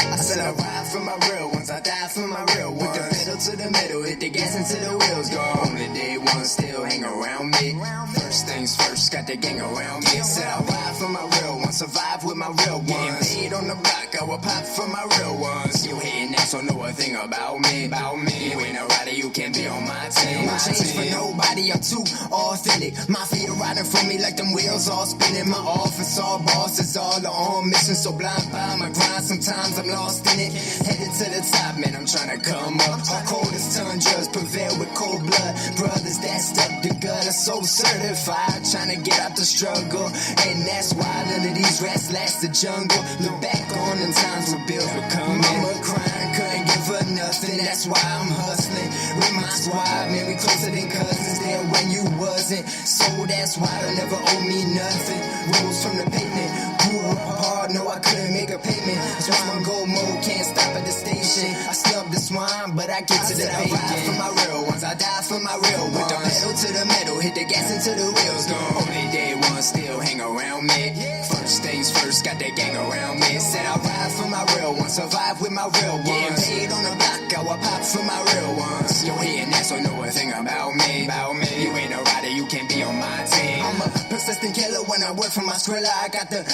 I said I ride for my real ones, I die for my real ones. Put the pedal to the metal, hit the gas until the wheels go. Only day one still hang around me. First things first, got the gang around me. Said I ride for my real ones, survive with my real ones. Getting paid on the block, I will pop for my real ones. You hating that, so know a thing about me. You ain't a rider, you can't be on my team. No change for nobody, I'm too authentic. Mafia riding for me like them wheels all spinning. My office, all bosses, all on mission. So blind by my grind, sometimes I'm lost in it. Headed to the top, man, I'm trying to come up. Our coldest tundras prevail with cold blood. Brothers that step the gutter, so certified. Trying to get out the struggle. And that's why none of these rats last the jungle. Look back on them times where bills were coming. Mama crying, couldn't give her nothing. That's why I'm hustling with my squad. Man, we closer than cousins there when you wasn't. So that's why they never owe me nothing. Rose from the pavement, grew up hard, no I couldn't make a payment. That's why I'm go mode, can't stop at the station. I snub the swine, but I get to the bacon. I ride for my real ones, I die for my real ones. With the pedal to the metal, hit the gas until the wheels go. Only day one still hang around me. First things first, got that gang around me. Said I ride for my real ones, survive with my real ones. Getting paid on the block, I will pop for my real ones. You hating that, so know a thing about me. You ain't a rider, you can't be on my team. I'm a persistent killer when I work for my Skrilla. I got the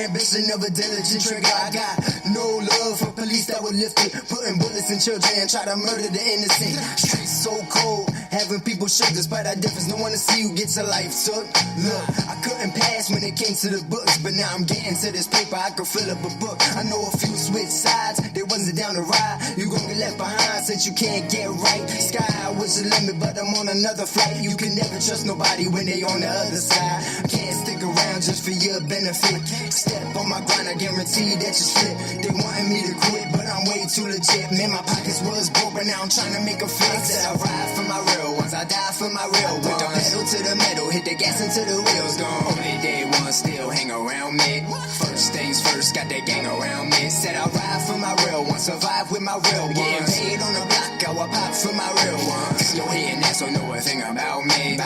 ambition of a diligent trigger. I got no love for police that would lift it, putting bullets in children and try to murder the innocent. Streets so cold, having people shook. Despite our difference, no one to see who gets a life took. Look, I couldn't pass when it came to the books, but now I'm getting to this paper. I could fill up a book. I know a few switch sides, they wasn't down to ride. You gon' get left behind since you can't get right. Sky high was the limit, but I'm on another flight. You can never trust nobody when they on the other side. Can't stick around just for your benefit. Step on my grind, I guarantee that you slip. They wanted me to quit, but I'm way too legit. Man, my pockets was broke, but now I'm trying to make a fix. Said I ride for my real ones, I die for my real ones. With the pedal to the metal, hit the gas until the wheels gone. Only day one still hang around me. First things first, got that gang around me. Said I ride for my real ones, survive with my real ones. Getting paid on the block, I will pop for my real ones. You hating that, so know a thing about me.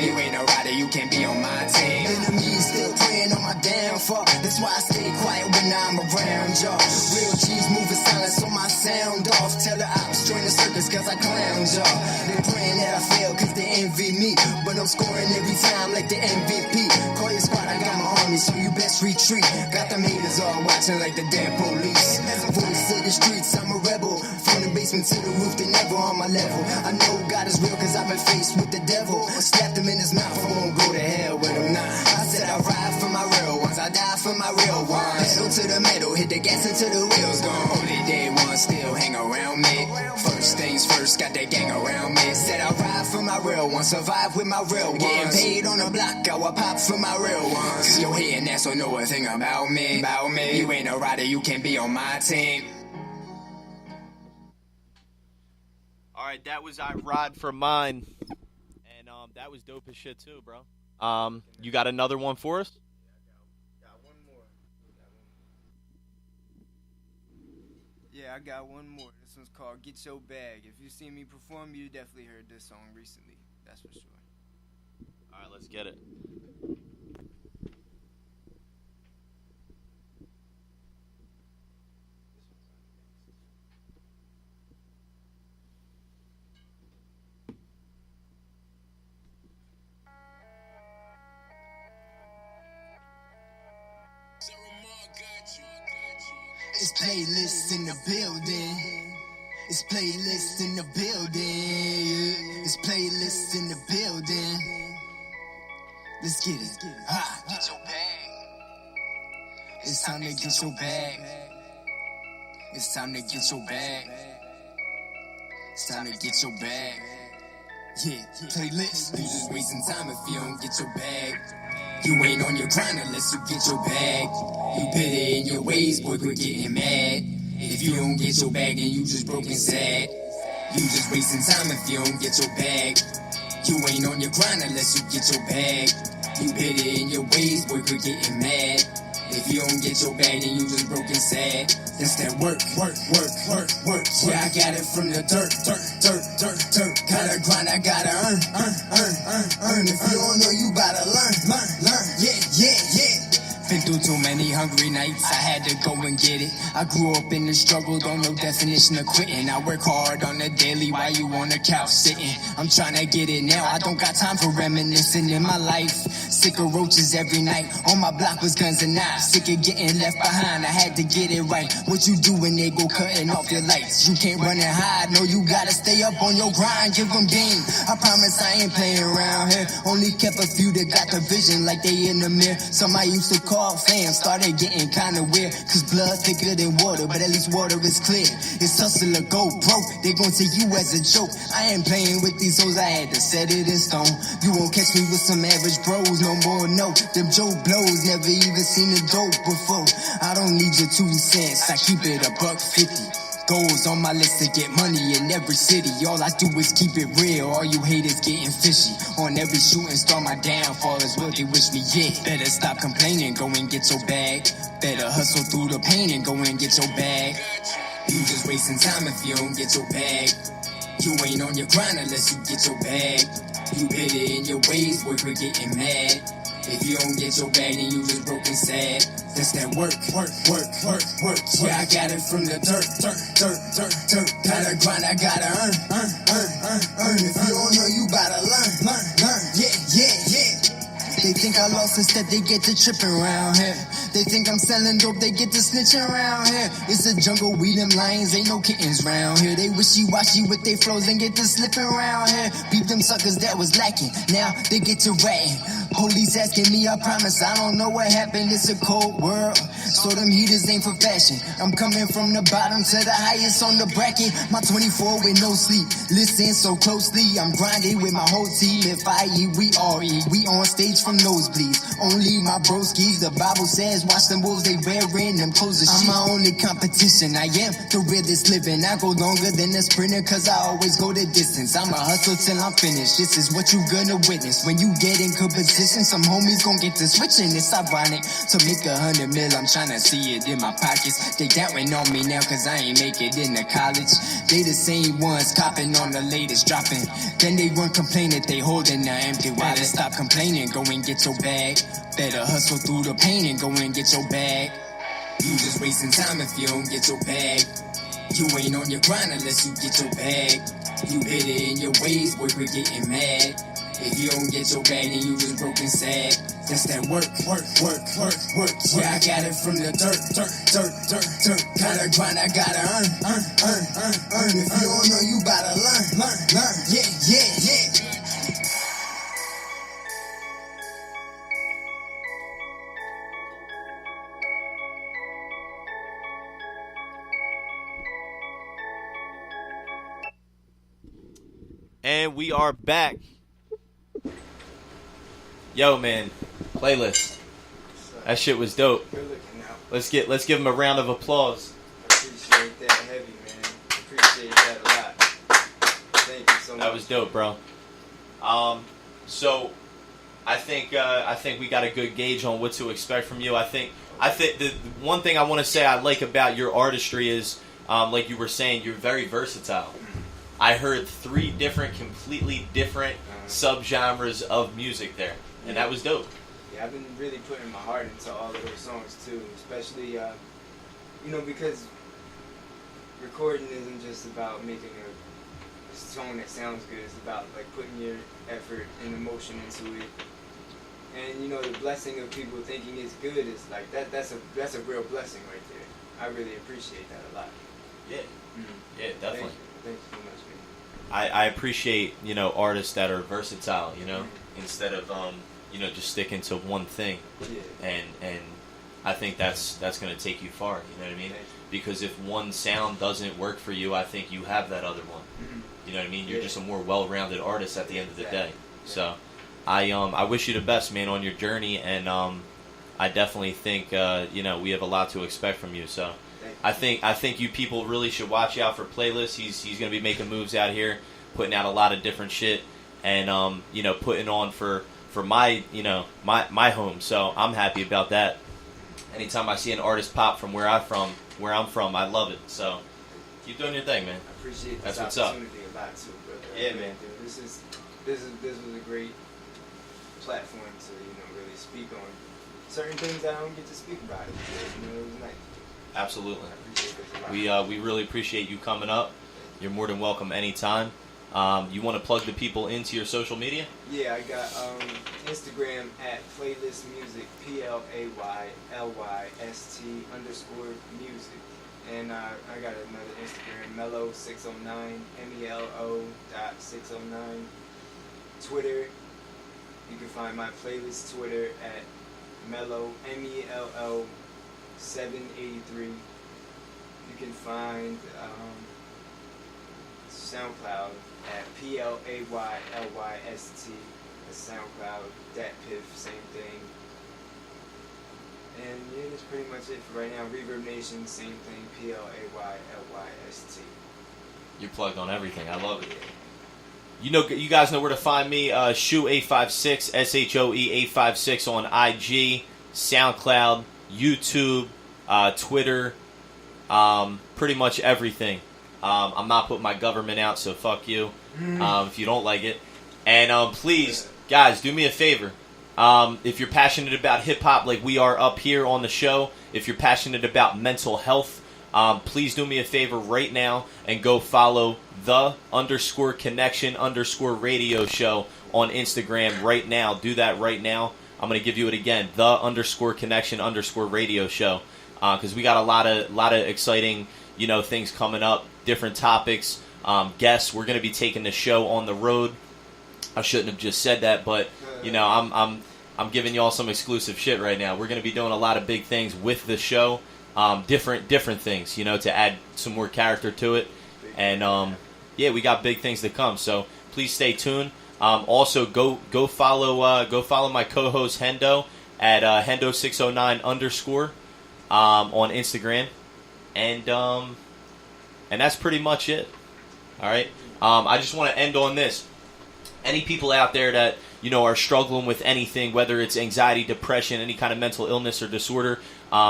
You ain't a rider, you can't be on my team. Enemies still praying on my downfall. That's why I stay quiet when I'm around y'all. Real G's moving silent, so my sound off. Tell the ops join the circus cause I clown y'all. They praying that I fail cause they envy me, but I'm scoring every time like the MVP. Call your squad, I got my army, so you best retreat. Got them haters all watching like the damn police. Voice of the streets, I'm a rebel. From the basement to the roof, they never on my level. I know God is real cause I've been faced with the devil. Slapped him in his mouth, I won't go to hell with him now. I said I ride for my real ones, I die for my real ones. Pedal to the metal, hit the gas until the wheels gone. Only day one still hang around me. First things first, got that gang around me. Said I ride for my real ones, survive with my real ones. Getting paid on the block, I will pop for my real ones. You hating that, so know a thing about me. You ain't a rider, you can't be on my team.
All right, that was I Ride for Mine, and that was dope as shit too, bro. You got another one for us?
Got one more. Yeah, I got one more. This one's called Get Your Bag. If you seen me perform, you definitely heard this song recently. That's for sure.
All right, let's get it.
It's playlists in the building. It's playlists in the building. It's playlists in the building. Let's get it. Ha. Get your bag. It's time to get your bag. It's time to get your bag. It's time to get your bag. Yeah, playlist. You just wasting time if you don't get your bag. You ain't on your grind unless you get your bag. You put it in your ways, boy, quit getting mad. If you don't get your bag, then you just broke and sad. You just wasting time if you don't get your bag. You ain't on your grind unless you get your bag. You bitter in your ways, boy, quit getting mad. If you don't get your bag, then you just broke and sad. That's that work. Yeah, I got it from the dirt. Gotta grind, I gotta earn. If you don't know, you gotta learn. Yeah. Been through too many hungry nights, I had to go and get it. I grew up in the struggle, don't know definition of quitting. I work hard on the daily while you on the couch sitting. I'm trying to get it now, I don't got time for reminiscing in my life. Sick of roaches every night, on my block was guns and knives. Sick of getting left behind, I had to get it right. What you do when they go cutting off your lights? You can't run and hide, no, you gotta stay up on your grind, give them game. I promise I ain't playing around here. Only kept a few that got the vision like they in the mirror. Some I used to call fans, started getting kinda weird. Cause blood thicker than water, but at least water is clear. It's hustle or go broke, they gon' take you as a joke. I ain't playing with these hoes, I had to set it in stone. You won't catch me with some average bros, no more, no. Them Joe blows, never even seen a dope before. I don't need your 2 cents, I keep it $1.50. Goals on my list to get money in every city. All I do is keep it real. All you haters getting fishy. On every shooting star, my downfall is what they wish me. Yeah, better stop complaining. Go and get your bag. Better hustle through the pain and go and get your bag. You just wasting time if you don't get your bag. You ain't on your grind unless you get your bag. You bitter in your ways, boy, quit getting mad. If you don't get your bag, then you just broke and sad. That's that work. Yeah, I got it from the dirt. Gotta grind, I gotta earn. If you don't know, you gotta learn. Yeah. They think I lost instead, they get to tripping around here. They think I'm selling dope, they get to snitching around here. It's a jungle, we them lions, ain't no kittens round here. They wishy-washy with they flows and get to slipping around here. Beat them suckers that was lacking, now they get to ratting. Police asking me, I promise I don't know what happened, it's a cold world. So them heaters ain't for fashion. I'm coming from the bottom to the highest on the bracket. My 24 with no sleep, listen so closely. I'm grinding with my whole team. If I eat, we all eat. We on stage from nosebleeds. Only my broskies, the Bible says, watch them wolves, they wearing them clothes of sheep. I'm my only competition, I am the realest living. I go longer than a sprinter, cause I always go the distance. I'ma hustle till I'm finished, this is what you gonna witness. When you get in good position, some homies gon' get to switching. It's ironic, to make 100 mil, I'm tryna see it in my pockets. They doubting on me now, cause I ain't make it into college. They the same ones copping on the latest dropping. Then they run complain that they holding the empty wallet. Stop complaining, go and get your bag. Better hustle through the pain and go and get your bag. You just wasting time if you don't get your bag. You ain't on your grind unless you get your bag. You bitter in your ways, boy, quit getting mad. If you don't get your bag, then you just broke and sad. That's that work. Yeah, I got it from the dirt. Gotta grind, I gotta earn. If you don't know, you gotta learn. Yeah.
And we are back. Yo, man, playlist. That shit was dope.
Good looking out.
Let's give him a round of applause.
Appreciate that heavy, man. Appreciate that a lot. Thank you so much.
That was dope, bro. So I think we got a good gauge on what to expect from you. I think the one thing I want to say I like about your artistry is, like you were saying, you're very versatile. I heard 3 completely different subgenres of music there, and that was dope.
Yeah, I've been really putting my heart into all of those songs too, especially because recording isn't just about making a song that sounds good. It's about like putting your effort and emotion into it. And the blessing of people thinking it's good is like that's a real blessing right there. I really appreciate that a lot.
Yeah. Yeah, definitely.
Thank you so much, man.
I appreciate, artists that are versatile, instead of, just sticking to one thing.
Yeah.
And I think that's going to take you far, you know what I mean? Because if one sound doesn't work for you, I think you have that other one.
Mm-hmm.
You know what I mean? You're just a more well-rounded artist at the end of the day. So I wish you the best, man, on your journey, and I definitely think, we have a lot to expect from you, so. I think you people really should watch out for Playlist. He's going to be making moves out here, putting out a lot of different shit, and you know, putting on for my, you know, my home. So I'm happy about that. Anytime I see an artist pop from where I'm from, I love it. So keep doing your thing, man.
I appreciate this
That's what's up.
opportunity a lot too, brother.
Yeah,
Really
man.
do. This was a great platform to, you know, really speak on certain things I don't get to speak about. You know, it was nice.
Absolutely.
I appreciate this a lot.
We really appreciate you coming up. You're more than welcome anytime. You want to plug the people into your social media?
Yeah, I got Instagram at Playlist Music, PLAYLYST_music. And I got another Instagram, Mellow609, MELO.609. Twitter, you can find my playlist Twitter at Mellow, MELO 783. You can find SoundCloud at PLAYLYST. That's SoundCloud, DatPiff, same thing. And yeah, that's pretty much it for right now. Reverb Nation, same thing, PLAYLYST.
You're plugged on everything. I love it. You guys know where to find me. Shoe856, SHOE856 on IG, SoundCloud, YouTube, Twitter, pretty much everything. I'm not putting my government out, so fuck you if you don't like it. And please, guys, do me a favor. If you're passionate about hip-hop like we are up here on the show, if you're passionate about mental health, please do me a favor right now and go follow the_connection_radio show on Instagram right now. Do that right now. I'm going to give you it again, the_connection_radio show, because we got a lot of exciting, you know, things coming up, different topics, guests. We're going to be taking the show on the road. I shouldn't have just said that, but you know, I'm giving y'all some exclusive shit right now. We're going to be doing a lot of big things with the show, different things, you know, to add some more character to it, and yeah, we got big things to come. So please stay tuned. Also, go follow my co-host Hendo at Hendo609_ on Instagram, and that's pretty much it. All right. I just want to end on this. Any people out there that, you know, are struggling with anything, whether it's anxiety, depression, any kind of mental illness or disorder,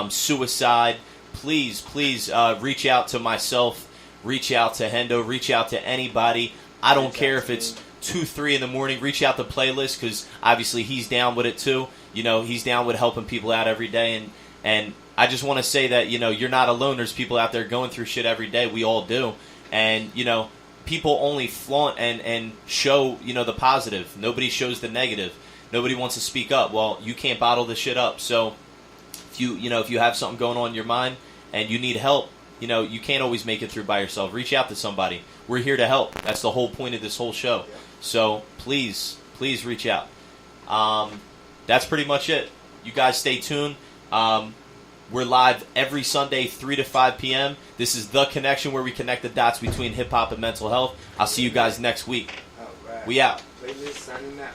suicide, please reach out to myself, reach out to Hendo, reach out to anybody. I don't care if it's 2-3 in the morning. Reach out to Playlist, because obviously he's down with it too. You know, he's down with helping people out every day, and I just want to say that, you know, you're not alone. There's people out there going through shit every day. We all do, and you know, people only flaunt and show, you know, the positive. Nobody shows the negative. Nobody wants to speak up. Well, you can't bottle this shit up. So if you have something going on in your mind and you need help, you know, you can't always make it through by yourself. Reach out to somebody. We're here to help. That's the whole point of this whole show. So please reach out. That's pretty much it. You guys stay tuned. We're live every Sunday, 3 to 5 p.m. This is The Connection, where we connect the dots between hip-hop and mental health. I'll see you guys next week.
All right.
We out.
Playlist signing out.